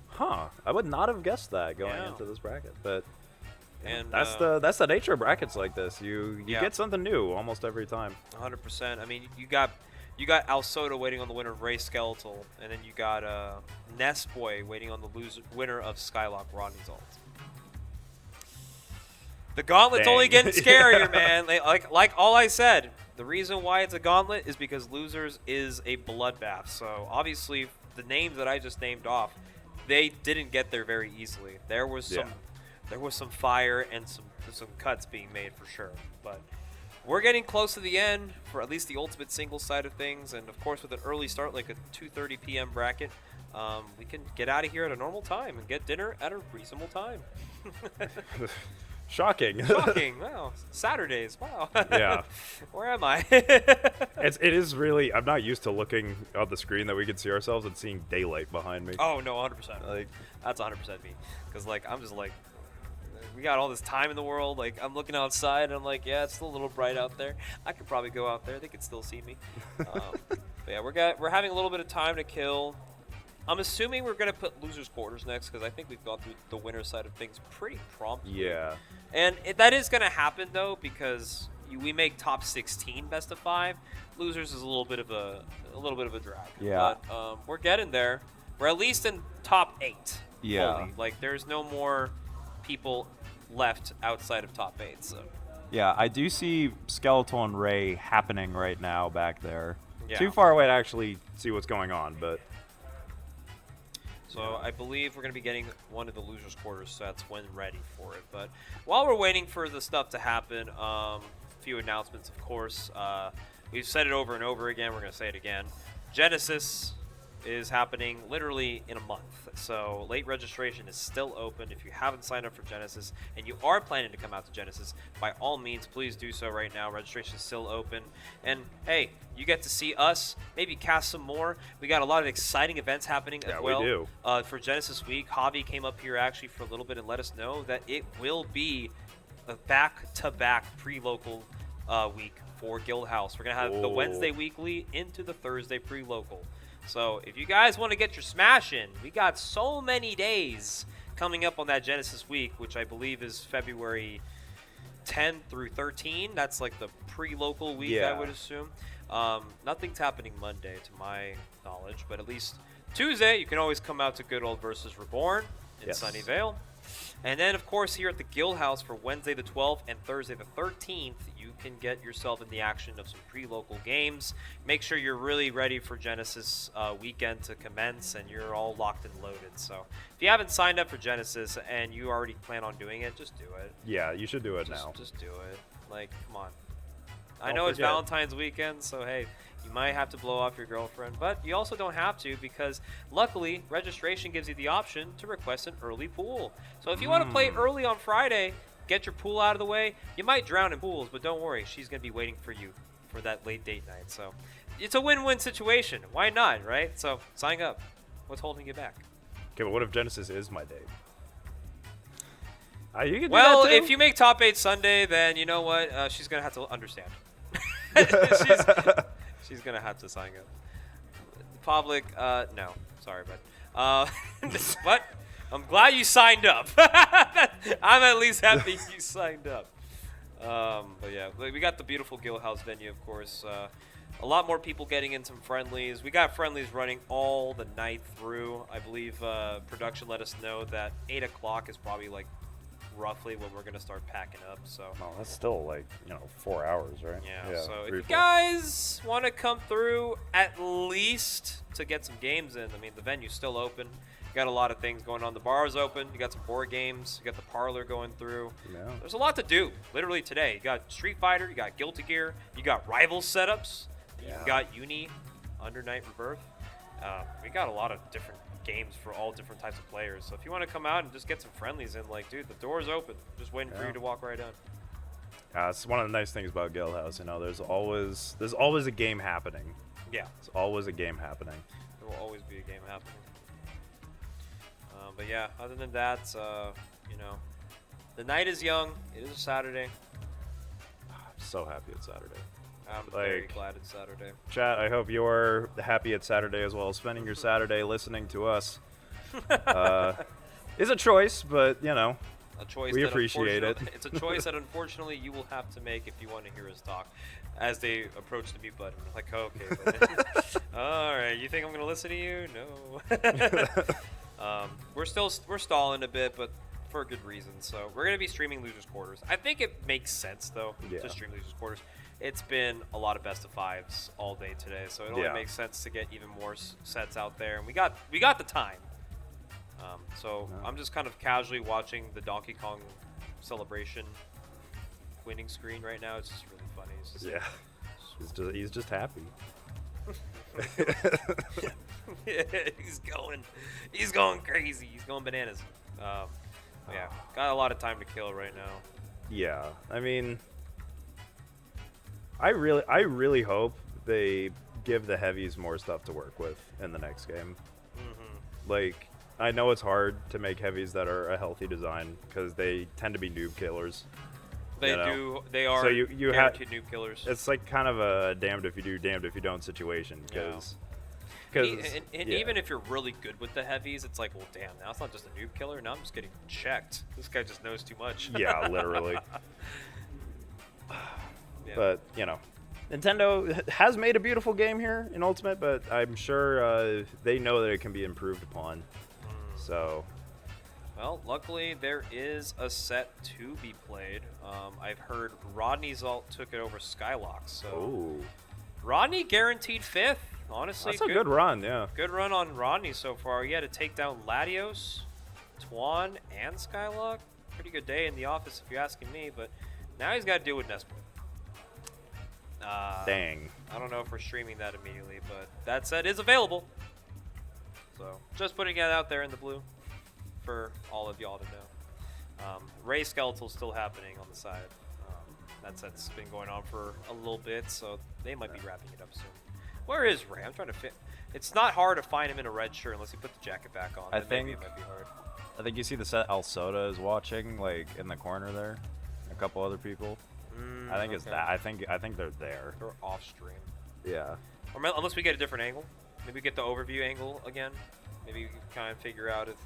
Huh. I would not have guessed that going Yeah. into this bracket, but And that's the nature of brackets like this. You Yeah. get something new almost every time. 100%. I mean, you got Al Soto waiting on the winner of Ray Skeletal, and then you got Nessboy waiting on the winner of Skylock Rodney's ult. The Gauntlet's Dang. only getting scarier, man. Like all I said, the reason why it's a Gauntlet is because losers is a bloodbath. So obviously, the names that I just named off, they didn't get there very easily. There was some fire and some cuts being made for sure. But we're getting close to the end for at least the ultimate single side of things, and of course with an early start like a 2:30 p.m. bracket, we can get out of here at a normal time and get dinner at a reasonable time. Shocking. Shocking! Wow, Saturdays. Wow. Yeah. Where am I? It is really. I'm not used to looking on the screen that we can see ourselves and seeing daylight behind me. Oh no, 100%. Like, That's 100% me. Because I'm just like, we got all this time in the world. Like I'm looking outside and I'm like, yeah, it's still a little bright out there. I could probably go out there. They could still see me. But yeah, we're having a little bit of time to kill. I'm assuming we're gonna put losers quarters next because I think we've gone through the winner side of things pretty promptly. yeah. And that is gonna happen though because we make top 16 best of 5. Losers is a little bit of a drag. Yeah. But we're getting there. We're at least in top 8. Yeah. Fully. Like there's no more people left outside of top 8. So. Yeah, I do see Skeletal and Ray happening right now back there. Yeah. Too far away to actually see what's going on, but So I believe we're going to be getting one of the losers quarters sets when ready for it. But while we're waiting for the stuff to happen, a few announcements, of course. We've said it over and over again. We're going to say it again. Genesis is happening literally in a month. So late registration is still open. If you haven't signed up for Genesis and you are planning to come out to Genesis, by all means, please do so right now. Registration is still open. And hey, you get to see us, maybe cast some more. We got a lot of exciting events happening as well. We do. For Genesis Week, Javi came up here actually for a little bit and let us know that it will be a back-to-back pre-local week for Guildhouse. We're going to have the Wednesday weekly into the Thursday pre-local. So if you guys want to get your smash in, we got so many days coming up on that Genesis week, which I believe is February 10 through 13. That's like the pre-local week, I would assume. Nothing's happening Monday to my knowledge, but at least Tuesday, you can always come out to Good Old versus Reborn in Sunnyvale. And then, of course, here at the Guildhouse for Wednesday the 12th and Thursday the 13th, you can get yourself in the action of some pre-local games. Make sure you're really ready for Genesis weekend to commence and you're all locked and loaded. So if you haven't signed up for Genesis and you already plan on doing it, just do it. Yeah, you should do it now. Just do it. Like, come on. I know it's Valentine's weekend, so hey, you might have to blow off your girlfriend, but you also don't have to because luckily registration gives you the option to request an early pool. So if you want to play early on Friday, get your pool out of the way. You might drown in pools, but don't worry, she's going to be waiting for you for that late date night. So it's a win-win situation. Why not, right? So sign up. What's holding you back? Okay, but what if Genesis is my date? You can do Well, that too. if you make top 8 Sunday, then you know what? She's going to have to understand. She's going to have to sign up. Public, no. Sorry, but but I'm glad you signed up. I'm at least happy you signed up. But yeah, we got the beautiful Guildhouse venue, of course. A lot more people getting in some friendlies. We got friendlies running all the night through. I believe production let us know that 8 o'clock is probably like roughly when we're going to start packing up. So that's still like, 4 hours, right? yeah, so if you guys want to come through at least to get some games in, I mean, the venue's still open. You got a lot of things going on. The bar's open. You got some board games. You got the parlor going through. Yeah. There's a lot to do, literally today. You got Street Fighter. You got Guilty Gear. You got Rivals setups. You got Uni, Under Night Rebirth. We got a lot of different games for all different types of players. So if you want to come out and just get some friendlies in, like, dude, the door's open. Just waiting for you to walk right in. It's one of the nice things about Guildhouse. There's always a game happening. Yeah. There's always a game happening. There will always be a game happening. But yeah, other than that, the night is young. It is a Saturday. I'm so happy it's Saturday. I'm very glad it's Saturday. Chat, I hope you're happy it's Saturday as well. Spending your Saturday listening to us is a choice, but, a choice we appreciate it. It's a choice that unfortunately you will have to make if you want to hear us talk as they approach the mute button. Like, okay, all right, you think I'm going to listen to you? No. We're stalling a bit, but for a good reason. So we're going to be streaming Losers Quarters. I think it makes sense, though, to stream Losers Quarters. It's been a lot of best of fives all day today, so it only makes sense to get even more sets out there. And we got the time. I'm just kind of casually watching the Donkey Kong celebration winning screen right now. It's just really funny. It's just he's just happy. He's going crazy. He's going bananas. Got a lot of time to kill right now. Yeah, I mean, I really hope they give the heavies more stuff to work with in the next game. Like, I know it's hard to make heavies that are a healthy design because they tend to be noob killers. They do. They are. So you have noob killers. It's like kind of a damned if you do, damned if you don't situation. Even if you're really good with the heavies, it's like, well, damn, now it's not just a noob killer. Now I'm just getting checked. This guy just knows too much. Yeah, literally. But, Nintendo has made a beautiful game here in Ultimate, but I'm sure they know that it can be improved upon. So, well, luckily there is a set to be played. I've heard Rodney Zalt took it over Skylock. So Rodney guaranteed 5th. Honestly, that's a good run, yeah. Good run on Rodney so far. He had to take down Latios, Twan, and Skylock. Pretty good day in the office if you're asking me, but now he's got to deal with Nessboy. Dang. I don't know if we're streaming that immediately, but that set is available. So just putting it out there in the blue for all of y'all to know. Ray Skeletal's still happening on the side. That's been going on for a little bit, so they might be wrapping it up soon. Where is Ray? I'm trying to fit. It's not hard to find him in a red shirt unless you put the jacket back on. I Then maybe think- it might be hard. I think you see the set El Soda is watching, like in the corner there. A couple other people. I think it's okay. that. I think they're there. They're off stream. Yeah. Or unless we get a different angle. Maybe we get the overview angle again. Maybe we can kind of figure out if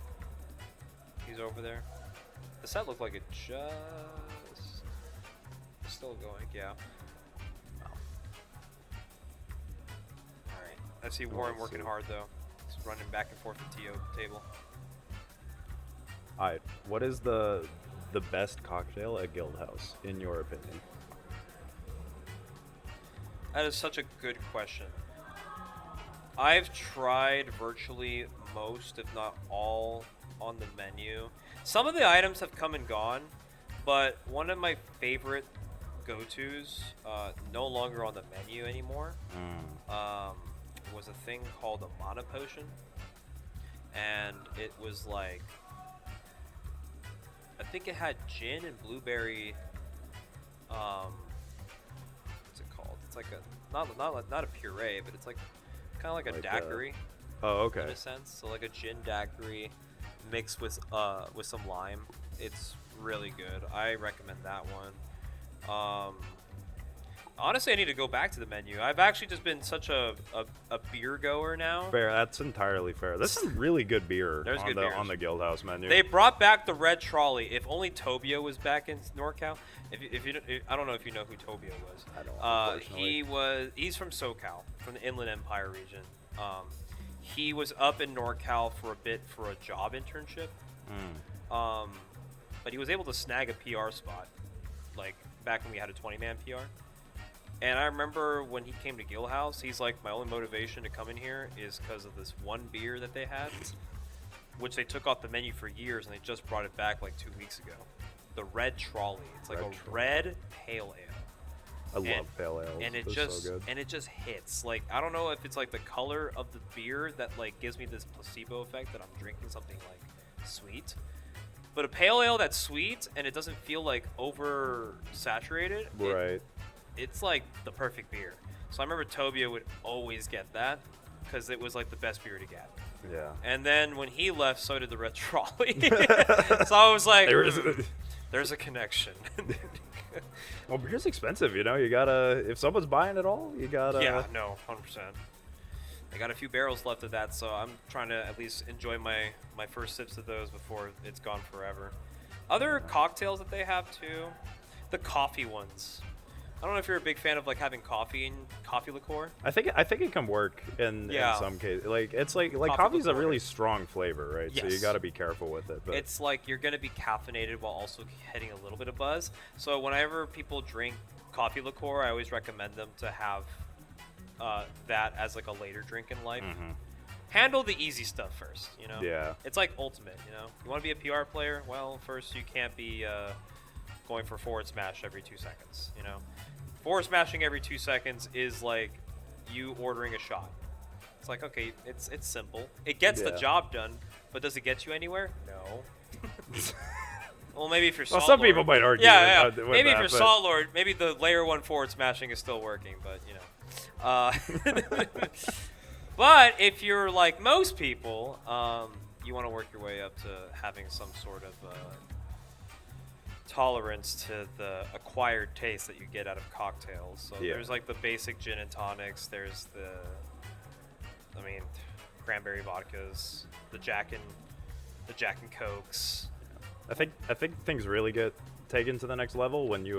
he's over there. The set looked like it just still going, yeah. Alright. I see Warren working hard though. He's running back and forth the TO table. Alright. What is the best cocktail at Guildhouse, in your opinion? That is such a good question. I've tried virtually most, if not all, on the menu. Some of the items have come and gone, but one of my favorite go-tos, no longer on the menu anymore, was a thing called a mana potion. And it was like, I think it had gin and blueberry, what's it called? It's like a, not a puree, but it's like kind of like a daiquiri. Oh, okay. In a sense, so like a gin daiquiri mixed with some lime. It's really good. I recommend that one. Honestly, I need to go back to the menu. I've actually just been such a beer goer now. Fair. That's entirely fair. There's some really good beer There's on good the beers. on the Guildhouse menu. They brought back the red trolley. If only Tobio was back in NorCal. I don't know if you know who Tobio was. I don't, unfortunately. He's from SoCal, from the Inland Empire region. He was up in NorCal for a bit for a job internship. But he was able to snag a PR spot, like back when we had a 20-man PR. And I remember when he came to Guildhouse, he's like, my only motivation to come in here is because of this one beer that they had, which they took off the menu for years, and they just brought it back like 2 weeks ago. The Red Trolley. It's like red pale ale. I love pale ales. And it They're just so good. and it just hits. Like, I don't know if it's like the color of the beer that like gives me this placebo effect that I'm drinking something like sweet. But a pale ale that's sweet and it doesn't feel like over saturated. Right. It's like the perfect beer. So I remember Tobio would always get that because it was like the best beer to get. Yeah. And then when he left, so did the Red Trolley. So I was like, there's a connection. Well, beer's expensive, you know. You gotta, if someone's buying it all, you gotta. Yeah, no, 100%. I got a few barrels left of that, so I'm trying to at least enjoy my first sips of those before it's gone forever. Other cocktails that they have too, the coffee ones. I don't know if you're a big fan of like having coffee and coffee liqueur. I think it can work in some cases. Like it's like coffee's a really strong flavor, right? Yes. So you got to be careful with it. But It's like you're gonna be caffeinated while also hitting a little bit of buzz. So whenever people drink coffee liqueur, I always recommend them to have that as like a later drink in life. Handle the easy stuff first, you know. Yeah. It's like ultimate, you know. You want to be a PR player? Well, first you can't be going for forward smash every 2 seconds, you know. Forward smashing every 2 seconds is like you ordering a shot. It's like, okay, it's simple. It gets the job done, but does it get you anywhere? No. Well, maybe if you're Salt some Lord. people might argue. Yeah, with maybe that, if you're but- Salt Lord, maybe the layer 1 forward smashing is still working, but you know. But if you're like most people, you want to work your way up to having some sort of tolerance to the acquired taste that you get out of cocktails. So there's like the basic gin and tonics. There's cranberry vodkas, the Jack and Cokes. I think things really get taken to the next level when you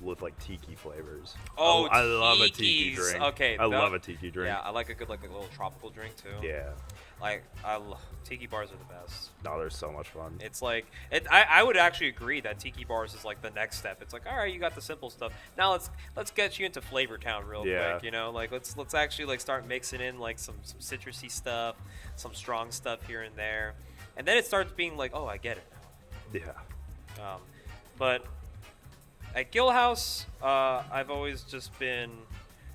with tiki flavors. Oh, I love a tiki tikis. drink. Okay, I love a tiki drink. Yeah, I like a good a little tropical drink too. Yeah. Like tiki bars are the best. No, they're so much fun. It's like I would actually agree that tiki bars is like the next step. It's like, all right, you got the simple stuff. Now let's get you into Flavor Town real quick. You know, like let's actually like start mixing in like some citrusy stuff, some strong stuff here and there, and then it starts being like, oh, I get it. Yeah. But at Guildhouse, I've always just been,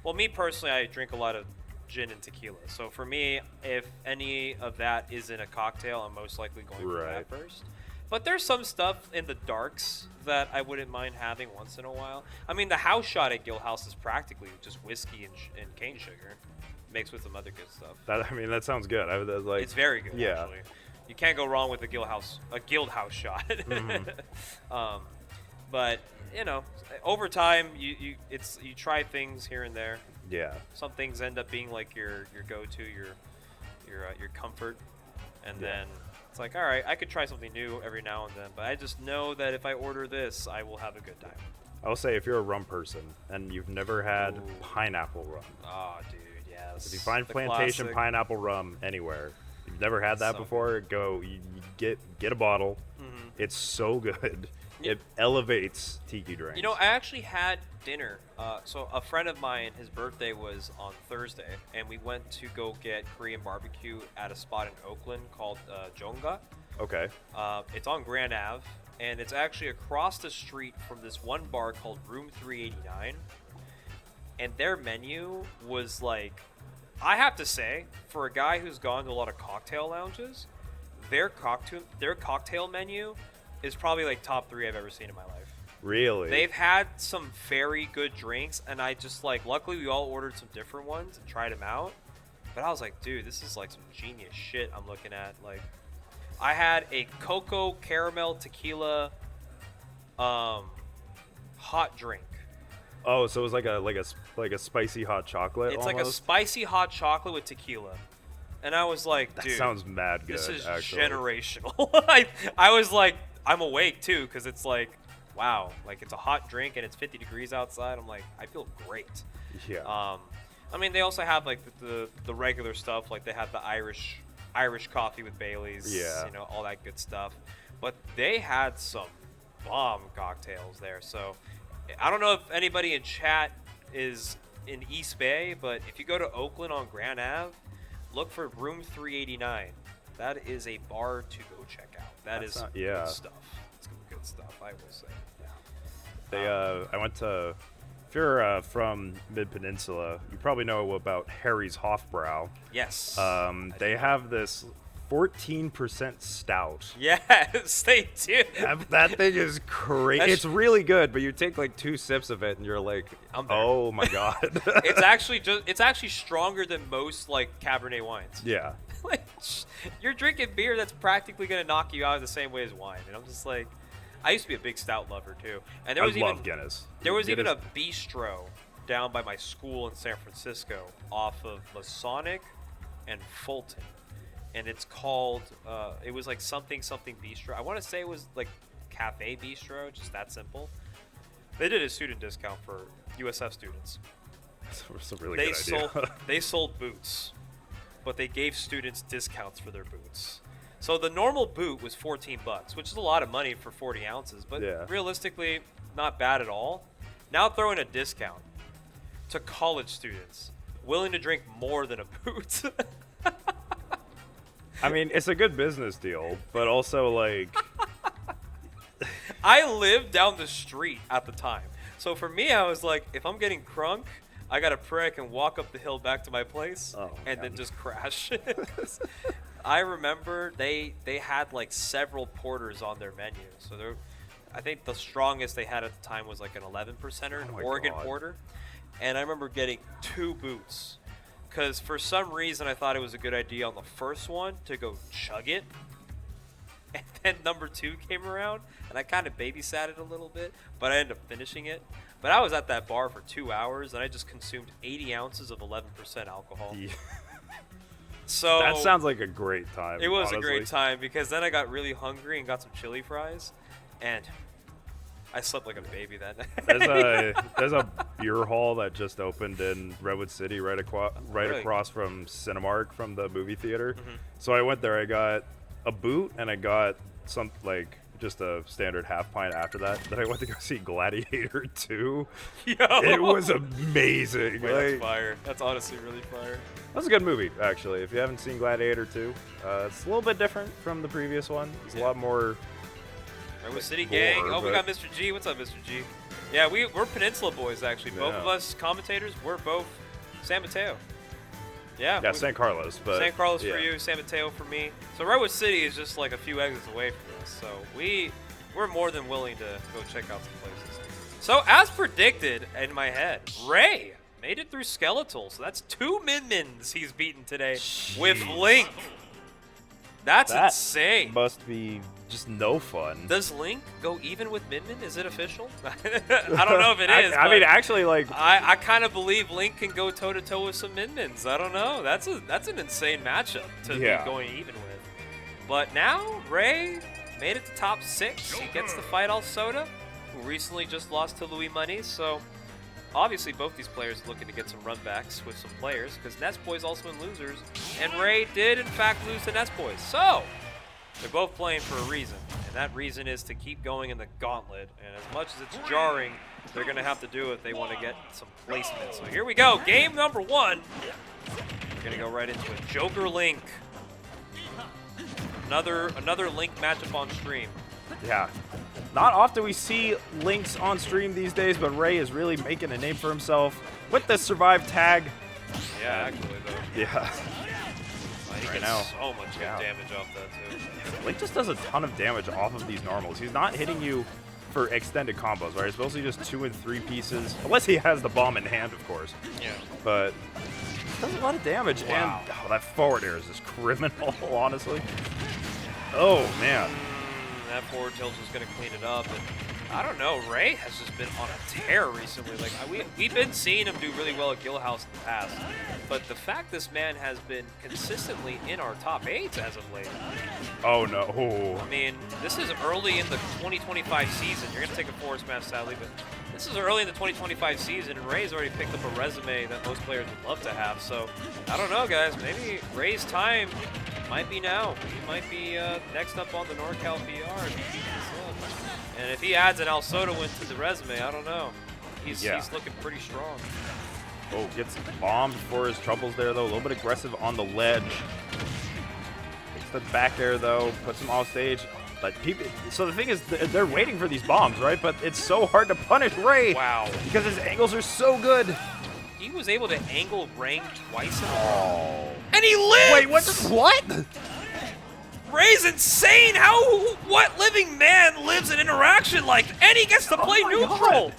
well, me personally, I drink a lot of gin and tequila. So for me, if any of that is in a cocktail, I'm most likely going for that first. But there's some stuff in the darks that I wouldn't mind having once in a while. I mean, the house shot at Guildhouse is practically just whiskey and cane sugar, mixed with some other good stuff. That sounds good. I was like, it's very good. Yeah. Actually. You can't go wrong with a Guildhouse shot. But you know, over time, you try things here and there. Yeah. Some things end up being like your go-to, your comfort, and then it's like, all right, I could try something new every now and then, but I just know that if I order this, I will have a good time. I'll say if you're a rum person and you've never had pineapple rum. Oh, dude, yes. If you find The plantation classic. pineapple rum anywhere, you've never had that So before, you get a bottle. Mm-hmm. It's so good. Yeah. It elevates tiki drinks. You know, I actually had dinner. So a friend of mine, his birthday was on Thursday, and we went to go get Korean barbecue at a spot in Oakland called Jonga. Okay. It's on Grand Ave, and it's actually across the street from this one bar called Room 389. And their menu was like, I have to say, for a guy who's gone to a lot of cocktail lounges, their cocktail menu is probably like top 3 I've ever seen in my life. Really? They've had some very good drinks, and I just luckily we all ordered some different ones and tried them out. But I was like, dude, this is like some genius shit I'm looking at. Like, I had a cocoa caramel tequila hot drink. Oh, so it was like a spicy hot chocolate. It's like a almost? spicy hot chocolate with tequila. And I was like, That dude, sounds mad good. this is actually. generational. I was like, I'm awake too, because it's like, wow, like it's a hot drink and it's 50 degrees outside. I'm like, I feel great. Yeah. I mean, they also have like the regular stuff, like they have the Irish coffee with Bailey's, Yeah. you know, all that good stuff. But they had some bomb cocktails there. So I don't know if anybody in chat is in East Bay, but if you go to Oakland on Grand Ave, look for Room 389. That is a bar to go check out. That's good stuff. It's good stuff, I will say. I went to. If you're from Mid Peninsula, you probably know about Harry's Hofbrau. Yes. They have this 14% stout. Yes, they do. That thing is crazy. That's- It's really good, but you take like 2 sips of it and you're like, I'm there. oh my god. It's actually stronger than most like Cabernet wines. Yeah. Like, you're drinking beer that's practically gonna knock you out the same way as wine, and I'm just like, I used to be a big stout lover too, and there was love Guinness. There was even Guinness- a bistro down by my school in San Francisco off of Masonic and Fulton, and it's called it was like something bistro. I want to say it was like Cafe Bistro, just that simple. They did a student discount for USF students. That's a really good idea. They sold boots, but they gave students discounts for their boots. So the normal boot was $14, which is a lot of money for 40 ounces, but Yeah. realistically, not bad at all. Now throw in a discount to college students willing to drink more than a boot. I mean, it's a good business deal, but also like, I lived down the street at the time. So for me, I was like, if I'm getting crunk, I gotta pray I can walk up the hill back to my place and then just crash. I remember they had like several porters on their menu. So I think the strongest they had at the time was like an 11%er, Oh my Oregon God. porter. And I remember getting 2 boots. Because for some reason I thought it was a good idea on the first one to go chug it. And then number 2 came around, and I kind of babysat it a little bit, but I ended up finishing it. But I was at that bar for 2 hours, and I just consumed 80 ounces of 11% alcohol. yeah. So That sounds like a great time. it was honestly. a great time, because then I got really hungry and got some chili fries, and I slept like a baby that night. There's a beer hall that just opened in Redwood City, right Really? across from Cinemark, from the movie theater. Mm-hmm. So I went there. I got a boot and I got some just a standard half pint after that. Then I went to go see Gladiator 2. Yo! It was amazing. Wait, that's Like, fire. That's honestly really fire. that's a good movie, actually. If you haven't seen Gladiator 2, it's a little bit different from the previous one. It's a lot more. Redwood City gore, gang. Oh, we but- got Mr. G. What's up, Mr. G? Yeah, we're Peninsula boys, actually. Both Yeah. of us commentators, we're both San Mateo. Yeah. Yeah, San Carlos. But San Carlos yeah. for you, San Mateo for me. So Redwood City is just like a few exits away from us. So we're more than willing to go check out some places. So as predicted in my head, Ray made it through Skeletal. So that's 2 Min-Mins he's beaten today with Link. That's That insane. must be just no fun. Does Link go even with Min-Min? Is it official? I don't know if it is. I mean, but actually, like, I kind of believe Link can go toe-to-toe with some Min-Mins. I don't know. That's an insane matchup to be going even with. But now, Ray made it to top 6. He gets to fight Alsoda, who recently just lost to Louis Money. So, obviously, both these players are looking to get some runbacks with some players, because Nessboy's also in losers, and Ray did, in fact, lose to Nessboy. So, they're both playing for a reason, and that reason is to keep going in the Gauntlet. And as much as it's jarring, they're going to have to do it if they want to get some placement. So here we go, game number 1. We're going to go right into it. Joker Link. Another Link matchup on stream. yeah. Not often we see Links on stream these days, but Ray is really making a name for himself with the survive tag. Yeah, actually, though. Yeah. He Right gets now. so much good damage off that, too. Link just does a ton of damage off of these normals. He's not hitting you for extended combos, right? It's mostly just 2 and 3 pieces, unless he has the bomb in hand, of course. Yeah. But does a lot of damage, Wow. and that forward air is just criminal, honestly. Oh, man. That forward tilt is going to clean it up. And I don't know. Ray has just been on a tear recently. Like we've been seeing him do really well at Guildhouse in the past, but the fact this man has been consistently in our top 8 as of late. Oh, no. I mean, this is early in the 2025 season. You're going to take a forward smash, sadly, but this is early in the 2025 season, and Ray's already picked up a resume that most players would love to have. So I don't know, guys. Maybe Ray's time might be now. He might be next up on the NorCal PR if he keeps this up. And if he adds an Alsoda win to the resume, I don't know. He's looking pretty strong. Oh, gets bombed for his troubles there, though. A little bit aggressive on the ledge. Takes the back air, though. Puts him off stage. But so the thing is, they're waiting for these bombs, right? But it's so hard to punish Ray. Wow. Because his angles are so good. He was able to angle Rang twice in a row. Oh. And he lives! Wait, what? Ray's insane! What living man lives an interaction like, and he gets to play neutral? God.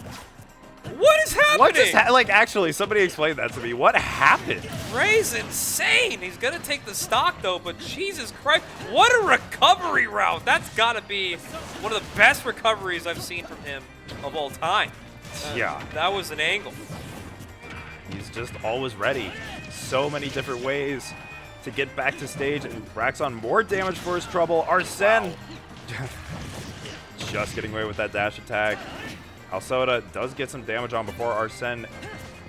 What is happening? What just like, actually, somebody explain that to me. What happened? Ray's insane. He's gonna take the stock though, but Jesus Christ, what a recovery route! That's gotta be one of the best recoveries I've seen from him of all time. Yeah. That was an angle. He's just always ready. So many different ways to get back to stage, and racks on more damage for his trouble. Arsene just getting away with that dash attack. Alsoda does get some damage on before Arsene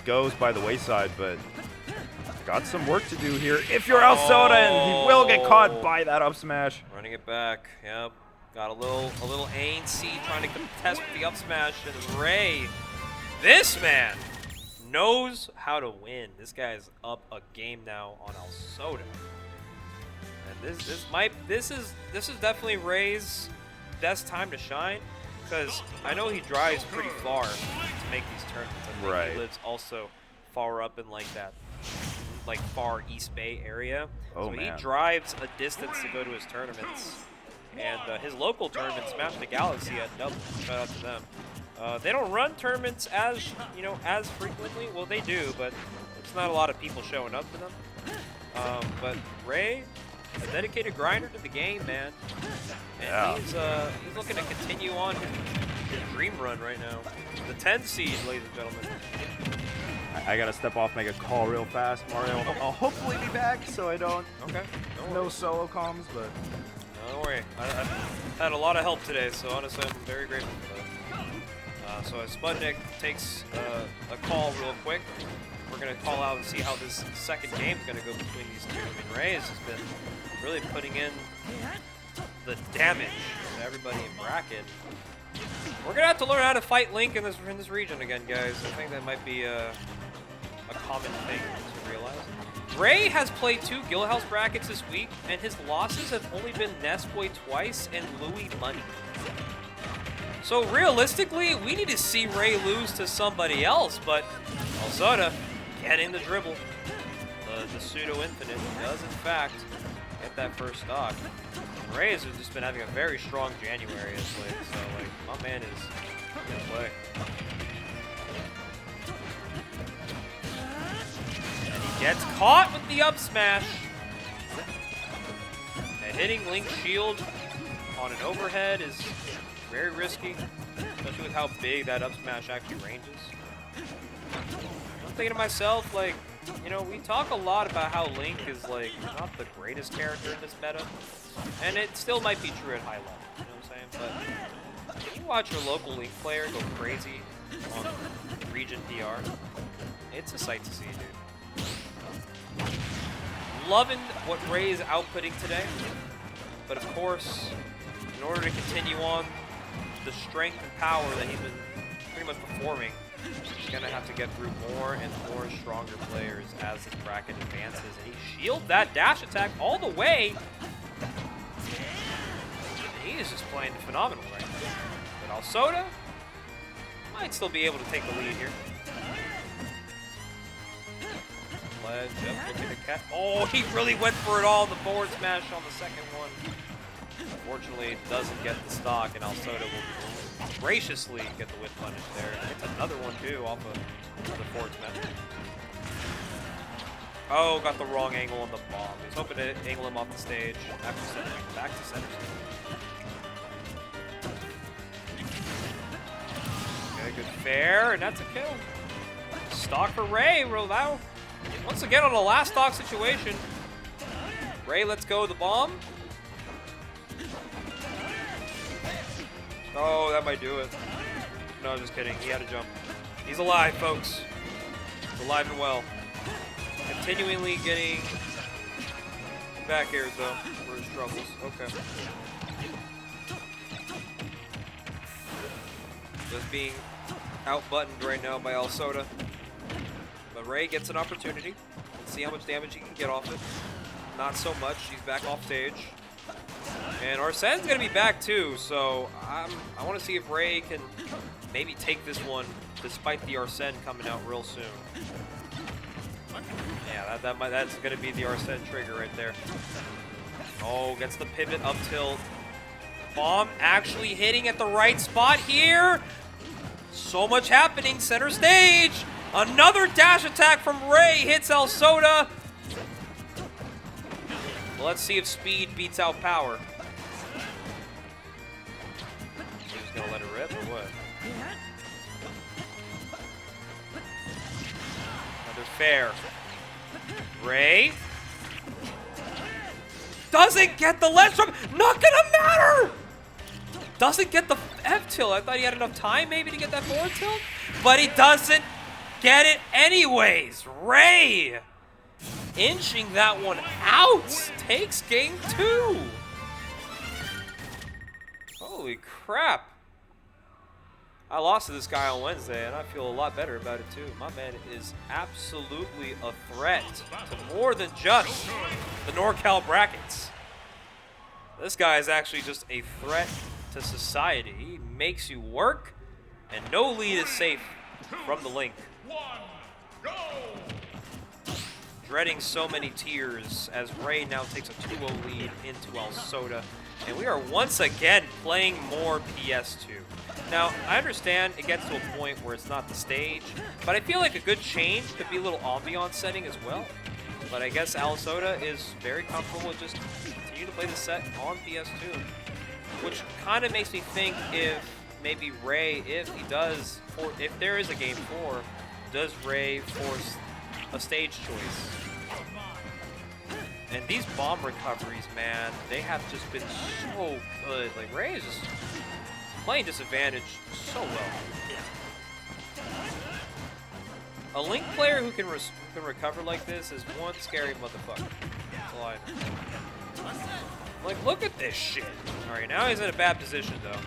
goes by the wayside, but got some work to do here. If you're Alsoda, and he will get caught by that up smash. Running it back. Yep. Got a little ANC trying to contest with the up smash, and Ray, this man knows how to win. This guy's up a game now on Alsoda. And this is definitely Ray's best time to shine, because I know he drives pretty far to make these tournaments. I think Right. he lives also far up in like that far East Bay area. Oh, so man. he drives a distance to go to his tournaments. And his local tournament, Smash the Galaxy, at Double. Shout out to them. They don't run tournaments as frequently. Well, they do, but it's not a lot of people showing up to them. But Ray, a dedicated grinder to the game, man. And he's looking to continue on his dream run right now. The 10 seed, ladies and gentlemen. I gotta step off, make a call real fast, Mario. I'll hopefully be back, so I don't. Okay. No solo comms, but. Don't worry. I've had a lot of help today, so honestly, I'm very grateful for that. So as Sputnik takes a call real quick, we're going to call out and see how this second game is going to go between these two. I mean, Reyes has been really putting in the damage to everybody in bracket. We're going to have to learn how to fight Link in this region again, guys. I think that might be a common thing to realize. Ray has played 2 Guildhouse brackets this week, and his losses have only been Nessboy twice and Louis Money. So realistically, we need to see Ray lose to somebody else, but Alsoda getting the dribble. The and the pseudo infinite does in fact get that first stock. Ray has just been having a very strong January as late, so like my man is gonna play. And he gets caught with the up smash. And hitting Link's shield on an overhead is very risky, especially with how big that up smash actually ranges. I'm thinking to myself, like, you know, we talk a lot about how Link is, like, not the greatest character in this meta, and it still might be true at high level, you know what I'm saying? But when you watch your local Link player go crazy on region PR, it's a sight to see, dude. Loving what Ray is outputting today, but of course, in order to continue on the strength and power that he's been pretty much performing, he's going to have to get through more and more stronger players as this bracket advances. And he shielded that dash attack all the way. He is just playing phenomenal right now. But Alsoda might still be able to take the lead here. Ledge up, looking to catch. Oh, he really went for it all in the forward smash on the second one. Unfortunately, doesn't get the stock, and Alsoda will graciously get the whip punish there. It's another one too off of the forward smash. Oh, got the wrong angle on the bomb. He's hoping to angle him off the stage. Back to center stage. Okay, good fair, and that's a kill. Stock for Ray, Rolao. Once again on a last stock situation. Ray lets go of the bomb. Oh, that might do it. No, I'm just kidding. He had to jump. He's alive, folks. He's alive and well. Continually getting back airs, though, for his struggles. Okay. Just being out-buttoned right now by Alsoda. But Ray gets an opportunity. Let's see how much damage he can get off it. Not so much. He's back off stage. And Arsene's going to be back too, so I want to see if Ray can maybe take this one despite the Arsene coming out real soon. Yeah, that's going to be the Arsene trigger right there. Oh, gets the pivot up tilt. Bomb actually hitting at the right spot here. So much happening, center stage. Another dash attack from Ray hits Alsoda. Well, let's see if speed beats out power. He's gonna let it rip or what? Another fair. Ray doesn't get the ledge jump. Not gonna matter. Doesn't get the F tilt. I thought he had enough time maybe to get that forward tilt, but he doesn't get it anyways. Ray inching that one out, takes game 2. Holy crap. I lost to this guy on Wednesday, and I feel a lot better about it too. My man is absolutely a threat to more than just the NorCal brackets. This guy is actually just a threat to society. He makes you work, and no lead is safe from the Link. Dreading so many tears as Ray now takes a 2-0 lead into Alsoda. And we are once again playing more PS2. Now, I understand it gets to a point where it's not the stage, but I feel like a good change could be a little ambiance setting as well. But I guess Alsoda is very comfortable with just continue to play the set on PS2. Which kind of makes me think if maybe Ray, if there is a game 4, does Ray force a stage choice? And these bomb recoveries, man, they have just been so good. Like, Ray is just playing disadvantage so well. A Link player who can recover like this is one scary motherfucker. That's all I know. Like, look at this shit. All right, now he's in a bad position, though.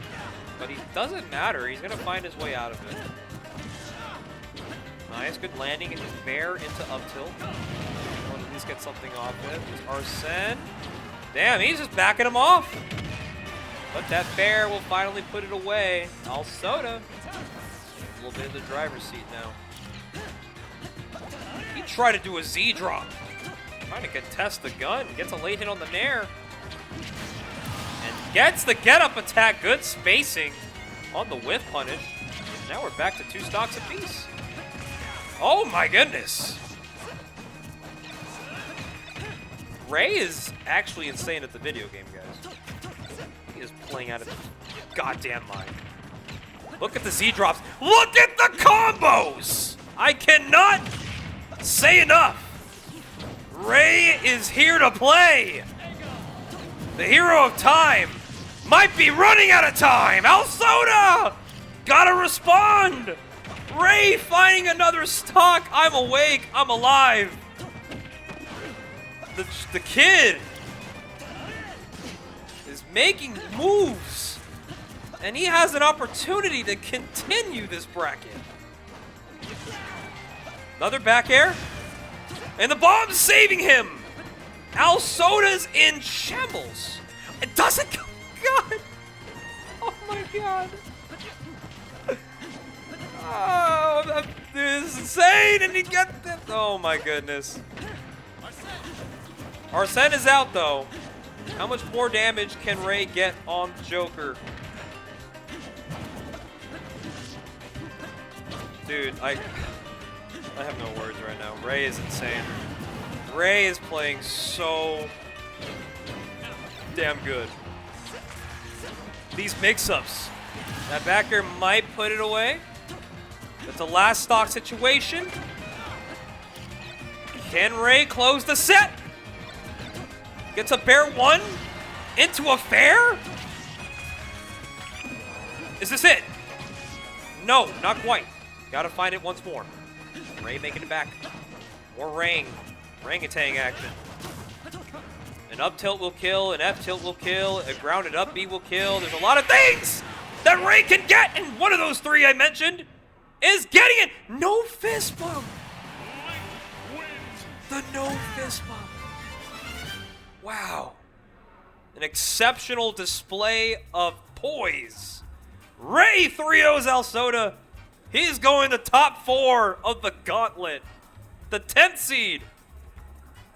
But he doesn't matter. He's going to find his way out of it. Nice, good landing and fair into up tilt. We'll at least get something off with. It's Arsene. Damn, he's just backing him off. But that fair will finally put it away. Alsoda. A little bit in the driver's seat now. He tried to do a Z drop. Trying to contest the gun. Gets a late hit on the nair. And gets the get-up attack. Good spacing on the whiff punish. And now we're back to 2 stocks apiece. Oh my goodness. Ray is actually insane at the video game, guys. He is playing out of his goddamn mind. Look at the Z drops. Look at the combos! I cannot say enough. Ray is here to play. The hero of time might be running out of time. Alsoda! Gotta respond. Ray finding another stock. I'm awake. I'm alive. The kid is making moves. And he has an opportunity to continue this bracket. Another back air. And the bomb's saving him. Alsoda's in shambles. It doesn't go. God. Oh my god. Oh, this is insane. And he gets it. Oh my goodness. Arsene is out though. How much more damage can Ray get on Joker? Dude, I have no words right now. Ray is insane. Ray is playing so damn good. These mix-ups. That back air might put it away. It's a last stock situation. Can Ray close the set? Gets a bare 1 into a fair? Is this it? No, not quite. Gotta find it once more. Ray making it back. More Rang. Rangatang action. An up tilt will kill, an F tilt will kill, a grounded up B will kill. There's a lot of things that Ray can get, and one of those 3 I mentioned is getting it. No fist bump. The no fist bump. Wow. An exceptional display of poise. Ray 3-0's Alsoda. He's going to top 4 of the Gauntlet. The 10th seed.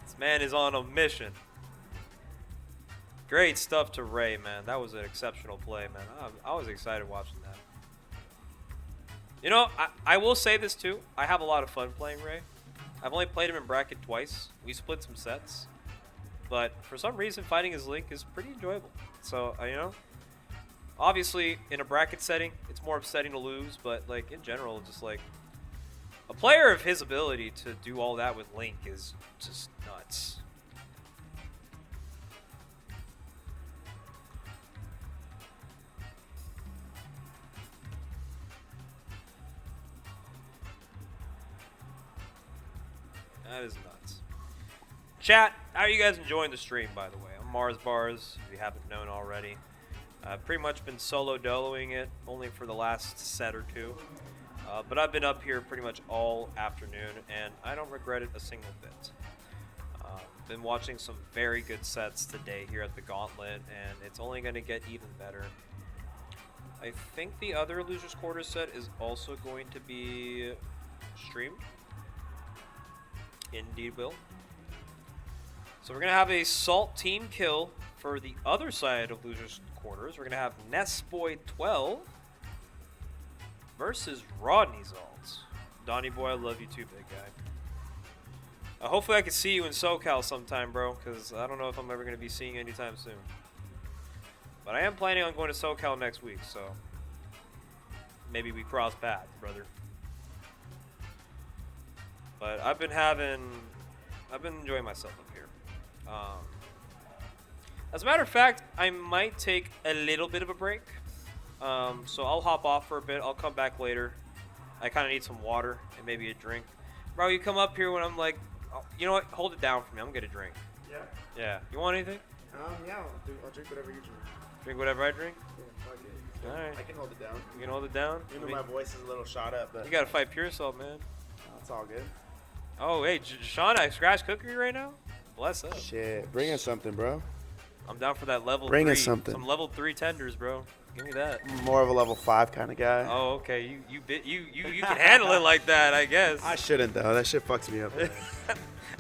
This man is on a mission. Great stuff to Ray, man. That was an exceptional play, man. I was excited watching that. You know, I will say this too. I have a lot of fun playing Ray. I've only played him in bracket twice. We split some sets. But for some reason, fighting his Link is pretty enjoyable. So, you know, obviously in a bracket setting, it's more upsetting to lose. But like in general, just like a player of his ability to do all that with Link is just nuts. That is nuts. Chat, how are you guys enjoying the stream, by the way? I'm Mars Bars, if you haven't known already. I've pretty much been solo doloing it, only for the last set or 2. But I've been up here pretty much all afternoon, and I don't regret it a single bit. Been watching some very good sets today here at the Gauntlet, and it's only going to get even better. I think the other Losers Quarter set is also going to be streamed. Indeed will. So we're going to have a Salt team kill for the other side of Losers Quarters. We're going to have Nessboy12 versus Rodney Zalt. Donnie boy, I love you too, big guy. Hopefully I can see you in SoCal sometime, bro, because I don't know if I'm ever going to be seeing you anytime soon. But I am planning on going to SoCal next week, so maybe we cross paths, brother. But I've been enjoying myself up here. As a matter of fact, I might take a little bit of a break. So I'll hop off for a bit. I'll come back later. I kind of need some water and maybe a drink. Bro, you come up here when I'm like, oh, you know what? Hold it down for me. I'm going to get a drink. Yeah? Yeah. You want anything? Yeah, I'll drink whatever you drink. Drink whatever I drink? Yeah, fuck it. All right. I can hold it down. You can hold it down? Even my voice is a little shot up, but You got to fight Puresalt, man. it's all good. Oh, hey, Sean, I scratch cookery right now? Bless up. Shit, bring us something, bro. I'm down for that level Bring 3. us something. Some level 3 tenders, bro. Give me that. More of a level 5 kind of guy. Oh, okay. You can handle it like that, I guess. I shouldn't though. That shit fucks me up.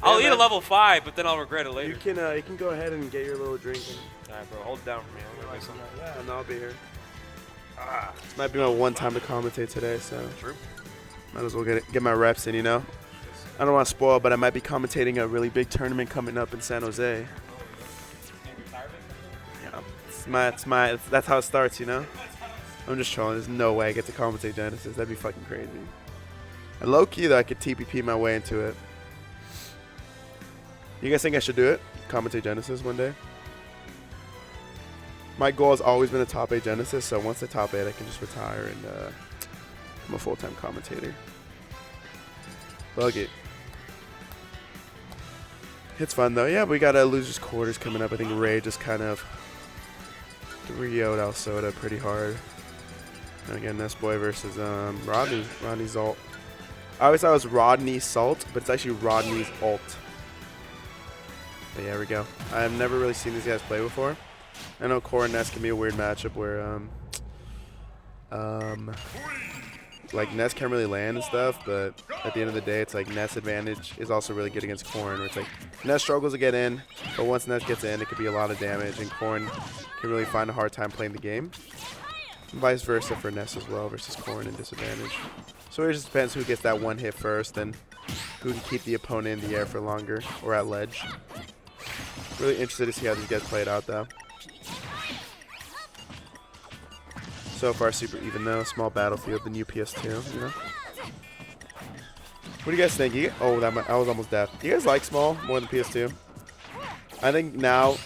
I'll Yeah, eat a man. level 5, but then I'll regret it later. You can go ahead and get your little drink. Alright, bro. Hold it down for me. I'm gonna do something. Yeah, and I'll be here. This might be my one time to commentate today, so True. might as well get my reps in. You know. I don't want to spoil, but I might be commentating a really big tournament coming up in San Jose. Yeah, that's how it starts, you know? I'm just trolling. There's no way I get to commentate Genesis. That'd be fucking crazy. And low-key, though, I could TPP my way into it. You guys think I should do it? Commentate Genesis one day? My goal has always been a top 8 Genesis, so once I top 8, I can just retire and I'm a full-time commentator. Bug it. It's fun though. Yeah, we got a losers quarters coming up. I think Ray just kind of 3-0'd Alsoda pretty hard. And again, Nessboy versus Rodney Salt. I always thought it was Rodney Salt, but it's actually Rodney's alt. But yeah, here we go. I've never really seen these guys play before. I know Core and Ness can be a weird matchup where like Ness can't really land and stuff, but at the end of the day, it's like Ness advantage is also really good against Corrin, where it's like Ness struggles to get in, but once Ness gets in, it could be a lot of damage, and Corrin can really find a hard time playing the game. And vice versa for Ness as well versus Corrin and disadvantage. So it just depends who gets that one hit first and who can keep the opponent in the air for longer or at ledge. Really interested to see how these guys play it out though. So far, super even though. Small battlefield, the new PS2, you know. What do you guys think? Oh, I was almost deaf. Do you guys like small more than PS2? I think now,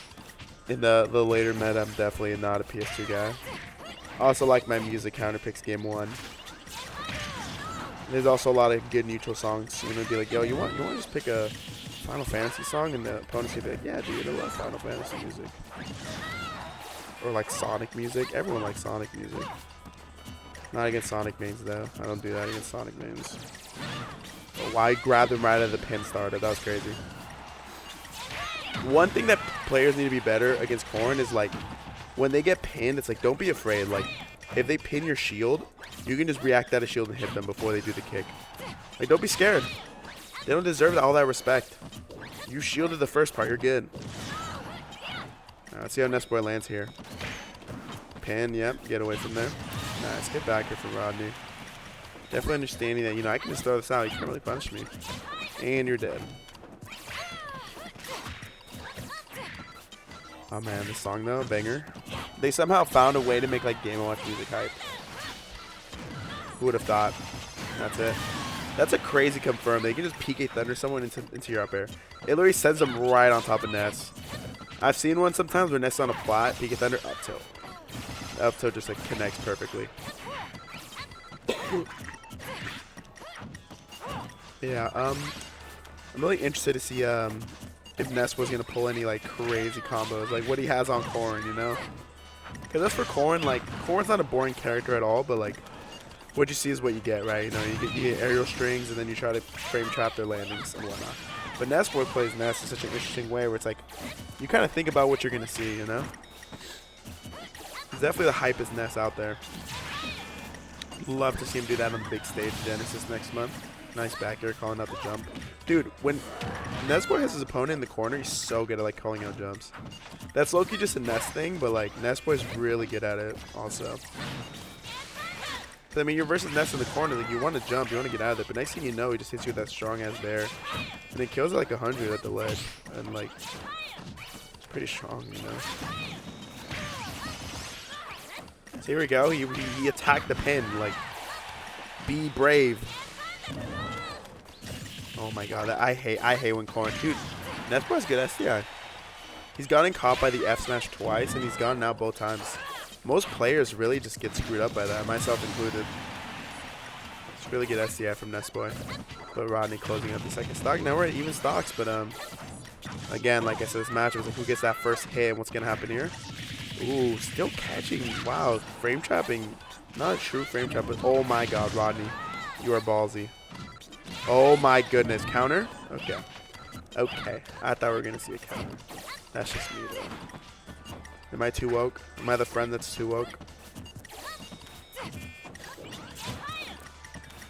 in the later meta, I'm definitely not a PS2 guy. I also like my music counterpicks game 1. There's also a lot of good neutral songs. You know, be like, yo, you want to just pick a Final Fantasy song, and the opponents can be like, yeah, dude, I love Final Fantasy music. Or like Sonic music. Everyone likes Sonic music. Not against Sonic mains though. I don't do that against Sonic mains. Oh, why grab them right out of the pin starter? That was crazy. One thing that players need to be better against Corrin is like when they get pinned, it's like don't be afraid. Like if they pin your shield, you can just react out of shield and hit them before they do the kick. Like don't be scared. They don't deserve all that respect. You shielded the first part, you're good. Let's see how Nessboy lands here. Pin, yep, get away from there. Nice, get back here from Rodney. Definitely understanding that, you know, I can just throw this out. You can't really punish me. And you're dead. Oh man, this song though, banger. They somehow found a way to make like Game & Watch music hype. Who would have thought? That's it. That's a crazy confirm. They can just PK Thunder someone into your up air. It literally sends them right on top of Ness. I've seen one sometimes where Ness on a flat, PK Thunder, up tilt. Up tilt just like connects perfectly. Yeah, I'm really interested to see if Ness was gonna pull any like crazy combos, like what he has on Corrin, you know? Because that's for Corrin, like Corrin's not a boring character at all, but like what you see is what you get, right? You know, you get aerial strings and then you try to frame trap their landings and whatnot. But Nessboy plays Ness in such an interesting way where it's like you kind of think about what you're gonna see, you know? He's definitely the hypest Ness out there. Love to see him do that on the big stage Genesis next month. Nice back air calling out the jump. Dude, when Nessboy has his opponent in the corner, he's so good at like calling out jumps. That's low-key just a Ness thing, but like Nessboy's really good at it also. I mean, you're versus Ness in the corner, like you want to jump, you want to get out of it, but next thing you know, he just hits you with that strong ass bear, and it kills at like 100 at the ledge, and like it's pretty strong, you know. So here we go. He attacked the pin, like be brave. Oh my god, I hate when Corrin, dude. Nessboy's good SDI. He's gotten caught by the F smash twice, and he's gotten out both times. Most players really just get screwed up by that, myself included. It's really good SDI from Nessboy. But Rodney closing up the second stock. Now we're at even stocks, but again, like I said, this match was like who gets that first hit and what's gonna happen here. Ooh, still catching. Wow, frame trapping. Not a true frame trap, but oh my god, Rodney. You are ballsy. Oh my goodness. Counter? Okay. Okay. I thought we were gonna see a counter. That's just me though. Am I too woke? Am I the friend that's too woke?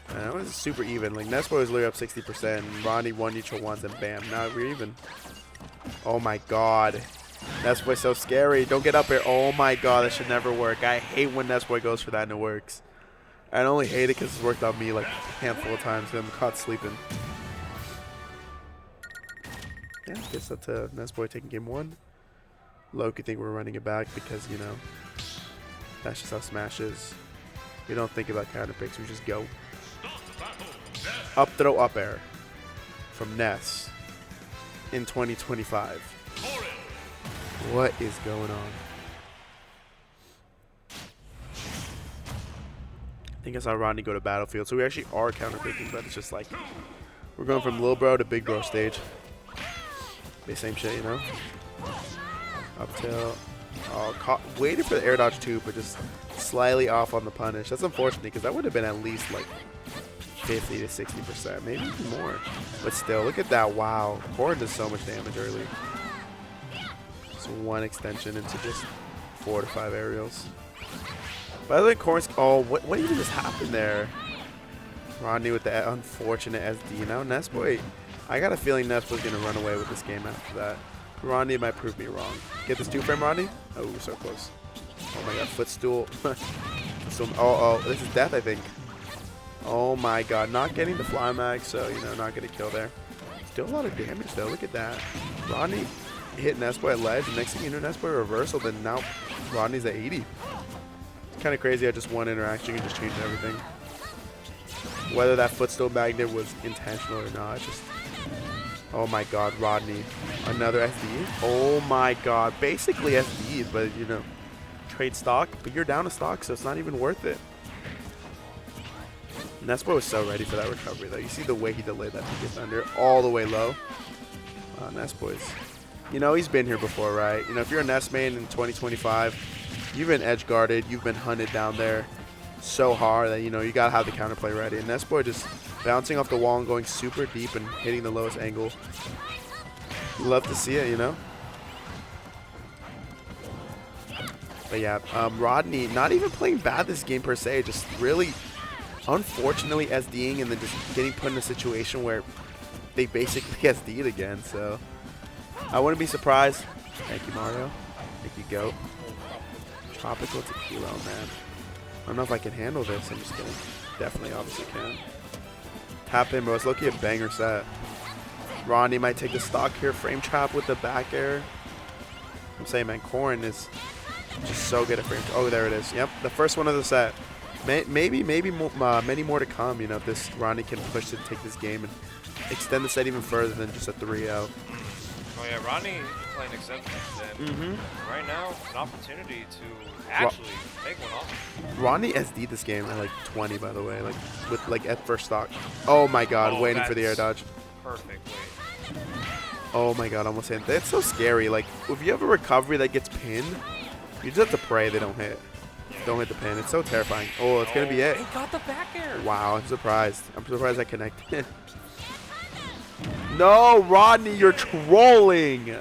That was super even. Like, Nessboy was literally up 60%, and Ronnie won neutral once, and bam, now we're even. Oh my god. Nessboy's so scary. Don't get up here. Oh my god, that should never work. I hate when Nessboy goes for that and it works. I only hate it because it's worked on me like a handful of times, and I'm caught sleeping. Yeah, I guess that's Nessboy taking game 1. Loki think we're running it back because, you know, that's just how Smash is. We don't think about counter picks, we just go. Up throw up air from Ness in 2025. What is going on? I think I saw Rodney go to Battlefield, so we actually are counter picking, but it's just like we're going from little bro to big bro stage. The same shit, you know? Up tilt. Oh, waited for the air dodge too, but just slightly off on the punish. That's unfortunate because that would have been at least like 50 to 60%, maybe even more. But still, look at that. Wow. Corrin does so much damage early. It's one extension into just 4 to 5 aerials. By the way, Corrin's. Oh, what even just happened there? Rodney with the unfortunate SD. Now, Nessboy. I got a feeling Nessboy's going to run away with this game after that. Rodney might prove me wrong. Get this 2-frame, Rodney? Oh, so close. Oh my god, footstool. Oh, this is death, I think. Oh my god, not getting the fly mag, so, you know, not going to kill there. Still a lot of damage, though. Look at that. Rodney hit Nessboy at ledge. Next thing you know, Nessboy reversal, then now Rodney's at 80. It's kind of crazy how just one interaction can just change everything. Whether that footstool magnet was intentional or not, it's just... Oh my god, Rodney. Another SD. Oh my god. Basically SD, but, you know, trade stock. But you're down to stock, so it's not even worth it. Nessboy was so ready for that recovery, though. You see the way he delayed that PK Thunder all the way low. Nessboy's. You know, he's been here before, right? You know, if you're a Ness main in 2025, you've been edge guarded. You've been hunted down there so hard that, you know, you got to have the counterplay ready. And Nessboy just bouncing off the wall and going super deep and hitting the lowest angle. Love to see it, you know? But yeah, Rodney not even playing bad this game per se, just really unfortunately SDing and then just getting put in a situation where they basically SD'd again, so I wouldn't be surprised. Thank you, Mario. Thank you, Goat. Tropical tequila, man. I don't know if I can handle this. I'm just kidding. Definitely, obviously can. Tap in, bro. It's low-key a banger set. Rodney might take the stock here. Frame trap with the back air. I'm saying, man, Corrin is just so good at frame trap. Oh, there it is. Yep, the first one of the set. Maybe more, many more to come, you know, if this Rodney can push to take this game and extend the set even further than just a 3-0. Oh, yeah, Rodney playing exceptions, and right now, an opportunity to actually take one off. Rodney SD this game at like 20, by the way, like with like at first stock. Oh my god, waiting for the air dodge. Perfect wait. Oh my god, almost hit. That's so scary. Like, if you have a recovery that gets pinned, you just have to pray they don't hit. Don't hit the pin. It's so terrifying. Oh, it's going to be it. He got the back air. Wow, I'm surprised. I'm surprised I connected. No, Rodney, you're trolling.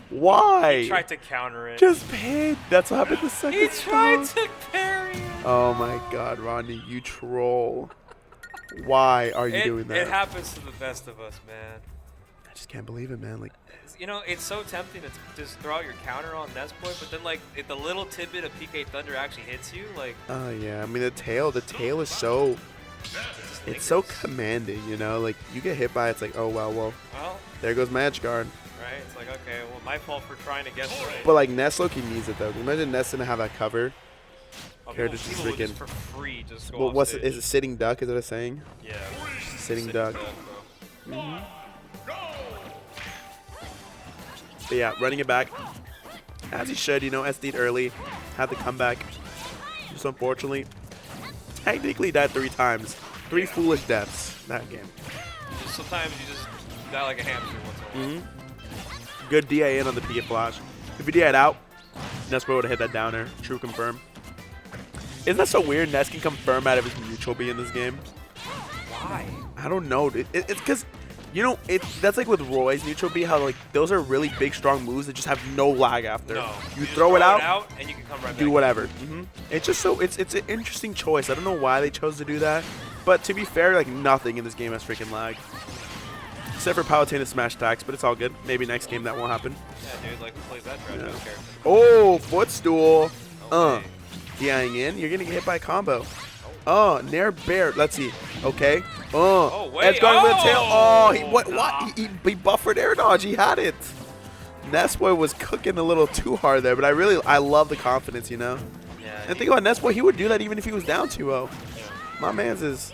Why? He tried to counter it. Just pin. That's what happened the second He tried to parry it. Oh my god, Rodney, you troll. Why are you doing that? It happens to the best of us, man. I just can't believe it, man. Like, you know, it's so tempting to just throw out your counter on Nessboy, but then, like, if the little tidbit of PK Thunder actually hits you, like... Oh, yeah. I mean, the tail is so... It's so commanding, you know? Like, you get hit by it, it's like, oh, well, there goes my edge guard. Right? It's like, okay, well, my fault for trying to guess right. But, like, Ness low-key needs it, though. Imagine Ness didn't have that cover. People just for free just go off stage. Is it sitting duck? Is that a saying? Yeah. Sitting duck. But yeah, running it back as he should, you know, SD'd early, had the comeback. Just unfortunately, technically died 3 times. 3 foolish deaths that game. Sometimes you just die like a hamster once in a while. Good DA in on the PK flash. If he DA'd out, Nessboy would have hit that downer. True confirm. Isn't that so weird? Ness can confirm out of his neutral B in this game. Why? I don't know. It's because You know, that's like with Roy's neutral B, how like those are really big, strong moves that just have no lag after. No. You just throw it out, and you can come right do back. whatever. It's just so it's an interesting choice. I don't know why they chose to do that, but to be fair, like nothing in this game has freaking lag, except for Palutena smash attacks. But it's all good. Maybe next game that won't happen. Yeah, dude, like who plays that trash? I don't care. Oh, footstool. Okay. DIing in. You're gonna get hit by a combo. Nair bear. Let's see. Okay. Oh, wait. Edge going with the tail. Oh, he, what? Nah. He buffered air dodge. He had it. Nessboy was cooking a little too hard there, but I love the confidence, you know? Yeah. And think about Nessboy, he would do that even if he was down 2-0. My man's is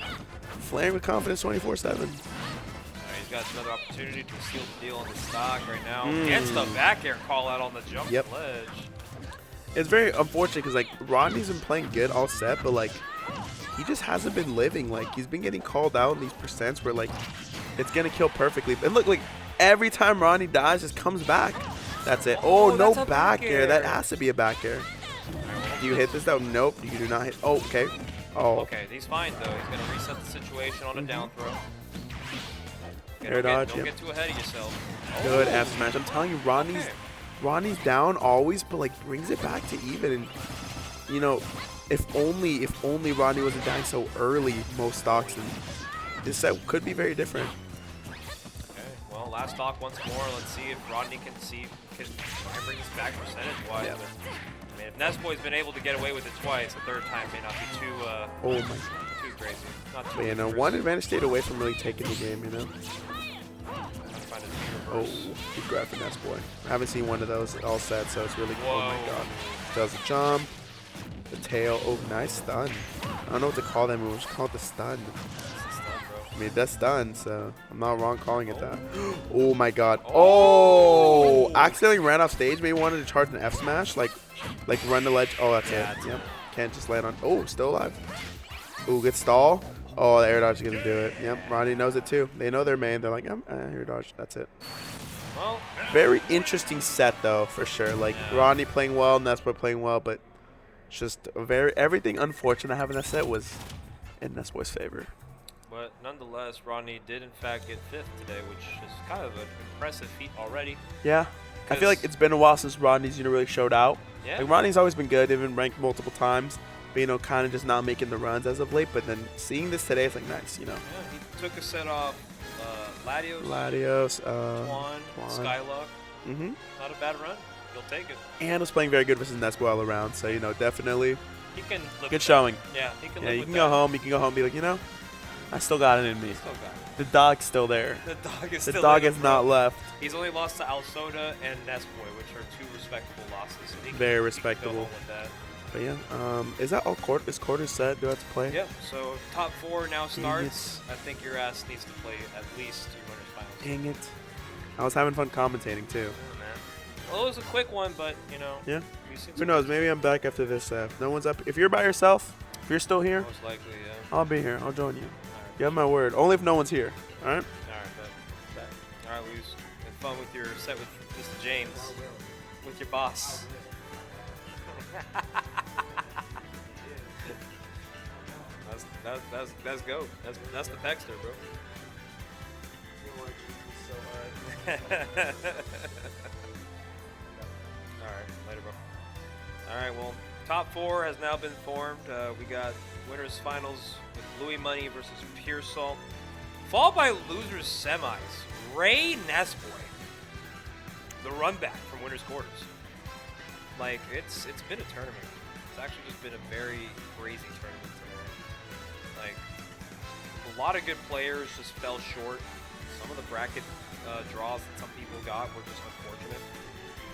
flaring with confidence 24/7. He's got another opportunity to seal the deal on the stock right now. Gets the back air call out on the jump ledge. It's very unfortunate because, like, Rodney's been playing good all set, but, like, he just hasn't been living. Like, he's been getting called out in these percents where, like, it's going to kill perfectly. And look, like, every time Rodney dies, just comes back. That's it. Oh, no that's a back air. That air. has to be a back air. Do you hit this, though? Nope. You do not hit. Oh, okay. Oh. Okay, he's fine, though. He's going to reset the situation on a down throw. Air dodge, Don't get too ahead of yourself. Good F smash. I'm telling you, Rodney's down always, but like brings it back to even. And you know, if only Rodney wasn't dying so early, most stocks, and this set could be very different. Okay, well, last stock once more. Let's see if Rodney can try and bring this back percentage-wise. Yeah. But, I mean, if Nessboy's been able to get away with it twice, the third time may not be too Oh my. too crazy. Not too But you know, dangerous. one advantage stayed away from really taking the game. You know. Trying to find a speed Oh, reverse. good grab for Nessboy. I haven't seen one of those all set, so it's really. Oh my Whoa. god. Does a jump. The tail. Oh, nice stun. I don't know what to call that move. Just call it the stun. This is tough, bro. I mean, that's done, so I'm not wrong calling it that. Oh my god. Oh! Accidentally ran off stage. Maybe wanted to charge an F smash, like run the ledge. Oh, that's Yeah, it. that's Yep. Can't just land on. Oh, still alive. Oh, good stall. Oh, the air dodge is gonna do it. Yep. Ronnie knows it too. They know their main. They're like, air dodge. That's it. Well, Very interesting set though, for sure. Like Ronnie playing well, Nessboy playing well, but just everything unfortunate having that set was in Nessboy's favor. but nonetheless, Rodney did in fact get 5th today, which is kind of an impressive feat already. Yeah. I feel like it's been a while since Rodney's really showed out. Yeah. Like Rodney's always been good, even ranked multiple times, but you know, kind of just not making the runs as of late. But then seeing this today, it's like nice, you know. Yeah, he took a set off Latios, Latios, Quan, Skylock. Not a bad run. He'll take it. and was playing very good versus Nessboy all around. So you know, definitely He can live good with showing. that. Yeah, he can Yeah, live you with can that. go home. You can go home and be like, you know, I still got it in me. Still got it. The dog's still there. The dog is The still dog in has him, not bro. left. He's only lost to Alsoda and Nessboy, which are 2 respectable losses. So he can, Very he can go respectable. home with that. But yeah, is that all quarter? Is quarter set? Do I have to play? Yep. So top 4 now Dang starts. I think your ass needs to play at least 2 winners finals. Dang it. I was having fun commentating too. Yeah, man. Well, it was a quick one, but you know. Yeah. we've seen Who some knows? Maybe I'm back after this. If no one's up. If you're by yourself, if you're still here, Most likely, yeah. I'll be here. I'll join you. Alright, You have my word. Only if no one's here. All right. Alright, bet. Alright, Luz. Had fun with your set with Mr. James. With your boss. That's go. That's the Pexter, bro. Alright, later, bro. Alright, well, top 4 has now been formed. We got winners finals with Louis Money versus Puresalt. Followed by losers semis. Ray Nessboy. The run back from winners quarters. Like, it's been a tournament. It's actually just been a very crazy tournament today. Like, a lot of good players just fell short. Some of the bracket draws that some people got were just unfortunate.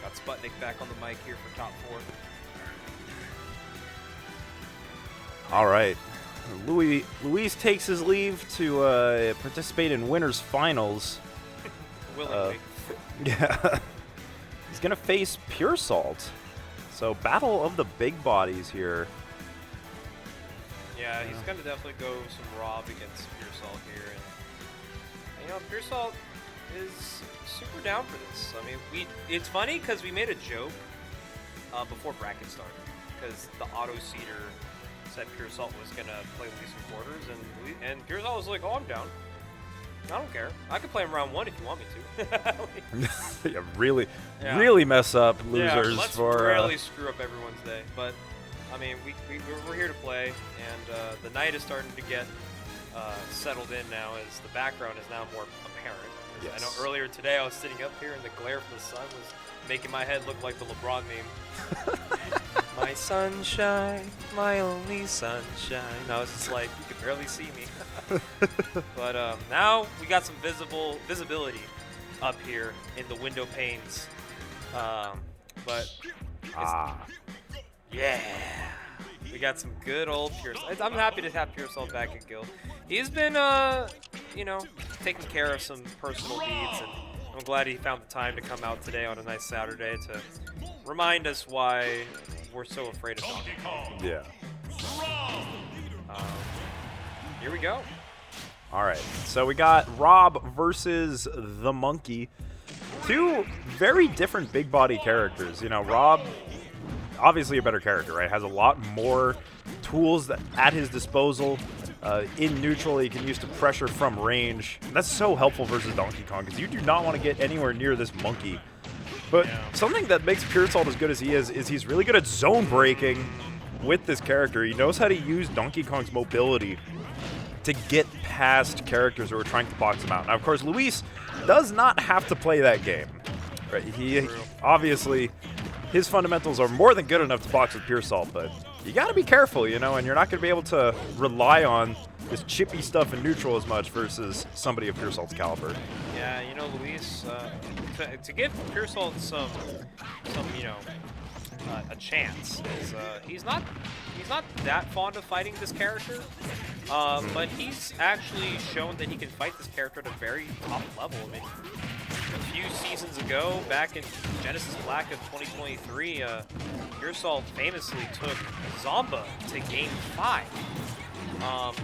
Got Sputnik back on the mic here for top 4. All right. Luis takes his leave to participate in winners finals. Willingly. Yeah. He's going to face Puresalt. So battle of the big bodies here. Yeah, he's going to definitely go some Rob against Puresalt here. And, you know, Puresalt is super down for this. I mean, it's funny because we made a joke before bracket started. Because the auto-seeder said Puresalt was going to play Leeson quarters. And Puresalt was like, oh, I'm down. I don't care. I could play him round 1 if you want me to. Yeah, really, Yeah. really mess up losers let's for. really screw up everyone's day. But I mean, we're here to play, and the night is starting to get settled in now, as the background is now more apparent. Yes. I know earlier today I was sitting up here, and the glare from the sun was making my head look like the LeBron meme. My sunshine, my only sunshine. I was just like, you could barely see me. But now we got some visibility up here in the window panes. But yeah, we got some good old Puresalt. I'm happy to have Puresalt back in Guild. He's been, you know, taking care of some personal needs, and I'm glad he found the time to come out today on a nice Saturday to remind us why we're so afraid of Donkey Kong. Yeah. Here we go. All right. So we got Rob versus the Monkey. Two very different big body characters. You know, Rob, obviously a better character, right? Has a lot more tools at his disposal. In neutral, he can use to pressure from range. And that's so helpful versus Donkey Kong, because you do not want to get anywhere near this monkey. But something that makes Puresalt as good as he is he's really good at zone breaking with this character. He knows how to use Donkey Kong's mobility to get past characters who are trying to box him out. Now, of course, Luis does not have to play that game. Right? He obviously, his fundamentals are more than good enough to box with Puresalt, but you got to be careful, you know, and you're not going to be able to rely on this chippy stuff in neutral as much versus somebody of Puresalt's caliber. Yeah, you know, Luis, to give Puresalt some you know, a chance is he's not that fond of fighting this character, but he's actually shown that he can fight this character at a very top level. I mean, a few seasons ago, back in Genesis Black of 2023, Puresalt famously took Zomba to Game 5.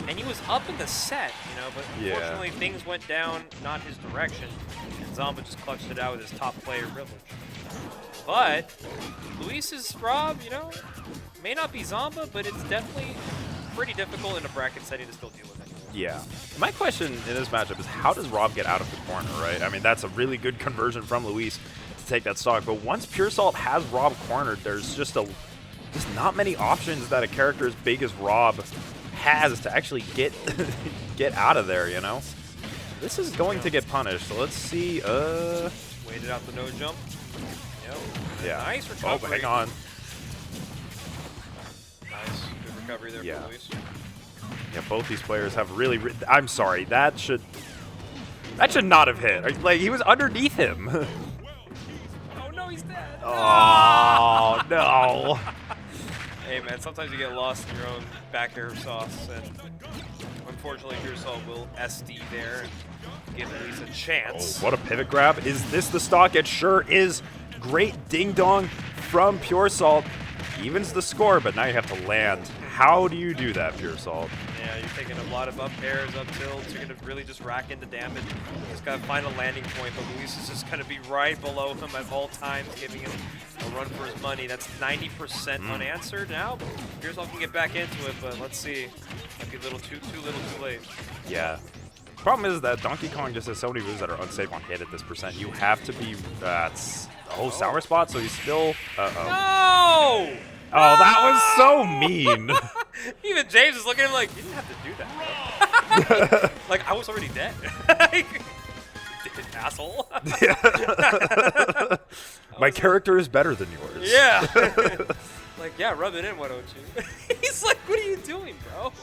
And he was up in the set, you know, but unfortunately things went down not his direction, and Zomba just clutched it out with his top player privilege. But Luis's Rob, you know, may not be Zomba, but it's definitely pretty difficult in a bracket setting to still deal with it. Yeah. My question in this matchup is, how does Rob get out of the corner, right? I mean, that's a really good conversion from Luis to take that stock, but once Puresalt has Rob cornered, there's just not many options that a character as big as Rob has to actually get get out of there, you know? This is going to get punished, so let's see. Waited out the no jump. Yep. Yeah. Nice recovery. Oh, hang on. Nice. Good recovery there for Luis. Yeah, both these players have really. I'm sorry. That should not have hit. Like, he was underneath him. Oh no, he's dead. Oh no. Hey man, sometimes you get lost in your own back air sauce, and unfortunately Puresalt will SD there and give Luis a chance. Oh, what a pivot grab. Is this the stock? It sure is. Great ding-dong from Puresalt. Evens the score, but now you have to land. How do you do that, Puresalt? Yeah, you're taking a lot of up airs, up tilts. You're going to really just rack into damage. You just got to find a landing point, but Luis is just going to be right below him at all times, giving him a run for his money. That's 90% unanswered now. Puresalt can get back into it, but let's see. Might be a little too late. Yeah. Problem is that Donkey Kong just has so many moves that are unsafe on hit at this percent. You have to be... sour spot, so he's still... No! Oh, that was so mean. Even James is looking at him like, you didn't have to do that, bro. Like, I was already dead. You asshole. My character is better than yours. Yeah. Like, yeah, rub it in, why don't you? He's like, what are you doing, bro?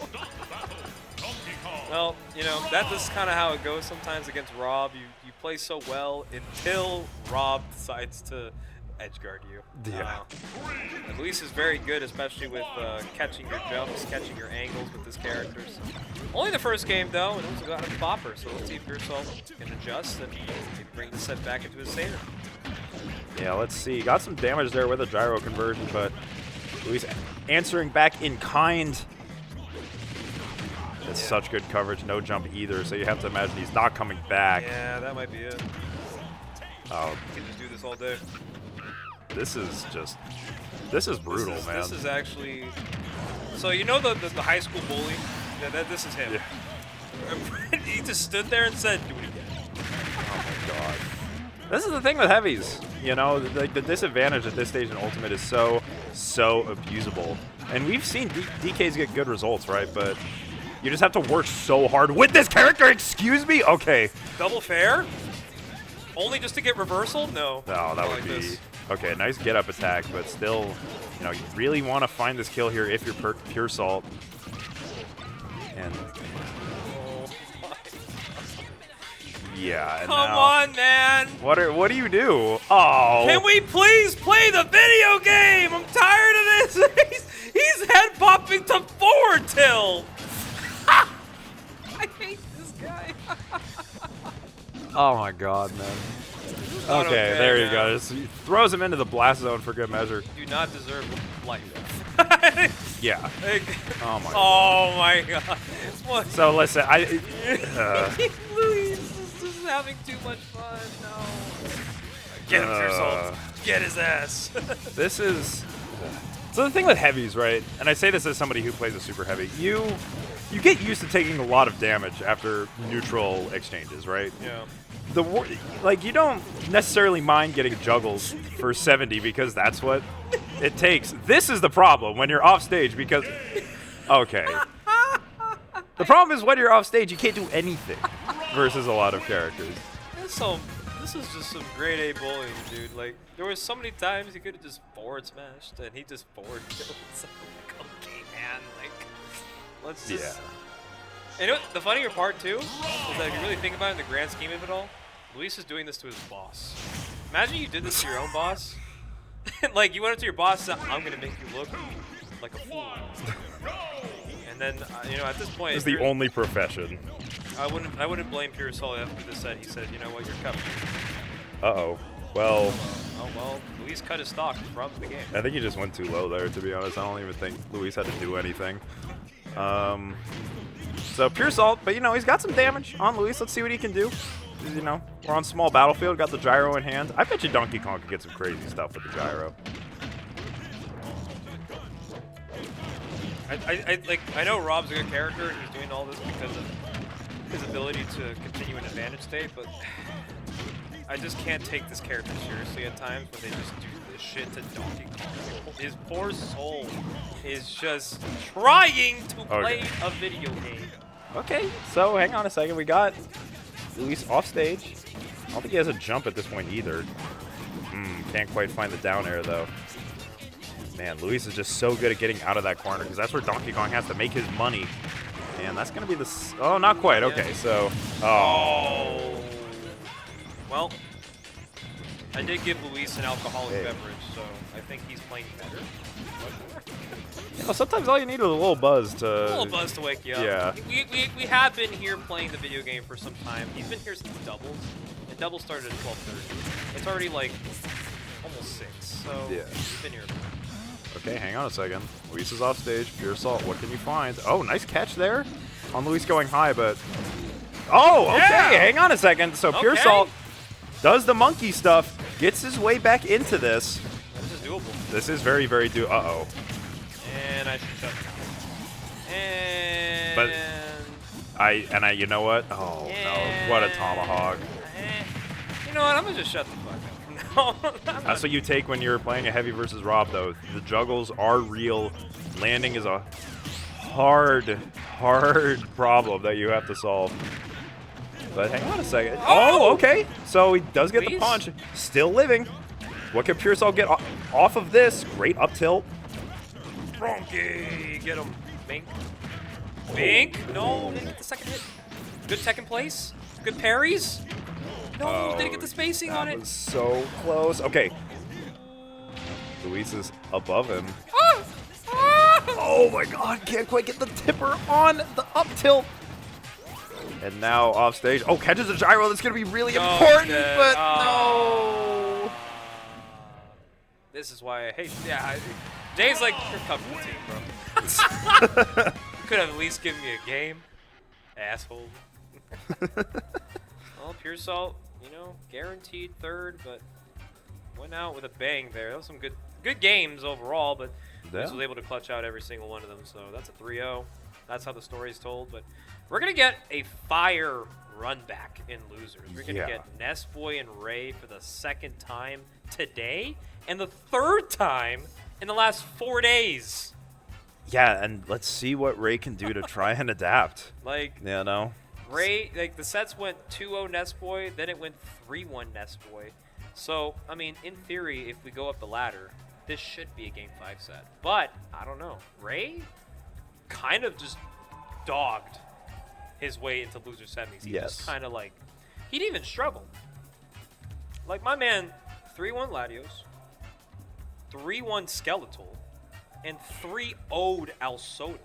Well, you know, that is kind of how it goes sometimes against Rob. You play so well until Rob decides to edgeguard you. Yeah. And Luis is very good, especially with catching your jumps, catching your angles with his characters. Only the first game, though, and it was a got a bopper, so let's see if Puresalt can adjust and maybe bring the set back into his favor. Yeah, let's see. Got some damage there with a gyro conversion, but Luis answering back in kind. It's such good coverage, no jump either, so you have to imagine he's not coming back. Yeah, that might be it. Oh, You can just do this all day. this is brutal, man. This is actually... So you know the high school bully? Yeah, this is him. Yeah. He just stood there and said, "Do it again." Oh my god. This is the thing with heavies. You know, the disadvantage at this stage in Ultimate is so abusable. And we've seen DKs get good results, right? But you just have to work so hard with this character. Excuse me? Okay. Double fair? Only just to get reversal? No. No, that would be... this. Okay, nice get-up attack, but still, you know, you really want to find this kill here if you're Puresalt. And... yeah, and Come now, on, man. What do you do? Oh. Can we please play the video game? I'm tired of this. He's head popping to forward tilt. I hate this guy. Oh my god, man. Not Okay, there you man. go. Just throws him into the blast zone for good measure. Do not deserve life. Yeah. Like, Oh my. oh my god. What? So listen, Luis is just having too much fun. No. Get him, Puresalt. Get his ass. this is. So the thing with heavies, right? And I say this as somebody who plays a super heavy. You get used to taking a lot of damage after neutral exchanges, right? Yeah. Like you don't necessarily mind getting juggles for 70 because that's what it takes. This is the problem when you're off stage because okay. The problem is when you're off stage you can't do anything versus a lot of characters. This is just some grade A bullying, dude. Like there was so many times he could have just forward smashed and he just forward killed. So I'm like, okay, man, like let's just. Yeah. And you know what, the funnier part too is that if you really think about it in the grand scheme of it all, Luis is doing this to his boss. Imagine you did this to your own boss. Like you went up to your boss and said, I'm gonna make you look like a fool. And then you know, at this point, It's the only profession. I wouldn't blame Puresalt after this set. He said, you know what, you're covered. Uh-oh. Well, Oh well, Luis cut his stock from the game. I think he just went too low there, to be honest. I don't even think Luis had to do anything. So Puresalt, but you know, he's got some damage on Luis. Let's see what he can do. You know, we're on small battlefield, got the gyro in hand. I bet you Donkey Kong could get some crazy stuff with the gyro. I know Rob's a good character and he's doing all this because of his ability to continue an advantage state, but I just can't take this character seriously at times when they just do this shit to Donkey Kong. His poor soul is just trying to play a video game. Okay, so hang on a second. We got Luis off stage. I don't think he has a jump at this point either. Can't quite find the down air though. Man, Luis is just so good at getting out of that corner because that's where Donkey Kong has to make his money. And that's going to be the... Oh, not quite. Okay, so... Oh. Well, I did give Luis an alcoholic Hey. beverage, so I think he's playing better. You know, sometimes all you need is a little buzz to... A little buzz to wake you up. Yeah. We have been here playing the video game for some time. He's been here since Doubles, and Doubles started at 12:30. It's already like almost 6, so Yeah. he's been here. Okay, hang on a second. Luis is off stage. Puresalt, what can you find? Oh, nice catch there on Luis going high, but... Oh, okay, Yeah. hang on a second. So Okay. Puresalt does the monkey stuff, gets his way back into this. This is doable. This is very, very Uh-oh. And I should shut down. And... But you know what? Oh, no, what a tomahawk. You know what, I'm gonna just shut the fuck up. No, That's what you take when you're playing a heavy versus Rob, though. The juggles are real. Landing is a hard problem that you have to solve. But hang on a second. Oh, okay. So he does get the Please? punch. Still living. What can Puresalt get off of this? Great up tilt. Bronky, get him. Bink. Bink. No, didn't get the second hit. Good second place. Good parries. No, didn't get the spacing on That it. was so close. Okay. Luis is above him. Ah! Ah! Oh my god, can't quite get the tipper on the up tilt. And now off stage. Oh, catches a gyro. That's going to be really important, shit. but Oh. no. This is why I hate. Yeah, Jay's like, you're covering the team, bro. You could have at least given me a game, asshole. Well, Puresalt, you know, guaranteed third, but went out with a bang there. That was some good games overall, but Luis was able to clutch out every single one of them. So that's a 3-0. That's how the story is told. But we're going to get a fire run back in losers. We're going to get Nessboy and Ray for the second time today and the third time in the last 4 days. Yeah, and let's see what Ray can do to try and adapt. Like, you know? Ray, like the sets went 2-0 Nessboy, then it went 3-1 Nessboy. So, I mean, in theory, if we go up the ladder, this should be a Game 5 set. But, I don't know. Ray kind of just dogged his way into loser semis. He just kind of like, he didn't even struggle. Like, my man, 3-1 Latios, 3-1 Skeletal, and 3-0'd Alsoda.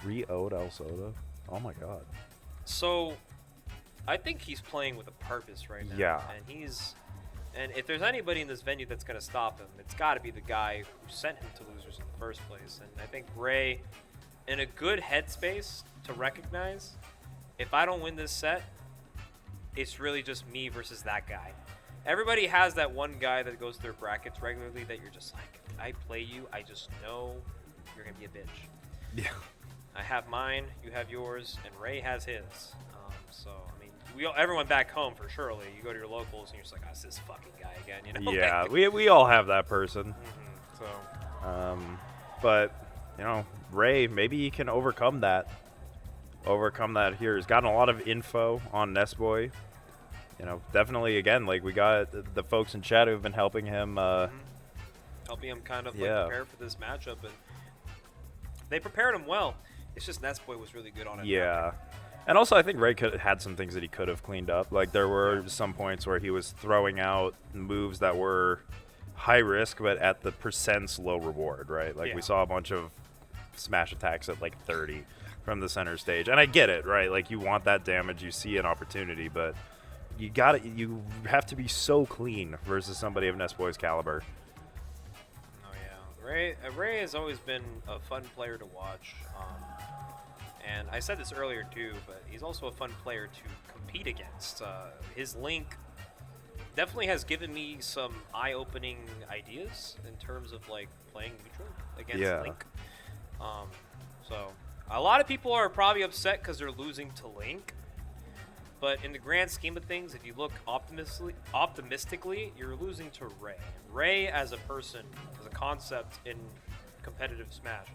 3-0'd Alsoda? Oh my god. So, I think he's playing with a purpose right now. Yeah. And if there's anybody in this venue that's going to stop him, it's got to be the guy who sent him to losers in the first place. And I think Ray, in a good headspace to recognize, if I don't win this set, it's really just me versus that guy. Everybody has that one guy that goes through brackets regularly that you're just like, if I play you, I just know you're going to be a bitch. Yeah. I have mine, you have yours, and Ray has his. So, I mean, everyone back home for surely. You go to your locals and you're just like, oh, it's this fucking guy again, you know? Yeah, we all have that person. So, but, you know, Ray, maybe he can overcome that. Here. He's gotten a lot of info on Nessboy. You know, definitely, again, like, we got the folks in chat who have been helping him. Helping him kind of like, prepare for this matchup. And they prepared him well. It's just Nessboy was really good on it. Yeah. And also, I think Ray had some things that he could have cleaned up. Like, there were some points where he was throwing out moves that were high risk, but at the percents low reward, right? Like, we saw a bunch of smash attacks at, like, 30 from the center stage. And I get it, right? Like, you want that damage. You see an opportunity, but you have to be so clean versus somebody of Nessboy's caliber. Oh, yeah. Ray has always been a fun player to watch. And I said this earlier too, but he's also a fun player to compete against. His Link definitely has given me some eye-opening ideas in terms of like playing neutral against Link. So a lot of people are probably upset because they're losing to Link. But in the grand scheme of things, if you look optimistically, you're losing to Ray. Ray as a person, as a concept in competitive Smash,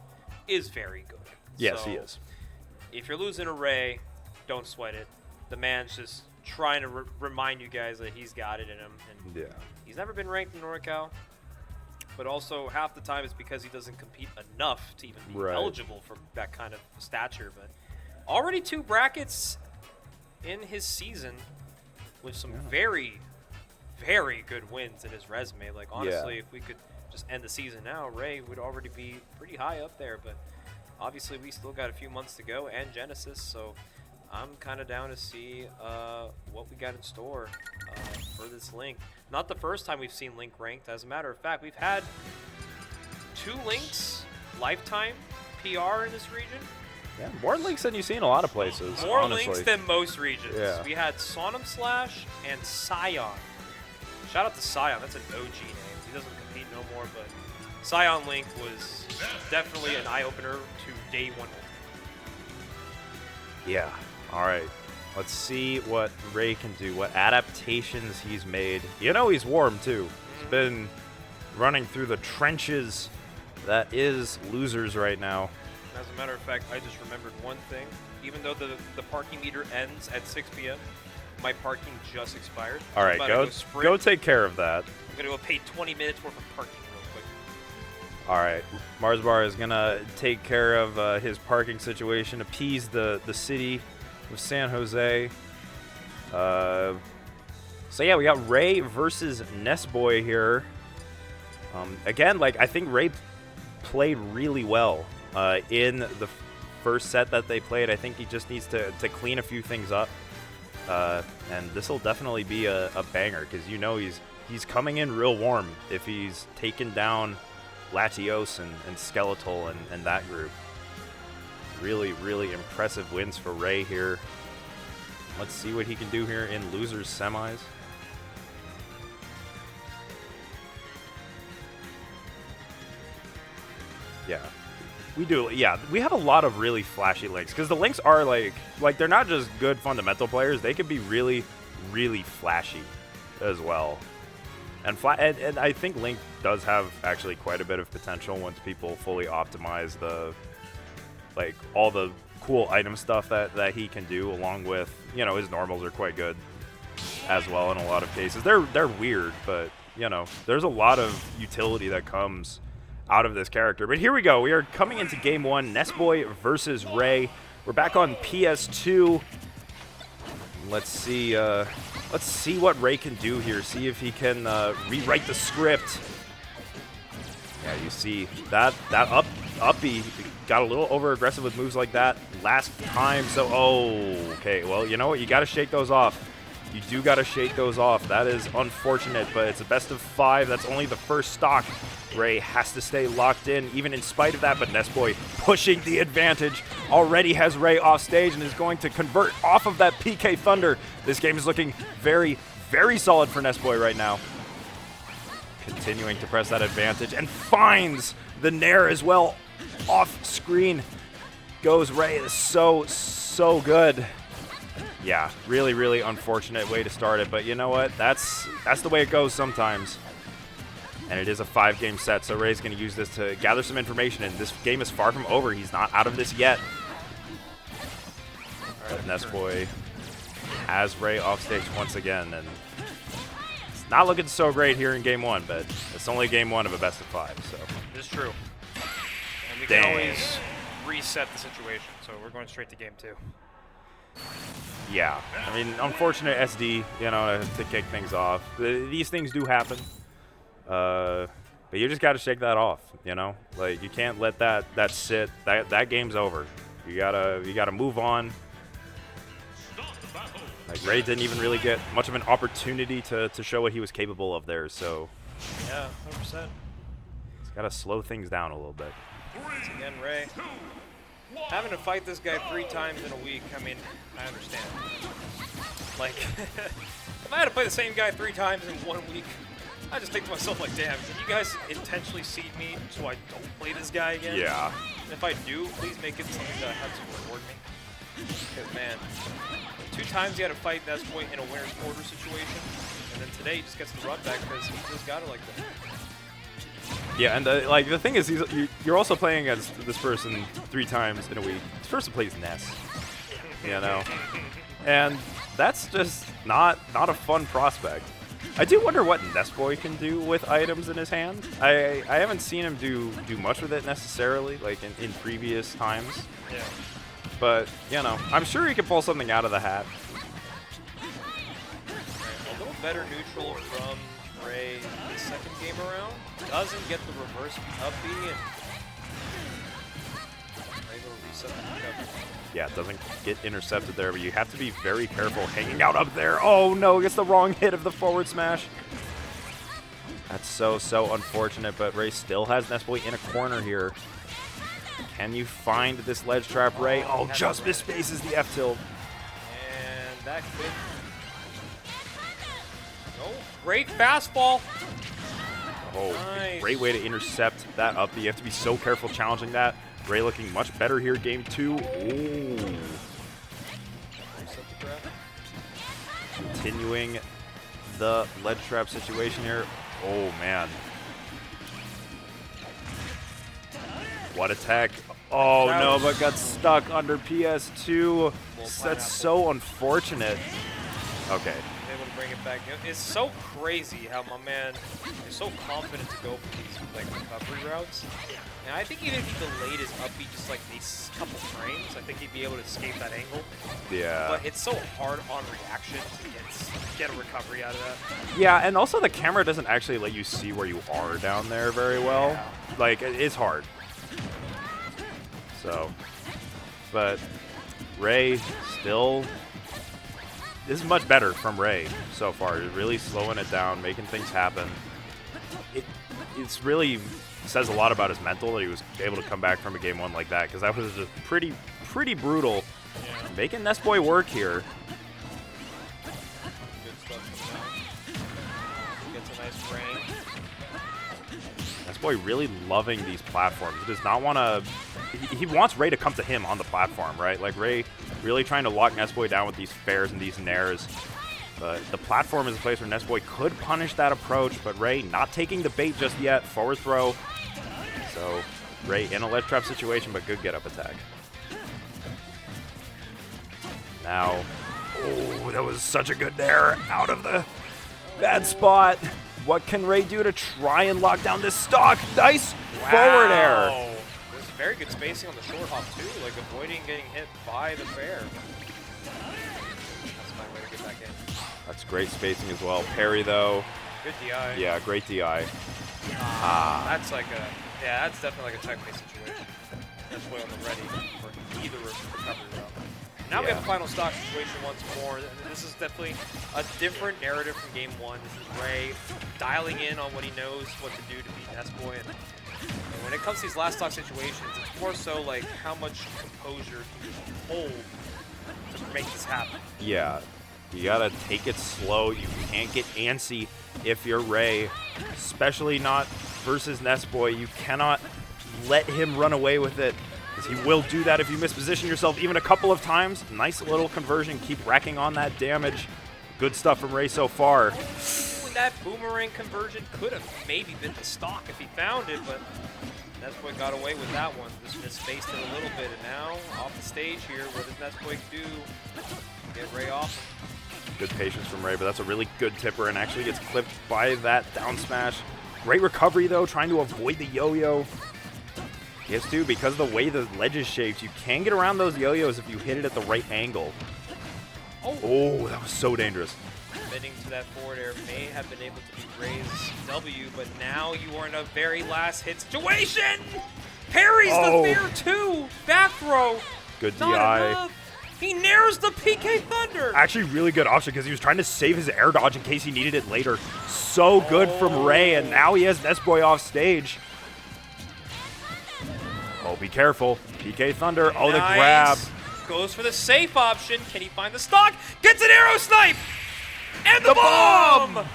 is very good. Yes, he is. If you're losing a Ray, don't sweat it. The man's just trying to remind you guys that he's got it in him. And he's never been ranked in NorCal, but also half the time it's because he doesn't compete enough to even be eligible for that kind of stature. But already 2 brackets in his season with some very, very good wins in his resume. Like, honestly, if we could just end the season now, Ray would already be pretty high up there. But obviously, we still got a few months to go and Genesis, so I'm kind of down to see what we got in store for this Link. Not the first time we've seen Link ranked. As a matter of fact, we've had 2 Links lifetime PR in this region. Yeah, more Links than you see in a lot of places. More honestly. Links than most regions. Yeah. We had Sonum Slash and Scion. Shout out to Scion. That's an OG name. He doesn't compete no more, but Scion Link was definitely an eye-opener to day 1. Yeah. All right. Let's see what Ray can do, what adaptations he's made. You know he's warm, too. He's been running through the trenches that is losers right now. As a matter of fact, I just remembered one thing. Even though the parking meter ends at 6 p.m., my parking just expired. All right, go take care of that. I'm going to go pay 20 minutes worth of parking real quick. All right, Marsbar is going to take care of his parking situation, appease the city of San Jose. So, yeah, we got Ray versus Nessboy here. Again, like, I think Ray played really well in the first set that they played. I think he just needs to clean a few things up. And this will definitely be a banger because you know he's coming in real warm if he's taken down Latios and Skeletal and that group. Really, really impressive wins for Ray here. Let's see what he can do here in losers semis. Yeah. We do, yeah. We have a lot of really flashy links because the links are like they're not just good fundamental players. They can be really, really flashy as well. And I think Link does have actually quite a bit of potential once people fully optimize the all the cool item stuff that he can do, along with, you know, his normals are quite good as well in a lot of cases. They're weird, but you know, there's a lot of utility that comes out of this character. But here we go. We are coming into game 1, Nessboy versus Ray. We're back on PS2. Let's see what Ray can do here. See if he can rewrite the script. Yeah, you see that uppy got a little over aggressive with moves like that last time. So, okay. Well, you know what? You got to shake those off. You do got to shake those off. That is unfortunate, but it's a best of 5. That's only the first stock. Ray has to stay locked in, even in spite of that, but Nessboy pushing the advantage. Already has Ray off stage and is going to convert off of that PK Thunder. This game is looking very, very solid for Nessboy right now. Continuing to press that advantage and finds the Nair as well. Off screen goes Ray. Is so good. Yeah, really, really unfortunate way to start it, but you know what? That's the way it goes sometimes. And it is a 5-game set, so Ray's going to use this to gather some information, and this game is far from over. He's not out of this yet. But Nessboy has Ray off stage once again, and it's not looking so great here in game 1, but it's only game 1 of a best of 5, so. It's true. And we can always reset the situation, so we're going straight to game 2. Yeah, I mean, unfortunate SD, you know, to kick things off. These things do happen, but you just got to shake that off, you know. Like, you can't let that sit. That game's over. You gotta move on. Like, Ray didn't even really get much of an opportunity to show what he was capable of there. So yeah, 100%. He's got to slow things down a little bit. Once again, Ray. Having to fight this guy 3 times in a week, I mean, I understand. Like, if I had to play the same guy 3 times in 1 week, I just think to myself, like, damn, did you guys intentionally seed me so I don't play this guy again? Yeah. And if I do, please make it something that has to reward me. Because, man, 2 times you had to fight Nessboy in a winner's quarter situation, and then today he just gets the run back because he just got it like that. Yeah, and like the thing is, you're also playing against this person 3 times in a week. This person plays Ness, you know, and that's just not a fun prospect. I do wonder what Nessboy can do with items in his hand. I haven't seen him do much with it necessarily, like in previous times. Yeah. But you know, I'm sure he can pull something out of the hat. A little better neutral from Ray the second game around. Doesn't get the reverse up B and able to reset the recovery. Yeah, it doesn't get intercepted there, but you have to be very careful hanging out up there. Oh no, gets the wrong hit of the forward smash. That's so unfortunate, but Ray still has Nessboy in a corner here. Can you find this ledge trap, Ray? Oh, just misspaces the F tilt. And that could. No, great fastball. Oh, Nice. Great way to intercept that up. You have to be so careful challenging that. Ray looking much better here, game 2. Ooh. Reset the trap. Continuing the ledge trap situation here. Oh, man. What a tech. Oh, no, but got stuck under PS2. That's so unfortunate. Okay. Able to bring it back. It's so crazy how my man is so confident to go for these like recovery routes. And I think even if he delayed his upbeat just like these couple frames, I think he'd be able to escape that angle. Yeah. But it's so hard on reaction to get a recovery out of that. Yeah, and also the camera doesn't actually let you see where you are down there very well. Yeah. Like, it is hard. So, but Ray still, this is much better from Ray so far. He's really slowing it down, making things happen. It's really says a lot about his mental that he was able to come back from a game 1 like that, because that was just pretty brutal. Yeah. Making Nessboy work here. Good stuff. Gets a nice frame. Nessboy really loving these platforms. He does not want to... He wants Ray to come to him on the platform, right? Like, Ray really trying to lock Nessboy down with these fairs and these nairs. But the platform is a place where Nessboy could punish that approach, but Ray not taking the bait just yet. Forward throw. So, Ray in a ledge trap situation, but good get-up attack. Now, oh, that was such a good nair out of the bad spot. What can Ray do to try and lock down this stock? Nice forward air. There's very good spacing on the short hop too, like avoiding getting hit by the fair. That's my way to get back in. That's great spacing as well. Parry though. Good DI. Yeah, great DI. That's like a, yeah, that's definitely like a tech-based situation. That's way on the ready for either recovery route. Now we have a final stock situation once more. This is definitely a different narrative from game one. This is Ray dialing in on what he knows what to do to beat Nessboy. And when it comes to these last stock situations, it's more so like how much composure can you hold to make this happen. Yeah, you gotta take it slow. You can't get antsy if you're Ray, especially not versus Nessboy. You cannot let him run away with it. He will do that if you misposition yourself even a couple of times. Nice little conversion. Keep racking on that damage. Good stuff from Ray so far. Ooh, that boomerang conversion could have maybe been the stock if he found it, but Nessboy got away with that one. Just misspaced it a little bit, and now off the stage here, what does Nessboy do? Get Ray off. Good patience from Ray, but that's a really good tipper and actually gets clipped by that down smash. Great recovery though, trying to avoid the yo-yo. Yes, too, because of the way the ledge is shaped, you can get around those yo-yos if you hit it at the right angle. Oh, that was so dangerous. Committing to that forward air may have been able to beat Ray's W, but now you are in a very last hit situation! Parries the fair too! Back throw! Good Not DI. enough. He nairs the PK Thunder! Actually, really good option because he was trying to save his air dodge in case he needed it later. So good from Ray, and now he has Nessboy off stage. Oh, be careful. PK Thunder. Oh, the grab. Goes for the safe option. Can he find the stock? Gets an arrow snipe! And the bomb!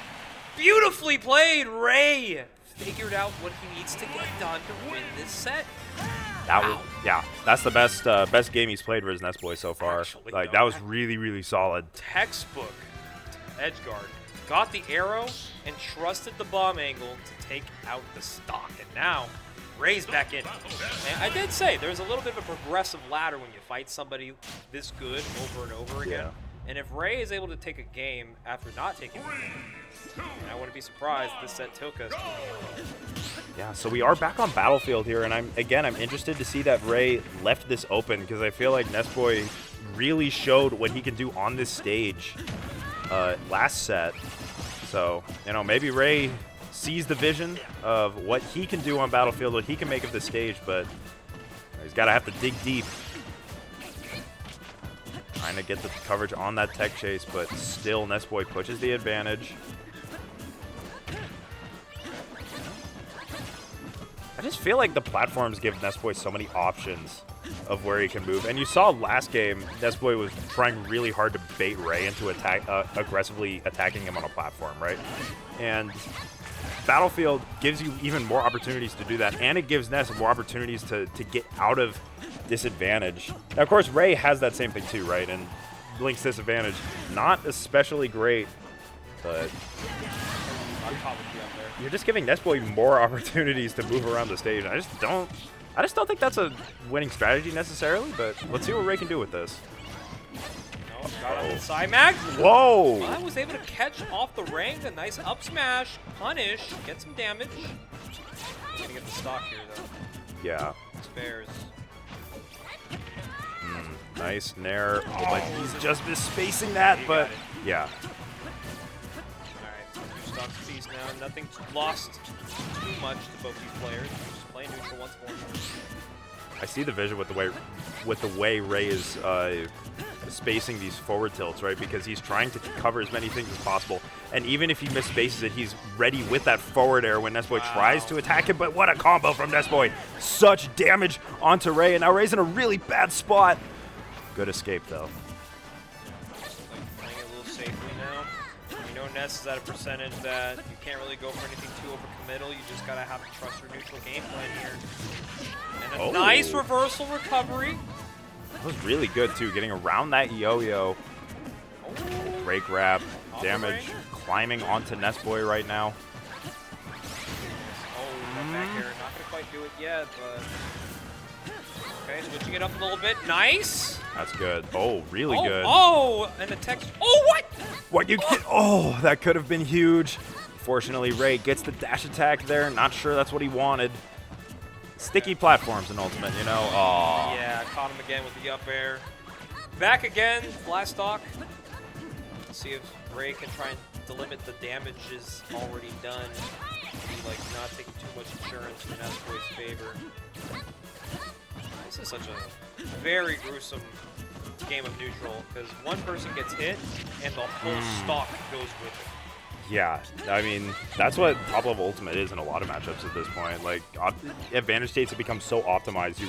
Beautifully played. Ray figured out what he needs to get done to win this set. That was, yeah, that's the best game he's played for his Nessboy so far. Actually, Like, no. that was really, really solid. Textbook edgeguard. Got the arrow and trusted the bomb angle to take out the stock. And now Ray's back in. And I did say there's a little bit of a progressive ladder when you fight somebody this good over and over again. Yeah. And if Ray is able to take a game after not taking a game, I wouldn't be surprised if this set took us. Yeah, so we are back on Battlefield here, and I'm interested to see that Ray left this open because I feel like Nessboy really showed what he can do on this stage last set. So, you know, maybe Ray sees the vision of what he can do on Battlefield, what he can make of the stage, but he's got to have to dig deep. Trying to get the coverage on that tech chase, but still Nessboy pushes the advantage. I just feel like the platforms give Nessboy so many options of where he can move. And you saw last game, Nessboy was trying really hard to bait Ray into aggressively attacking him on a platform, right? And Battlefield gives you even more opportunities to do that, and it gives Ness more opportunities to get out of disadvantage. Now, of course, Ray has that same thing too, right? And Link's disadvantage, not especially great, but you're just giving Nessboy more opportunities to move around the stage. I just don't think that's a winning strategy necessarily, but let's see what Ray can do with this. No, got on the side mag. Whoa! I was able to catch off the ring, a nice up smash, punish, get some damage. We're gonna get the stock here though. Yeah. Spares. Nice nair. Oh, but he's just misspacing that, but yeah. Alright, two stocks apiece now. Nothing lost too much to both these players. Just play neutral once more. I see the vision with the way Ray is spacing these forward tilts, right? Because he's trying to cover as many things as possible. And even if he misspaces it, he's ready with that forward air when Nessboy tries to attack him. But what a combo from Nessboy. Such damage onto Ray. And now Ray's in a really bad spot. Good escape, though. Playing it a little safely now. You know Ness is at a percentage that you can't really go for anything too overcommittal. You just gotta have to trust your neutral game plan here. And a nice reversal recovery. That was really good too, getting around that yo-yo. Great grab, damage, climbing onto Nessboy right now. That back air, not gonna quite do it yet, but okay, switching it up a little bit. Nice. That's good. Oh, really good. Oh, and the text. Oh, what? What you get? Oh, that could have been huge. Fortunately, Ray gets the dash attack there. Not sure that's what he wanted. Sticky platforms in Ultimate, you know. Oh. Yeah, caught him again with the up air. Back again, blast stock. Let's see if Ray can try and delimit the damages already done. Be like not taking too much insurance in Nessboy's favor. This is such a very gruesome game of neutral because one person gets hit and the whole stock goes with it. Yeah, I mean, that's what top level Ultimate is in a lot of matchups at this point. Like, advantage states have become so optimized.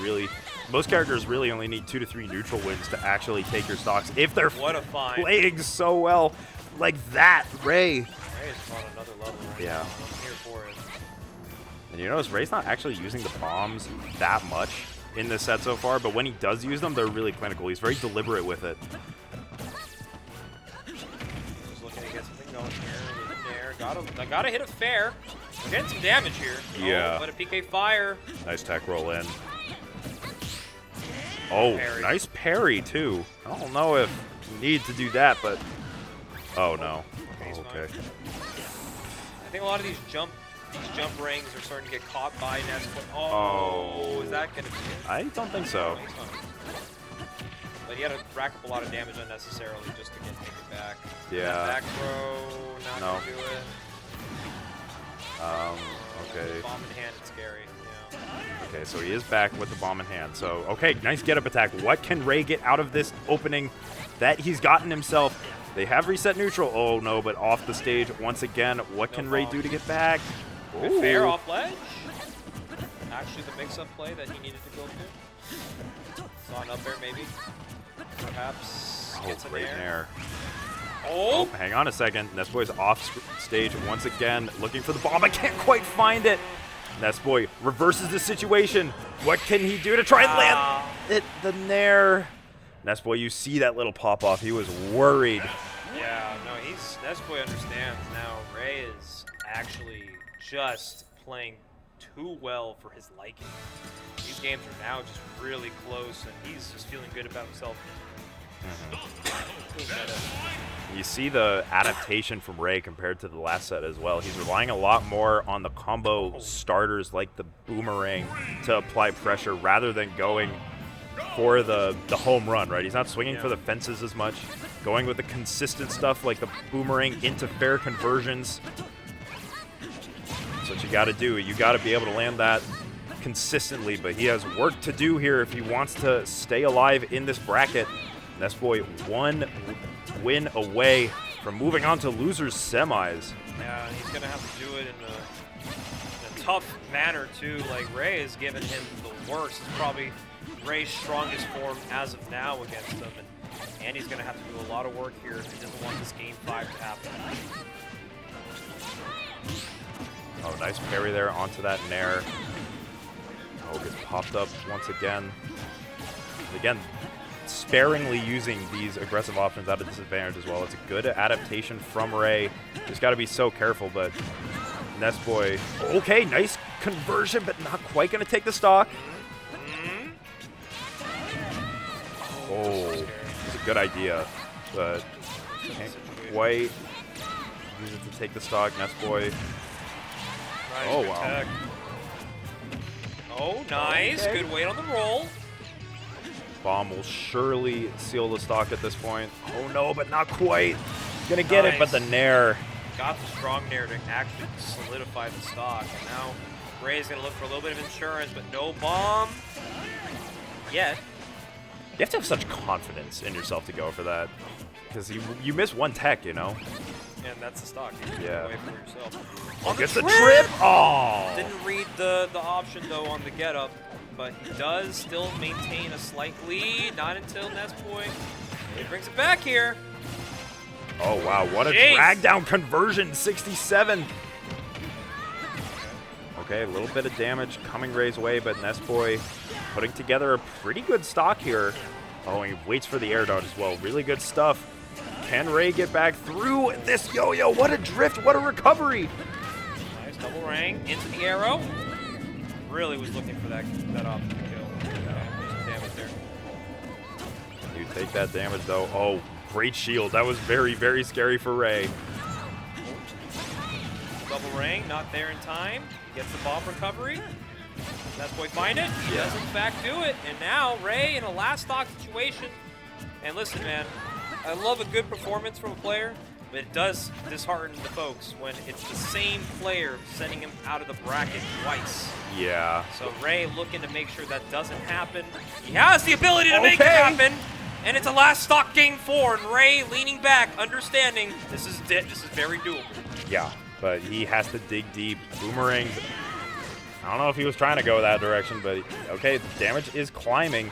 Most characters really only need 2 to 3 neutral wins to actually take your stocks if they're playing so well like that. Ray Ray is on another level right now. I'm here for it. And you notice Ray's not actually using the bombs that much in this set so far, but when he does use them, they're really clinical. He's very deliberate with it. Just looking to get something going here. I gotta hit it fair. We're getting some damage here. Yeah. Oh, but a PK fire. Nice tech roll in. Oh, Parry. nice parry too. I don't know if you need to do that, but oh no. He's Okay. fine. I think a lot of these jump rings are starting to get caught by Nessboy. Oh, is that gonna be it? I don't think so. No, he's fine. But he had to rack up a lot of damage unnecessarily just to get it back. Yeah. That back throw, not gonna do it. Okay. Bomb in hand, it's scary. Yeah. Okay, so he is back with the bomb in hand. So, okay, nice get-up attack. What can Ray get out of this opening that he's gotten himself? They have reset neutral. Oh, no, but off the stage once again. What can Ray do to get back? Good fair off ledge. Actually, the mix-up play that he needed to go through. Saw an up air, maybe. Perhaps gets an great air. nair. Oh! Hang on a second. Nessboy's off stage once again, looking for the bomb. I can't quite find it. Nessboy reverses the situation. What can he do to try and land it? The nair. Nessboy, you see that little pop off. He was worried. Yeah, no, Nessboy understands now. Ray is actually just playing too well for his liking. These games are now just really close, and he's just feeling good about himself. You see the adaptation from Ray compared to the last set as well. He's relying a lot more on the combo starters like the boomerang to apply pressure rather than going for the home run, right? He's not swinging for the fences as much, going with the consistent stuff like the boomerang into fair conversions. That's what you got to do. You got to be able to land that consistently, but he has work to do here if he wants to stay alive in this bracket. Nessboy one win away from moving on to losers semis. Yeah, he's going to have to do it in a tough manner, too. Like, Ray has given him the worst. It's probably Ray's strongest form as of now against him, and he's going to have to do a lot of work here if he doesn't want this Game 5 to happen. Oh, nice parry there onto that nair. Oh, gets popped up once again. Again, sparingly using these aggressive options at a disadvantage as well. It's a good adaptation from Ray. Just got to be so careful, but Nessboy, okay, nice conversion, but not quite going to take the stock. Oh, it's a good idea, but can't quite use it to take the stock. Nessboy. Oh, wow. Tech. Oh, nice. Okay. Good weight on the roll. Bomb will surely seal the stock at this point. Oh no, but not quite. Gonna get it, but the nair. Got the strong nair to actually solidify the stock. And now Ray's gonna look for a little bit of insurance, but no bomb yet. You have to have such confidence in yourself to go for that. Because you miss one tech, you know? And that's the stock. You can Yeah. away from yourself. Oh, On gets the the trip! Oh! Didn't read the option, though, on the get-up. But he does still maintain a slight lead. Not until Nessboy. He brings it back here. Oh, wow. What a Jeez. drag down conversion. 67. Okay, a little bit of damage coming Ray's way, but Nessboy putting together a pretty good stock here. Oh, and he waits for the air dodge as well. Really good stuff. Can Ray get back through this yo-yo? What a drift. What a recovery. Nice double ring into the arrow. Really was looking for that option kill. Some damage there. You take that damage, though. Oh, great shield. That was very, very scary for Ray. Double ring, not there in time. He gets the bomb recovery. Nessboy find it. He does in fact do it. And now Ray in a last stock situation. And listen, man, I love a good performance from a player, but it does dishearten the folks when it's the same player sending him out of the bracket twice. Yeah. So Ray looking to make sure that doesn't happen. He has the ability to make it happen. And it's a last stock game 4, and Ray leaning back, understanding this is very doable. Yeah, but he has to dig deep. Boomerang. I don't know if he was trying to go that direction, but okay, the damage is climbing.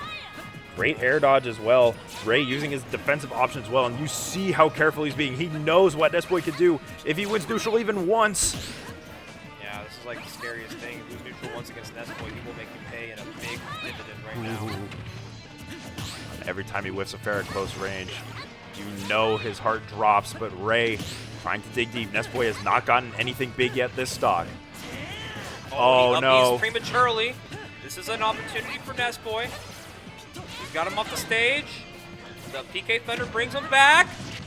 Great air dodge as well. Ray using his defensive options well, and you see how careful he's being. He knows what Nessboy could do if he wins neutral even once. Yeah, this is like the scariest thing. If you lose neutral once against Nessboy, he will make you pay in a big dividend right now. Every time he whiffs a fair at close range, you know his heart drops, but Ray trying to dig deep. Nessboy has not gotten anything big yet this stock. Oh, no. Prematurely. This is an opportunity for Nessboy. He's got him off the stage. The PK Thunder brings him back.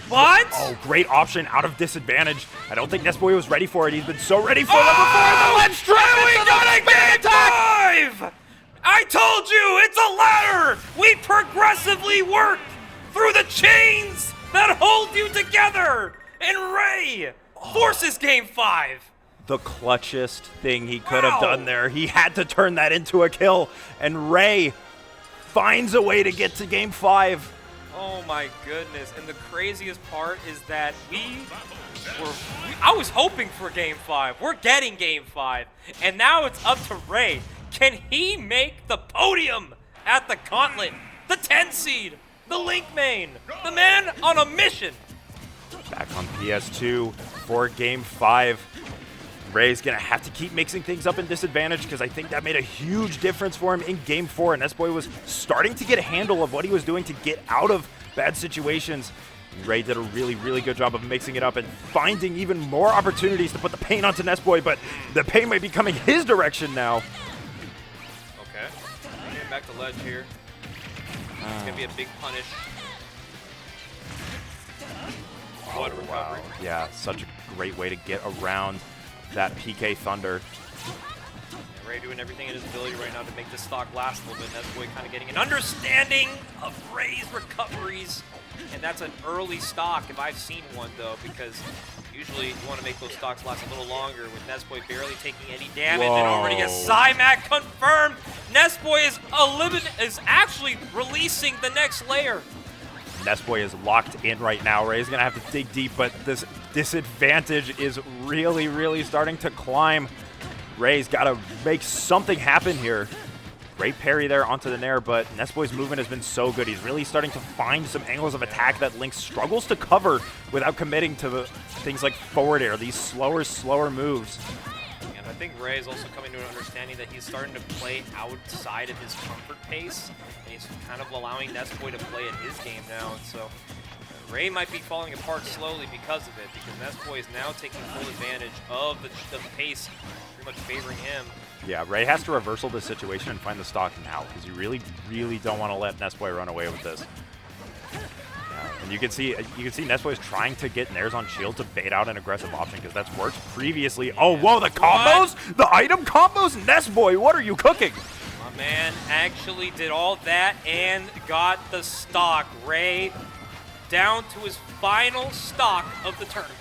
But Oh, great option out of disadvantage. I don't think Nessboy was ready for it. He's been so ready for it before. The ledge trap. we got a game 5! I told you, it's a ladder! We progressively work through the chains that hold you together! And Ray forces game 5! The clutchest thing he could have done there. He had to turn that into a kill, and Ray finds a way to get to game 5. Oh my goodness, and the craziest part is that I was hoping for game 5. We're getting game 5, and now it's up to Ray. Can he make the podium at the Gauntlet? The 10 seed, the Link main, the man on a mission. Back on PS2 for game 5. Ray's going to have to keep mixing things up in disadvantage because I think that made a huge difference for him in game 4. And Nessboy was starting to get a handle of what he was doing to get out of bad situations. Ray did a really, really good job of mixing it up and finding even more opportunities to put the pain onto Nessboy, but the pain might be coming his direction now. Okay, getting back to ledge here. It's going to be a big punish. What a recovery. Yeah, such a great way to get around that PK Thunder. And Ray doing everything in his ability right now to make this stock last a little bit. Nessboy kind of getting an understanding of Ray's recoveries. And that's an early stock if I've seen one, though, because usually you want to make those stocks last a little longer with Nessboy barely taking any damage and already a Cymac confirmed. Nessboy is actually releasing the next layer. Nessboy is locked in right now. Ray's going to have to dig deep, but this disadvantage is really, really starting to climb. Ray's got to make something happen here. Great parry there onto the Nair, but Nessboy's movement has been so good. He's really starting to find some angles of attack that Link struggles to cover without committing to things like forward air, these slower moves. And I think Ray is also coming to an understanding that he's starting to play outside of his comfort pace, and he's kind of allowing Nessboy to play at his game now. And so Ray might be falling apart slowly because of it, because Nessboy is now taking full advantage of the pace, pretty much favoring him. Yeah, Ray has to reversal this situation and find the stock now, because you really, really don't want to let Nessboy run away with this. And you can see Nessboy's trying to get Nairs on shield to bait out an aggressive option, because that's worked previously. Oh, whoa, the combos? The item combos? Nessboy, what are you cooking? My man actually did all that and got the stock. Ray down to his final stock of the tournament.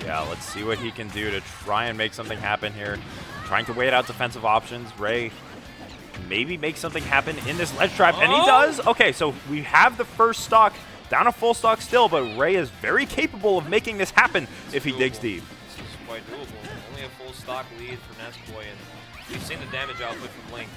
Yeah, let's see what he can do to try and make something happen here. Trying to wait out defensive options. Ray maybe make something happen in this ledge trap, and he does. Okay, so we have the first stock, down a full stock still, but Ray is very capable of making this happen if he digs deep. This is quite doable. Only a full stock lead for Nessboy, and we've seen the damage output from Link.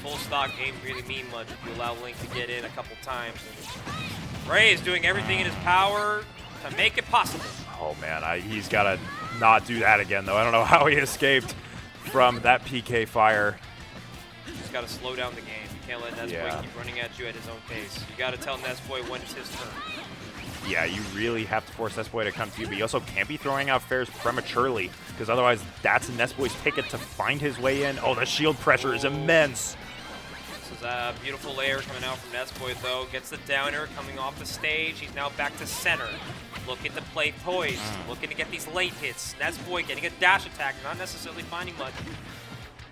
Full stock ain't really mean much if you allow Link to get in a couple times. And Ray is doing everything in his power to make it possible. Oh, man, he's got to not do that again, though. I don't know how he escaped from that PK fire. Just got to slow down the game. You can't let Nessboy keep running at you at his own pace. You got to tell Nessboy when it's his turn. Yeah, you really have to force Nessboy to come to you, but you also can't be throwing out fares prematurely, because otherwise that's Nessboy's ticket to find his way in. Oh, the shield pressure is immense. This is a beautiful layer coming out from Nessboy, though. Gets the downer coming off the stage. He's now back to center. Looking to play poised. Looking to get these late hits. Nessboy getting a dash attack, not necessarily finding much.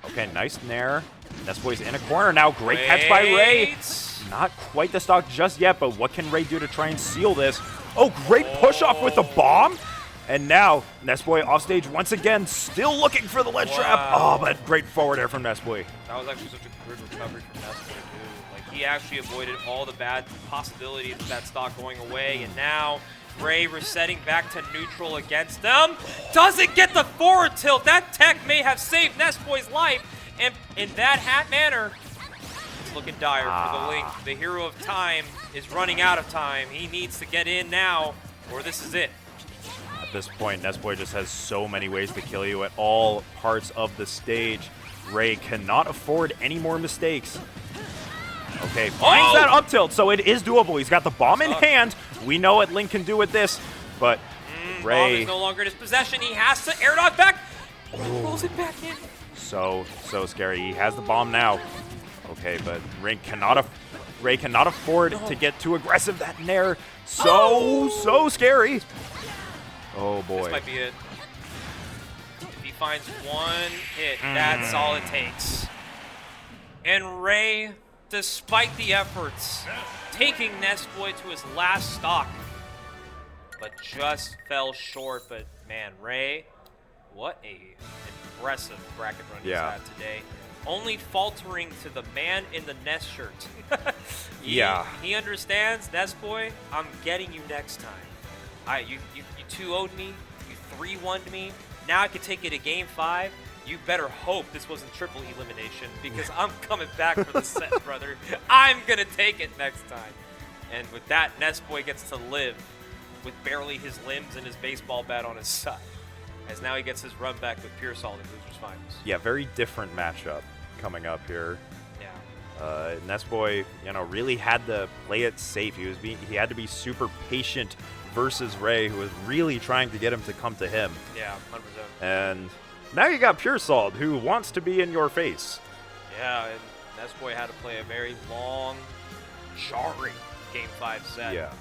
Okay, nice nair. Nessboy's in a corner now. Great catch by Ray. Not quite the stock just yet, but what can Ray do to try and seal this? Oh, great push off with the bomb. And now, Nessboy off stage once again, still looking for the ledge trap. Oh, but great forward air from Nessboy. That was actually such a good recovery from Nessboy, too. Like, he actually avoided all the bad possibilities of that stock going away. And now, Ray resetting back to neutral against them. Doesn't get the forward tilt. That tech may have saved Nessboy's life. And in that manner, it's looking dire for the Link. The hero of time is running out of time. He needs to get in now, or this is it. At this point, Nessboy just has so many ways to kill you at all parts of the stage. Ray cannot afford any more mistakes. Okay, finds that up tilt, so it is doable. He's got the bomb in hand. We know what Link can do with this, but Ray... Bomb is no longer in his possession. He has to air dodge back. Rolls it back in. So scary. He has the bomb now. Okay, but Ray cannot afford to get too aggressive. That nair, so scary. Oh boy. This might be it. If he finds one hit, that's all it takes. And Ray, despite the efforts, taking Nessboy to his last stock, but just fell short. But man, Ray, what a impressive bracket run he's had today. Only faltering to the man in the Ness shirt. He understands, Nessboy, I'm getting you next time. You 2-0'd me, you 3-1'd me. Now I can take you to game 5. You better hope this wasn't triple elimination, because I'm coming back for the set, brother. I'm gonna take it next time. And with that, Nessboy gets to live with barely his limbs and his baseball bat on his side, as now he gets his run back with Puresalt in Losers Finals. Yeah, very different matchup coming up here. Yeah. Nessboy, really had to play it safe. He had to be super patient versus Ray, who was really trying to get him to come to him. Yeah, 100%. And now you got Puresalt, who wants to be in your face. Yeah, and Nessboy had to play a very long, jarring Game 5 set. Yeah.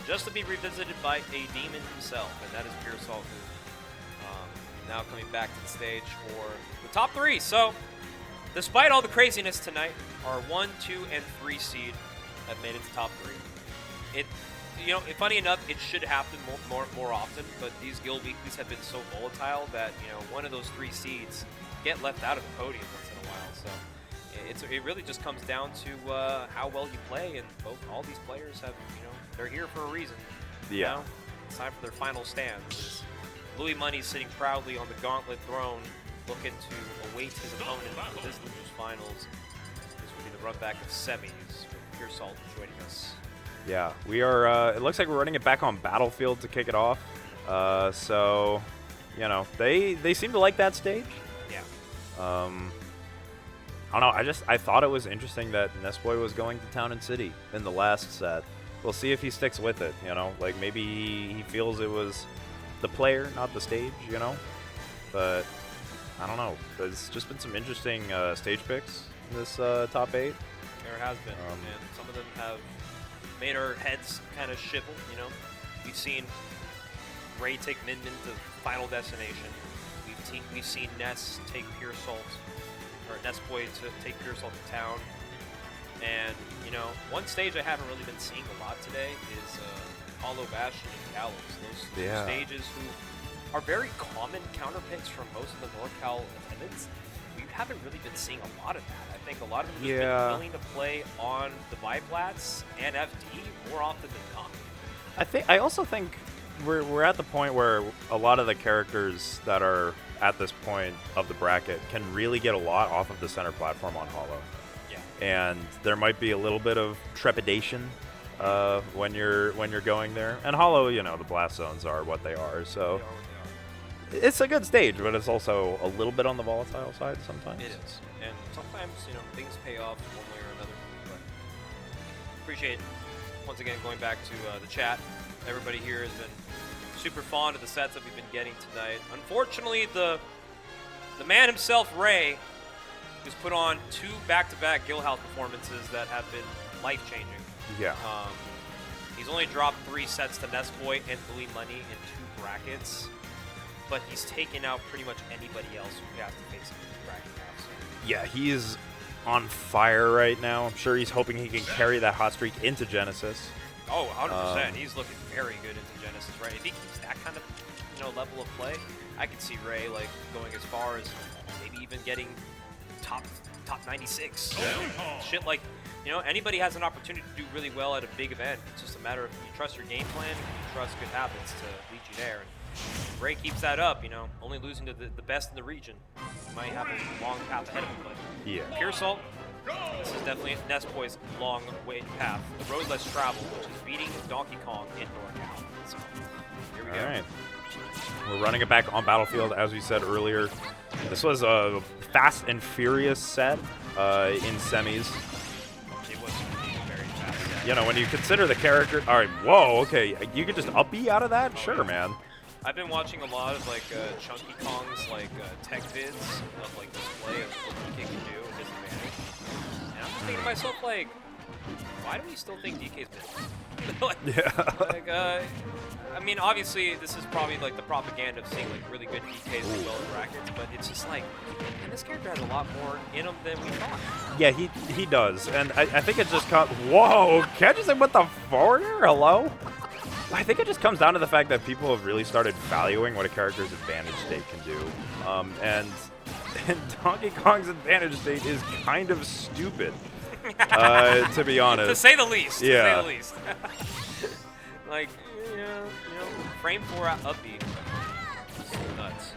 Just to be revisited by a demon himself, and that is Puresalt, who now coming back to the stage for the top 3. So, despite all the craziness tonight, our 1, 2, and 3 seed have made it to top 3. Funny enough, it should happen more often, but these guild weeklies have been so volatile that one of those 3 seeds get left out of the podium once in a while. So it really just comes down to how well you play, and all these players have they're here for a reason. Yeah. It's time for their final stands. Louis Money's sitting proudly on the Gauntlet throne, looking to await his opponent for this Losers Finals. This will be the run back of semis with Puresalt joining us. Yeah, we are. It looks like we're running it back on Battlefield to kick it off. So, they seem to like that stage. Yeah. I don't know. I thought it was interesting that Nessboy was going to Town and City in the last set. We'll see if he sticks with it. Like maybe he feels it was the player, not the stage. But I don't know. There's just been some interesting stage picks in this top 8. There has been, and some of them have made our heads kind of shivel. We've seen Ray take Min Min to Final Destination. We've seen Ness take Puresalt, or Nessboy to take Puresalt to Town. And one stage I haven't really been seeing a lot today is Hollow Bastion and Gallows. Those stages who are very common counter picks from most of the NorCal attendants. We haven't really been seeing a lot of that. I think a lot of them have been willing to play on the Biplats and FD more often than not. I also think we're at the point where a lot of the characters that are at this point of the bracket can really get a lot off of the center platform on Hollow. Yeah. And there might be a little bit of trepidation when you're going there. And Hollow, you know, the blast zones are what they are, so it's a good stage, but it's also a little bit on the volatile side sometimes. It is, and sometimes things pay off one way or another. But appreciate once again going back to the chat. Everybody here has been super fond of the sets that we've been getting tonight. Unfortunately, the man himself, Ray, has put on 2 back-to-back Guildhouse performances that have been life-changing. Yeah. He's only dropped 3 sets to Nessboy and Louis Money in 2 brackets, but he's taken out pretty much anybody else who has to face him in the bracket now. So. Yeah, he is on fire right now. I'm sure he's hoping he can carry that hot streak into Genesis. Oh, 100%. He's looking very good into Genesis, right? If he keeps that kind of level of play, I could see Ray going as far as maybe even getting top 96. Shit like, anybody has an opportunity to do really well at a big event. It's just a matter of you trust your game plan, you trust good habits to lead you there. And if Ray keeps that up, only losing to the best in the region. He might have a long path ahead of him, but Yeah. Puresalt, this is definitely Nessboy's long way path. The road less traveled, which is beating Donkey Kong in NorCal. So, here we go. All right. We're running it back on Battlefield, as we said earlier. This was a fast and furious set in semis. It was very fast. When you consider the character... All right, whoa, okay. You could just up B out of that? Sure, man. I've been watching a lot of Chunky Kong's tech vids of display of what DK can do and his advantage. And I'm just thinking to myself why do we still think DK's mid? Yeah. I mean, obviously this is probably the propaganda of seeing really good DKs as well in brackets, but it's just man, this character has a lot more in him than we thought. Yeah, he does. And I think it just comes... Whoa, can't you say what the forwarder? Hello? I think it just comes down to the fact that people have really started valuing what a character's advantage state can do. And Donkey Kong's advantage state is kind of stupid, to be honest. To say the least. Yeah. To say the least. Frame 4 up B. Nuts.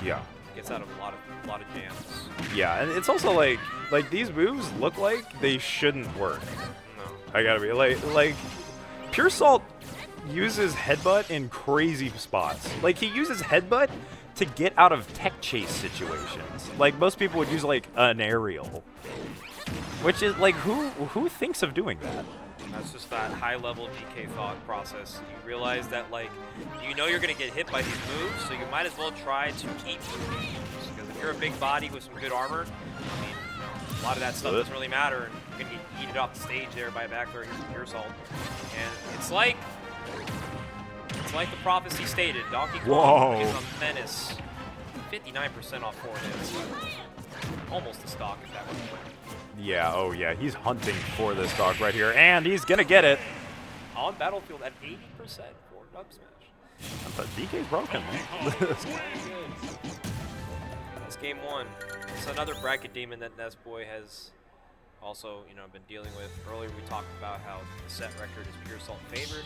Yeah. Gets out of a lot of jams. Yeah, and it's also like these moves look like they shouldn't work. No. I gotta be like Puresalt uses headbutt in crazy spots. He uses headbutt to get out of tech chase situations. Most people would use an aerial, which is who thinks of doing that? That's just that high-level DK thought process. You realize that you're gonna get hit by these moves, so you might as well try to keep those moves. Because if you're a big body with some good armor, I mean, a lot of that stuff doesn't really matter, and you're gonna get eaten off the stage there by a back throw here from Puresalt. And it's like the prophecy stated, Donkey Kong is a menace. 59% off 4 hits. Almost a stock if that was true. Yeah, oh yeah, he's hunting for this stock right here, and he's gonna get it. On Battlefield at 80% for Dub Smash. I thought DK's broken, man. That's game 1. It's another bracket demon that Nessboy has also, been dealing with. Earlier we talked about how the set record is Puresalt favored,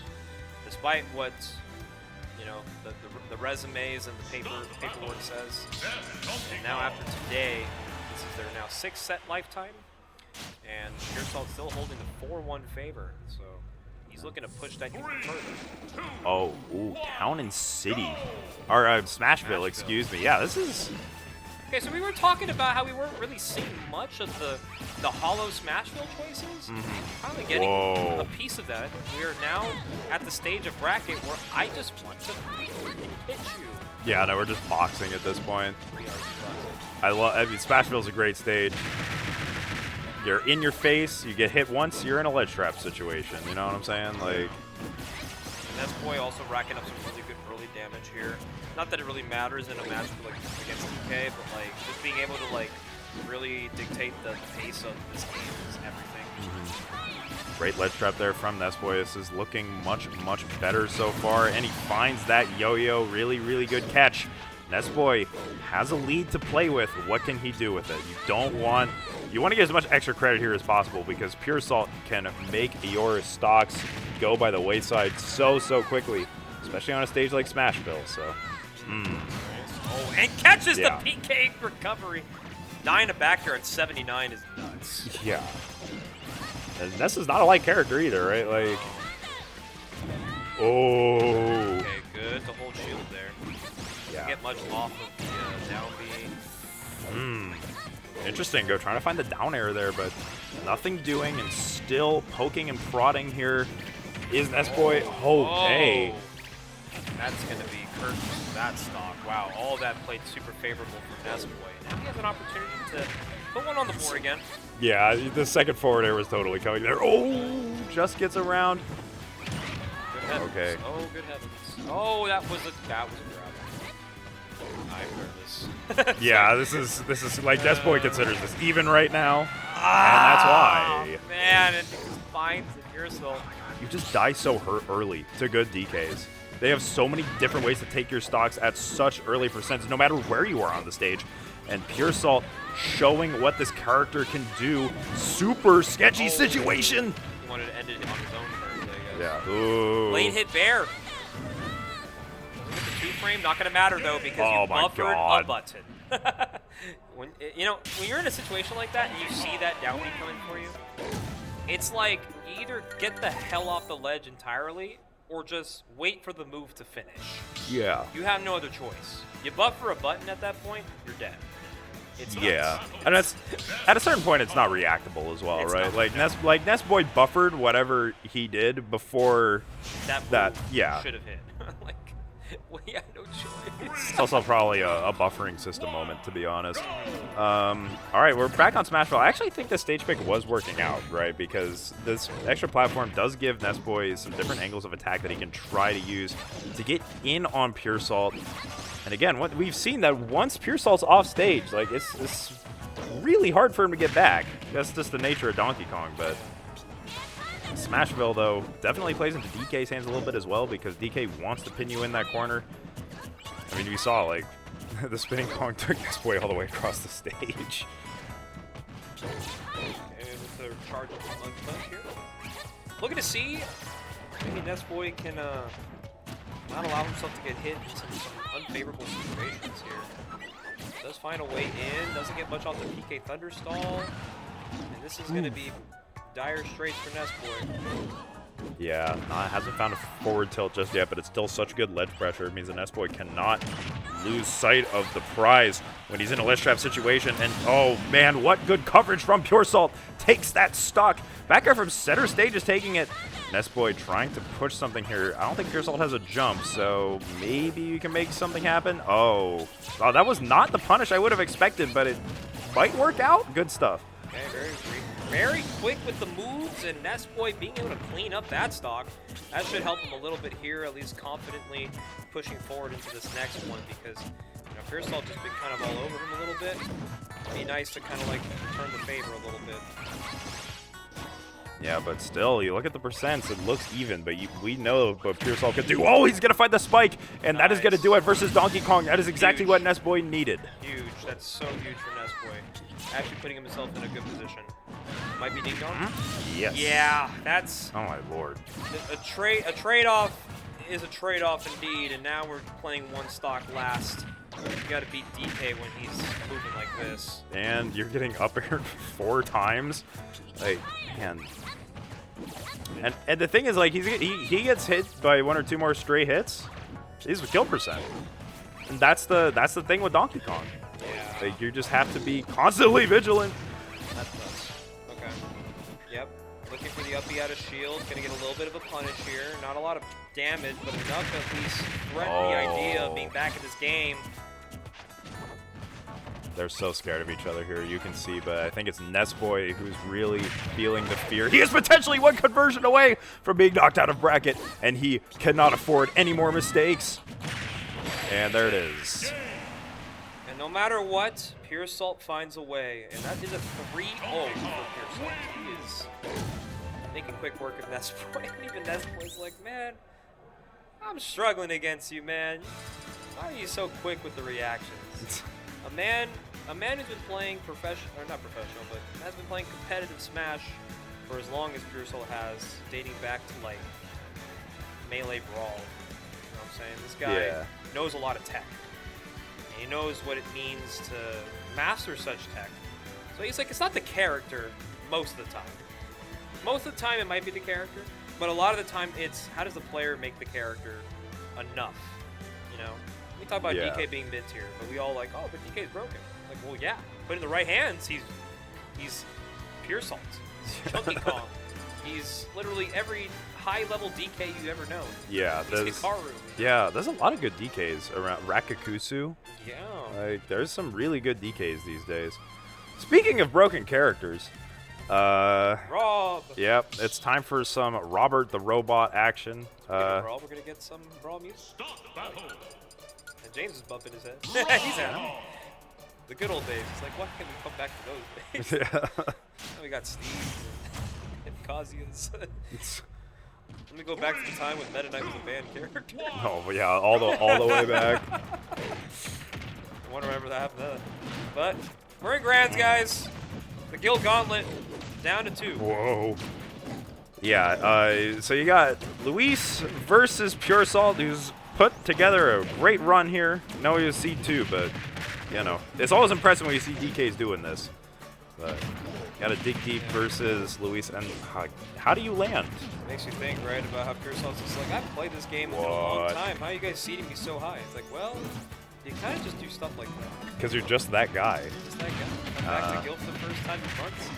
despite what the resumes and the paperwork says. And now after today, this is their now 6th set lifetime, and Puresalt's still holding the 4-1 favor. So he's looking to push that even further. Oh, ooh, Town and City. Or Smashville, excuse me. Yeah, this is... Okay, so we were talking about how we weren't really seeing much of the hollow Smashville choices. Finally getting a piece of that. We are now at the stage of bracket where I just want to hit you. Yeah, no, we're just boxing at this point. We are just I mean, Smashville's a great stage. You're in your face, you get hit once, you're in a ledge trap situation. You know what I'm saying? Nessboy also racking up some really good early damage here. Not that it really matters in a match against DK, but just being able to really dictate the pace of this game is everything. Great ledge trap there from Nessboy. This is looking much, much better so far, and he finds that yo-yo. Really, really good catch. Nessboy has a lead to play with. What can he do with it? You want to get as much extra credit here as possible, because Puresalt can make your stocks go by the wayside so quickly, especially on a stage like Smashville. So, Oh, and catches the PK recovery. Dying a back here at 79 is nuts. Yeah. And Ness is not a light character either, right? Oh. Okay, good to hold shield there. Yeah. Don't get much off of the down B. Interesting. Go trying to find the down air there, but nothing doing and still poking and prodding here is Nessboy. Okay. That's going to be curtains for that stock. Wow, all that played super favorable for Nessboy. Now he has an opportunity to put one on the board again. Yeah, the second forward air was totally coming there. Oh, just gets around. Good heavens. Okay. Oh, good heavens. Oh, that was a grab. I'm nervous. Yeah, this is like Nessboy considers this even right now, and that's why. Oh, man, it just finds it. Puresalt. You just die so early to good DKs. They have so many different ways to take your stocks at such early percents, no matter where you are on the stage. And Puresalt showing what this character can do. Super sketchy situation. He wanted to end it on his own terms, I guess. Yeah. Ooh. Lane hit bear. Look at the two-frame. Not going to matter, though, because Oh you my buffered God. a button. when you're in a situation like that and you see that down B coming for you, it's like you either get the hell off the ledge entirely or just wait for the move to finish. Yeah. You have no other choice. You buffer a button at that point, you're dead. It's nuts. Yeah, and that's at a certain point it's not reactable as well, It's right? not. Like Nessboy buffered whatever he did before That that. move Yeah, should have hit. Like, we had no choice. it's also probably a buffering system moment, to be honest. All right, we're back on Smashville. I actually think the stage pick was working out, right? Because this extra platform does give Nessboy some different angles of attack that he can try to use to get in on Puresalt. And again, what we've seen that once Puresalt's off stage, like it's really hard for him to get back. That's just the nature of Donkey Kong, but Smashville, though, definitely plays into DK's hands a little bit as well because DK wants to pin you in that corner. I mean, we saw, like, the spinning Kong took Nessboy all the way across the stage. And with the charge of the unclench here. Looking to see maybe Nessboy can not allow himself to get hit in some unfavorable situations here. Does find a way in, doesn't get much off the PK Thunderstall. And this is going to be dire straits for Nessboy. Yeah, hasn't found a forward tilt just yet, but it's still such good ledge pressure. It means that Nessboy cannot lose sight of the prize when he's in a ledge trap situation. And oh man, what good coverage from Puresalt. Takes that stock. Back air from center stage is taking it. Nessboy trying to push something here. I don't think Puresalt has a jump, so maybe you can make something happen. Oh, that was not the punish I would have expected, but it might work out. Good stuff. Okay, very quick with the moves, and Nessboy being able to clean up that stock. That should help him a little bit here, at least confidently pushing forward into this next one, because Puresalt just been kind of all over him a little bit. It'd be nice to kind of like turn the favor a little bit. Yeah, but still, you look at the percents, it looks even, but we know what Puresalt can do. Oh, he's going to find the spike, and that is going to do it versus Donkey Kong. That is exactly what Nessboy needed. Huge. That's so huge for Nessboy. Actually putting himself in a good position. Might be ding dong? Yes. Yeah, that's Oh, my lord. a trade-off is a trade-off indeed, and now we're playing one stock last. You got to beat DK when he's moving like this. And you're getting up aired 4 times. Like, man. And the thing is, like, he gets hit by 1 or 2 more stray hits. He's a kill percent. And that's the thing with Donkey Kong. Yeah. Like, you just have to be constantly vigilant. That does. Okay. Yep. Looking for the up B out of shield. Gonna get a little bit of a punish here. Not a lot of damage, but enough to at least threaten the idea of being back in this game. They're so scared of each other here, you can see, but I think it's Nessboy who's really feeling the fear. He is potentially 1 conversion away from being knocked out of bracket, and he cannot afford any more mistakes. And there it is. And no matter what, Puresalt finds a way. And that is a 3-0 for Puresalt. He is making quick work of Nessboy. And even Nessboy's like, man, I'm struggling against you, man. Why are you so quick with the reactions? A man who's been playing not professional, but has been playing competitive Smash for as long as Puresalt has, dating back to like Melee Brawl. You know what I'm saying? This guy knows a lot of tech. And he knows what it means to master such tech. So he's like, it's not the character most of the time. Most of the time it might be the character, But a lot of the time, it's how does the player make the character enough? You know, we talk about Yeah. DK being mid tier, but we all like, oh, but DK's broken. Like, well, yeah, but in the right hands, he's Puresalt, he's Chunky Kong, he's literally every high-level DK you've ever known. Yeah, He's Hikaru. there's a lot of good DKs around. Rakakusu. Yeah. Like, there's some really good DKs these days. Speaking of broken characters, Rob. yep, it's time for some Robert the Robot action. We're gonna get some Brawl music. And James is bumping his head. He's happy. The good old days. It's like, why can't we come back to those days? Yeah. Now we got Steve and Kazuya's. Let me go back to the time when Meta Knight was a banned character. Oh, but yeah, all the way back. I want to remember that happened then. But we're in Grands, guys. The Guild Gauntlet down to 2. Whoa. Yeah, so you got Luis versus Puresalt, who's put together a great run here. No, he was Seed 2, but, you know, it's always impressive when you see DKs doing this. But got to dig deep versus Luis, and how do you land? Makes you think, right, about how Puresalt's just like, I've played this game in a long What? time. How are you guys seeding me so high? It's like, well, you kind of just do stuff like that. Because you're just that guy. Just that guy. Come back to Guild for the first time in months.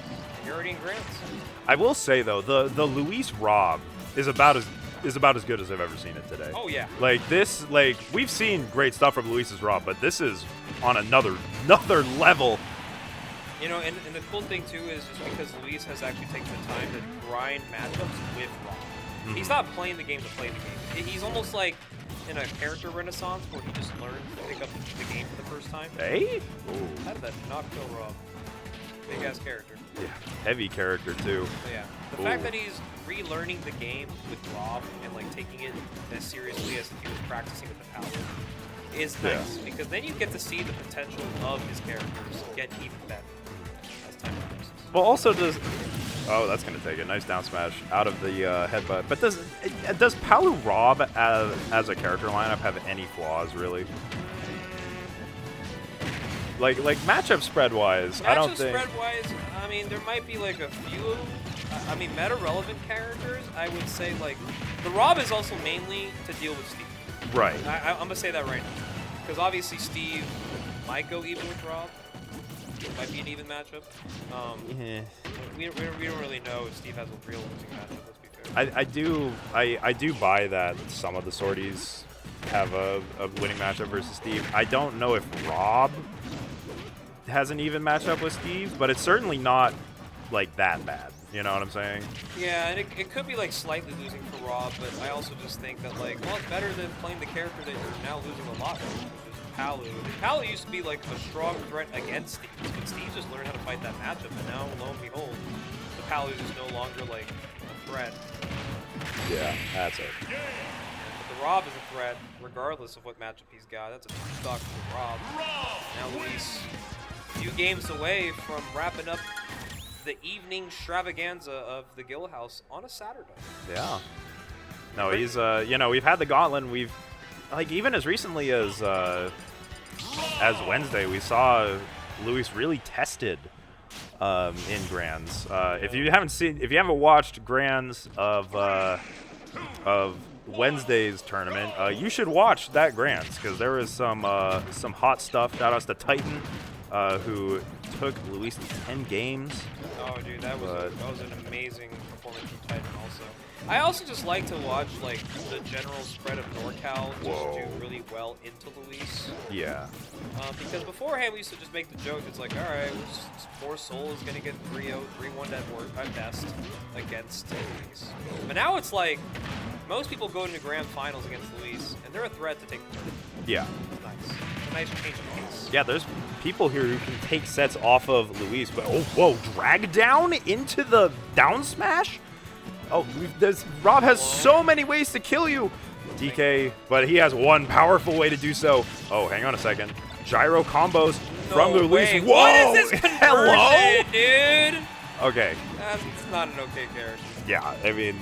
You're already in Grants. I will say though, the Luis Rob is about as good as I've ever seen it today. Oh yeah. Like this, like we've seen great stuff from Luis's Rob, but this is on another level. You know, and the cool thing too is just because Luis has actually taken the time to grind matchups with Rob. He's not playing the game to play the game. He's almost like in a character renaissance where he just learned to pick up the game for the first time. Hey? How did that not kill Rob? Big ass character. Yeah, heavy character too. But yeah, the fact that he's relearning the game with Rob and like taking it as seriously as he was practicing with the power is nice because then you get to see the potential of his characters get even better as time progresses. Well, also that's gonna take a nice down smash out of the headbutt. But does Palu Rob as a character lineup have any flaws really? Like matchup spread wise, I don't think. Matchup spread wise, I mean there might be like a few. I mean meta relevant characters. I would say like the Rob is also mainly to deal with Steve. Right. I'm gonna say that right now because obviously Steve might go even with Rob. It might be an even matchup. We don't really know if Steve has a real losing matchup. Let's be fair. I do buy that some of the sorties have a winning matchup versus Steve. I don't know if Rob has an even matchup with Steve, but it's certainly not like that bad. You know what I'm saying? Yeah, and it could be like slightly losing for Rob, but I also just think that like, well, it's better than playing the character that you're now losing a lot with, which is Palu. Palu used to be like a strong threat against Steve, but Steve just learned how to fight that matchup, and now, lo and behold, the Palu is no longer like a threat. Yeah, that's it. But the Rob is a threat, regardless of what matchup he's got. That's a stock for Rob. Now Luis, few games away from wrapping up the evening extravaganza of the Guildhouse on a Saturday. Yeah. No, he's you know, we've had the Gauntlet. We've like even as recently as Wednesday, we saw Luis really tested in Grands. If you haven't watched Grands of Wednesday's tournament, you should watch that Grands because there was some hot stuff. Shout outs to Titan, who took Luis to 10 games. Oh, dude, that was an amazing performance from Titan. Also, I also just like to watch like the general spread of NorCal just do really well into Luis. Yeah. Because beforehand we used to just make the joke. It's like, all right, poor Soul is gonna get 3-0, 3-1 at best against Luis. But now it's like most people go into grand finals against Luis, and they're a threat to take the tournament. Yeah. It's nice. It's a nice change of pace. Yeah, there's people here who can take sets off of Luis, but whoa, drag down into the down smash? Oh, Rob has so many ways to kill you. DK, but he has one powerful way to do so. Oh, hang on a second. Gyro combos from Luis. Whoa! What is this conversion, Hello? dude? Okay. That's not an okay character. Yeah, I mean,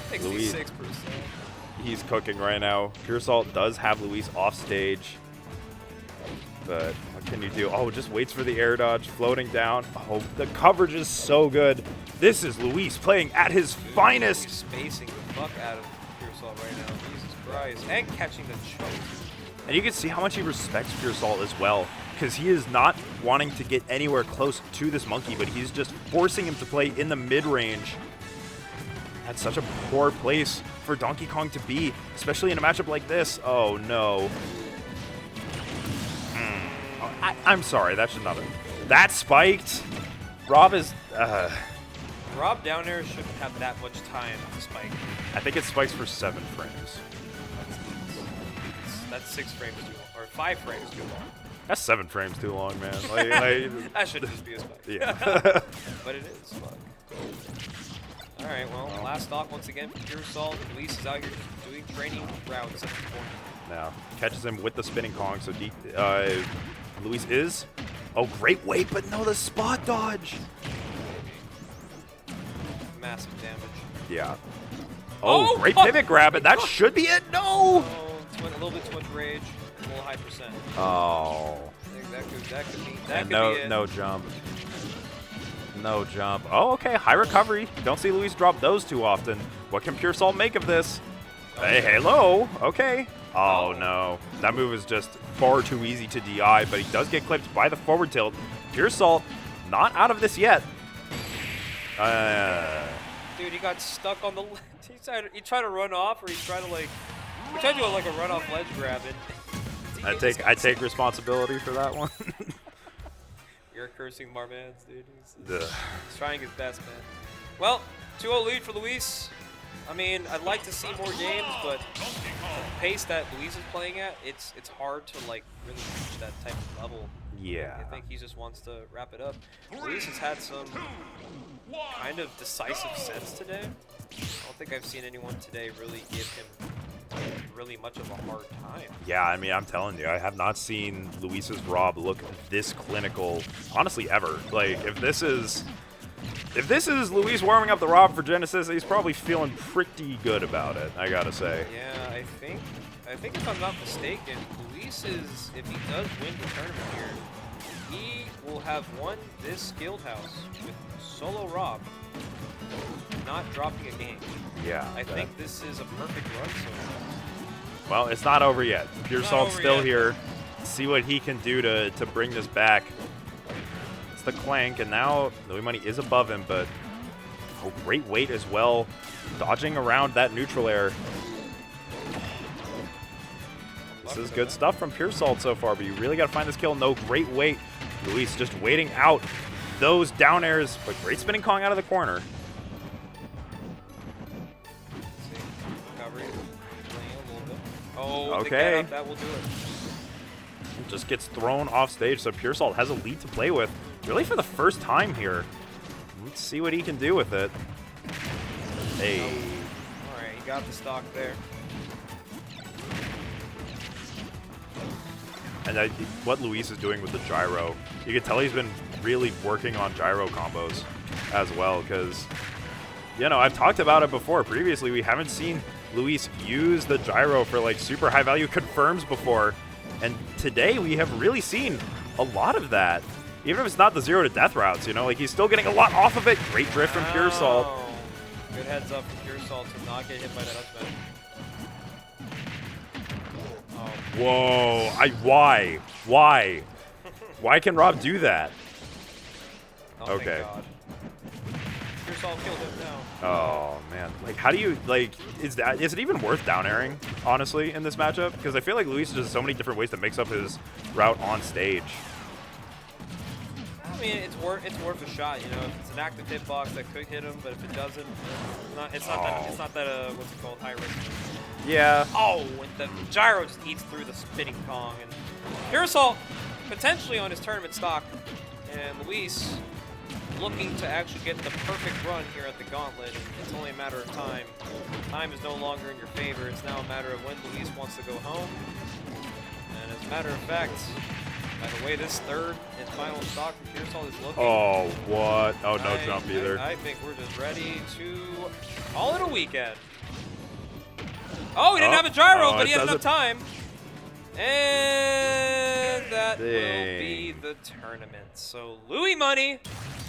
66%. he's cooking right now. Puresalt does have Luis off stage. But what can you do? Oh, just waits for the air dodge, floating down. Oh, the coverage is so good. This is Luis playing at his finest. He's spacing the fuck out of Puresalt right now. Jesus Christ. And catching the choke. And you can see how much he respects Puresalt as well, because he is not wanting to get anywhere close to this monkey, but he's just forcing him to play in the mid-range. That's such a poor place for Donkey Kong to be, especially in a matchup like this. Oh, no. I'm sorry, that should not have. That spiked. Rob is... Rob down there shouldn't have that much time to spike. I think it spikes for 7 frames. That's 6 frames too long, or 5 frames too long. That's 7 frames too long, man. That should just be a spike. Yeah. But it is. Fuck. Alright, well, last stock once again for Puresalt. Luis is out here just doing training routes at the corner. Now, catches him with the spinning Kong, so Luis is... Oh, great weight, but no, the spot dodge. Massive damage. Yeah. Oh, great fuck. pivot grab, and that should be it. No! Oh, a little bit too much rage, a little high percent. Oh. I think that could be And be it. no jump. No jump. Oh, okay, high recovery. Don't see Luis drop those too often. What can Puresalt make of this? Hey, hello. Okay. Oh, no. That move is just far too easy to DI, but he does get clipped by the forward tilt. Puresalt not out of this yet. Dude, he got stuck on the ledge. He tried to run off, or he tried to to do like a run off ledge grab. And I take responsibility for that one. You're cursing Marmans, dude. Ugh. He's trying his best, man. Well, 2-0 lead for Luis. I mean, I'd like to see more games, but the pace that Luis is playing at, it's hard to really reach that type of level. Yeah. I think he just wants to wrap it up. Luis has had some kind of decisive sets today. I don't think I've seen anyone today really give him really much of a hard time. Yeah, I mean, I'm telling you, I have not seen Luis's Rob look this clinical, honestly, ever. Like, if this is Luis warming up the Rob for Genesis, he's probably feeling pretty good about it, I gotta say. Yeah, I think if I'm not mistaken, Luis is, if he does win the tournament here, he will have won this Guildhouse with solo Rob, not dropping a game. Yeah. I think this is a perfect run so far. Well, it's not over yet. Puresalt's still yet. here. See what he can do to bring this back. It's the Clank, and now Louis Money is above him, but great weight as well. Dodging around that neutral air. This is good stuff from Puresalt so far, but you really got to find this kill. No, great weight. Luis just waiting out those down airs, but great spinning Kong out of the corner. Recovery. A little bit. Oh, Okay. the get up, that will do it. Just gets thrown off stage, so Puresalt has a lead to play with, really for the first time here. Let's see what he can do with it. Hey. Alright, he got the stock there. And what Luis is doing with the gyro, you can tell he's been really working on gyro combos as well, because, you know, I've talked about it before. Previously, we haven't seen Luis use the gyro for, like, super high-value confirms before. And today, we have really seen a lot of that. Even if it's not the 0 to death routes, you know, like, he's still getting a lot off of it. Great drift from Puresalt. Oh, good heads up from Puresalt to not get hit by that up smash. Whoa, why? Why can Rob do that? Oh, Okay. thank God. Puresalt killed him now. Oh, man. Like, how do you, like, is it even worth down airing, honestly, in this matchup? Because I feel like Luis has so many different ways to mix up his route on stage. I mean, it's worth a shot, you know. If it's an active hitbox, that could hit him, but if it doesn't, it's not that what's it called, high risk. Yeah. Oh, and the gyro just eats through the spinning Kong, and Puresalt potentially on his tournament stock, and Luis looking to actually get the perfect run here at the Gauntlet. And it's only a matter of time. Time is no longer in your favor. It's now a matter of when Luis wants to go home. And as a matter of fact, by the way this third and final stock from Puresalt is looking. Oh, what? Oh, no jump either. I think we're just ready to call it a weekend. Oh, he didn't have a gyro, but he had enough time. And that will Dang. be the tournament. So Louis Money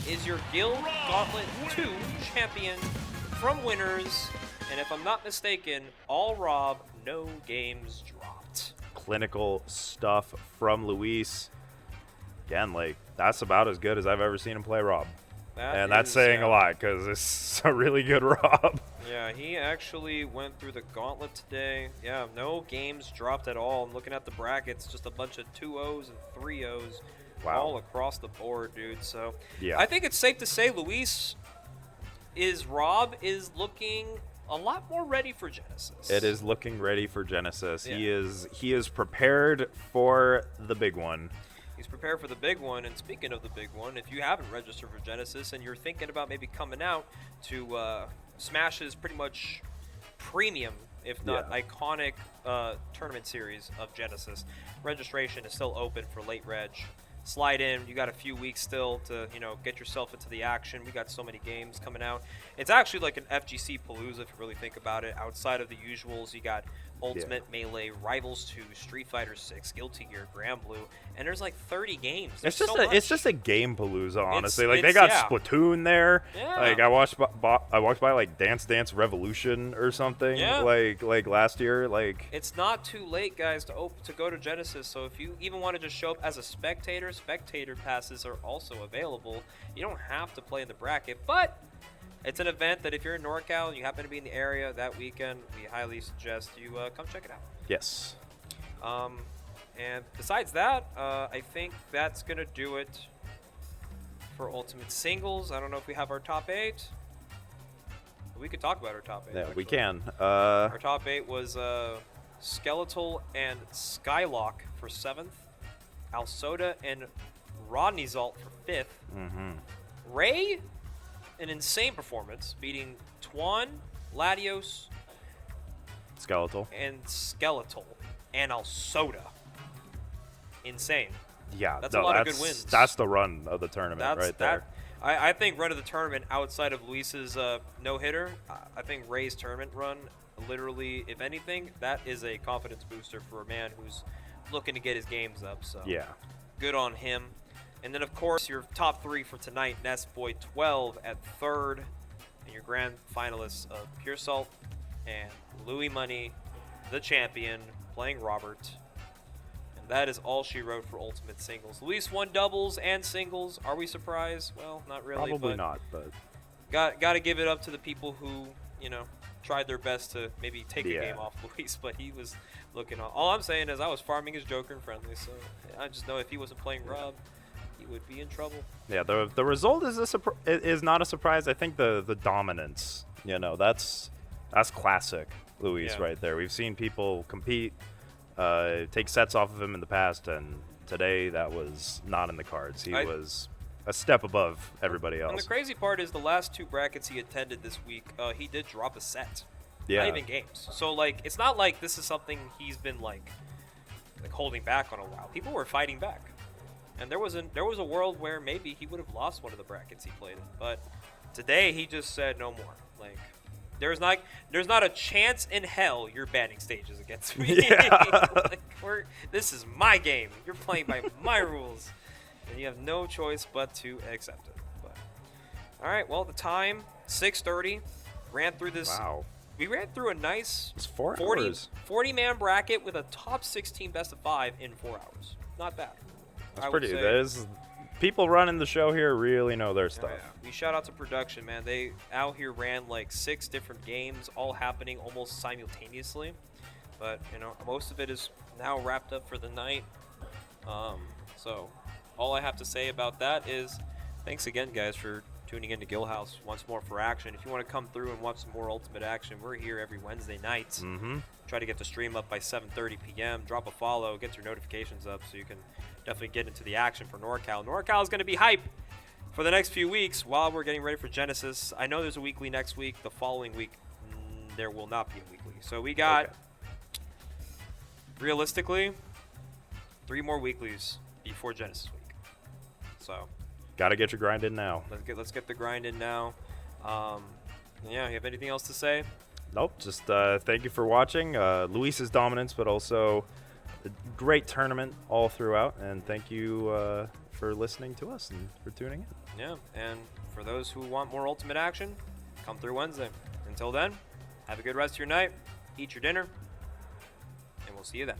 is your Guild Gauntlet 2 champion from Winners. And if I'm not mistaken, all Rob, no games dropped. Clinical stuff from Luis. Again, like, that's about as good as I've ever seen him play Rob. And that's saying a lot because it's a really good Rob. Yeah, he actually went through the gauntlet today. Yeah, no games dropped at all. I'm looking at the brackets, just a bunch of 2-0s and 3-0s all across the board, dude. So Yeah. I think it's safe to say Rob is looking a lot more ready for Genesis. It is looking ready for Genesis. Yeah. He is prepared for the big one. He's prepared for the big one. And speaking of the big one, if you haven't registered for Genesis and you're thinking about maybe coming out to Smash's pretty much premium, if not iconic, tournament series of Genesis, registration is still open for late reg. Slide in. You got a few weeks still to, get yourself into the action. We got so many games coming out. It's actually like an FGC Palooza if you really think about it. Outside of the usuals, you got Ultimate, Melee, Rivals 2, Street Fighter 6, Guilty Gear, Grand Blue, and there's like 30 games. It's There's just so much. a game palooza, honestly. Like, they it's- got yeah. Splatoon there. Yeah. Like, I walked by like Dance Dance Revolution or something. Yeah. Like last year. Like, It's not too late, guys, to go to Genesis. So if you even want to just show up as a spectator passes are also available. You don't have to play in the bracket, but it's an event that if you're in NorCal and you happen to be in the area that weekend, we highly suggest you come check it out. yes. And besides that, I think that's going to do it for Ultimate Singles. I don't know if we have our top 8. We could talk about our top 8. Yeah, we actually. can. Our top 8 was Skeletal and Skylock for 7th, Alsoda and Rodney Zalt for 5th. Ray, an insane performance, beating Twan, Latios, Skeletal. and Skeletal, and Alsoda. Insane. Yeah, That's a lot of good that's- wins. That's the run of the tournament right there. I think run of the tournament outside of Luis's no-hitter, I think Ray's tournament run, literally, if anything, that is a confidence booster for a man who's looking to get his games up. So Yeah. good on him. And then, of course, your top 3 for tonight, Nessboy12 at 3rd, and your grand finalists of Puresalt and Louis Money, the champion, playing Robert. And that is all she wrote for Ultimate Singles. Luis won doubles and singles. Are we surprised? Well, not really. Probably but not, but Got to give it up to the people who, tried their best to maybe take a game off Luis, but he was looking on. All I'm saying is I was farming his Joker and friendly, so I just know if he wasn't playing Rob, he would be in trouble. yeah, the result is not a surprise. I think the dominance, that's classic Luis Yeah. right there. We've seen people compete, take sets off of him in the past, and today that was not in the cards. He was a step above everybody else. And the crazy part is the last 2 brackets he attended this week, he did drop a set. Yeah. Not even games. So, it's not like this is something he's been, like holding back on a while. People were fighting back. And there was a world where maybe he would have lost one of the brackets he played in. But today, he just said no more. There's not a chance in hell you're banning stages against me. Yeah. This is my game. You're playing by my rules. And you have no choice but to accept it. But, all right, well, the time, 6:30. Ran through this. Wow. We ran through a nice It's 4 40 hours. 40-man bracket with a top 16 best of 5 in 4 hours. Not bad. That's I would pretty. say. That is, people running the show here really know their Oh, stuff. yeah. We shout out to production, man. They out here ran 6 different games, all happening almost simultaneously. But most of it is now wrapped up for the night. So all I have to say about that is thanks again, guys, for tuning in to Guildhouse once more for action. If you want to come through and watch some more Ultimate action, we're here every Wednesday night. Mm-hmm. Try to get the stream up by 7:30 p.m. Drop a follow, get your notifications up so you can definitely get into the action for NorCal. NorCal is going to be hype for the next few weeks while we're getting ready for Genesis. I know there's a weekly next week. The following week, there will not be a weekly. So we got, realistically, 3 more weeklies before Genesis week. So Got to get your grind in now. let's get the grind in now. Yeah, you have anything else to say? Nope. Just thank you for watching. Luis's dominance, but also a great tournament all throughout, and thank you for listening to us and for tuning in. Yeah, and for those who want more Ultimate action, come through Wednesday. Until then, have a good rest of your night, eat your dinner, and we'll see you then.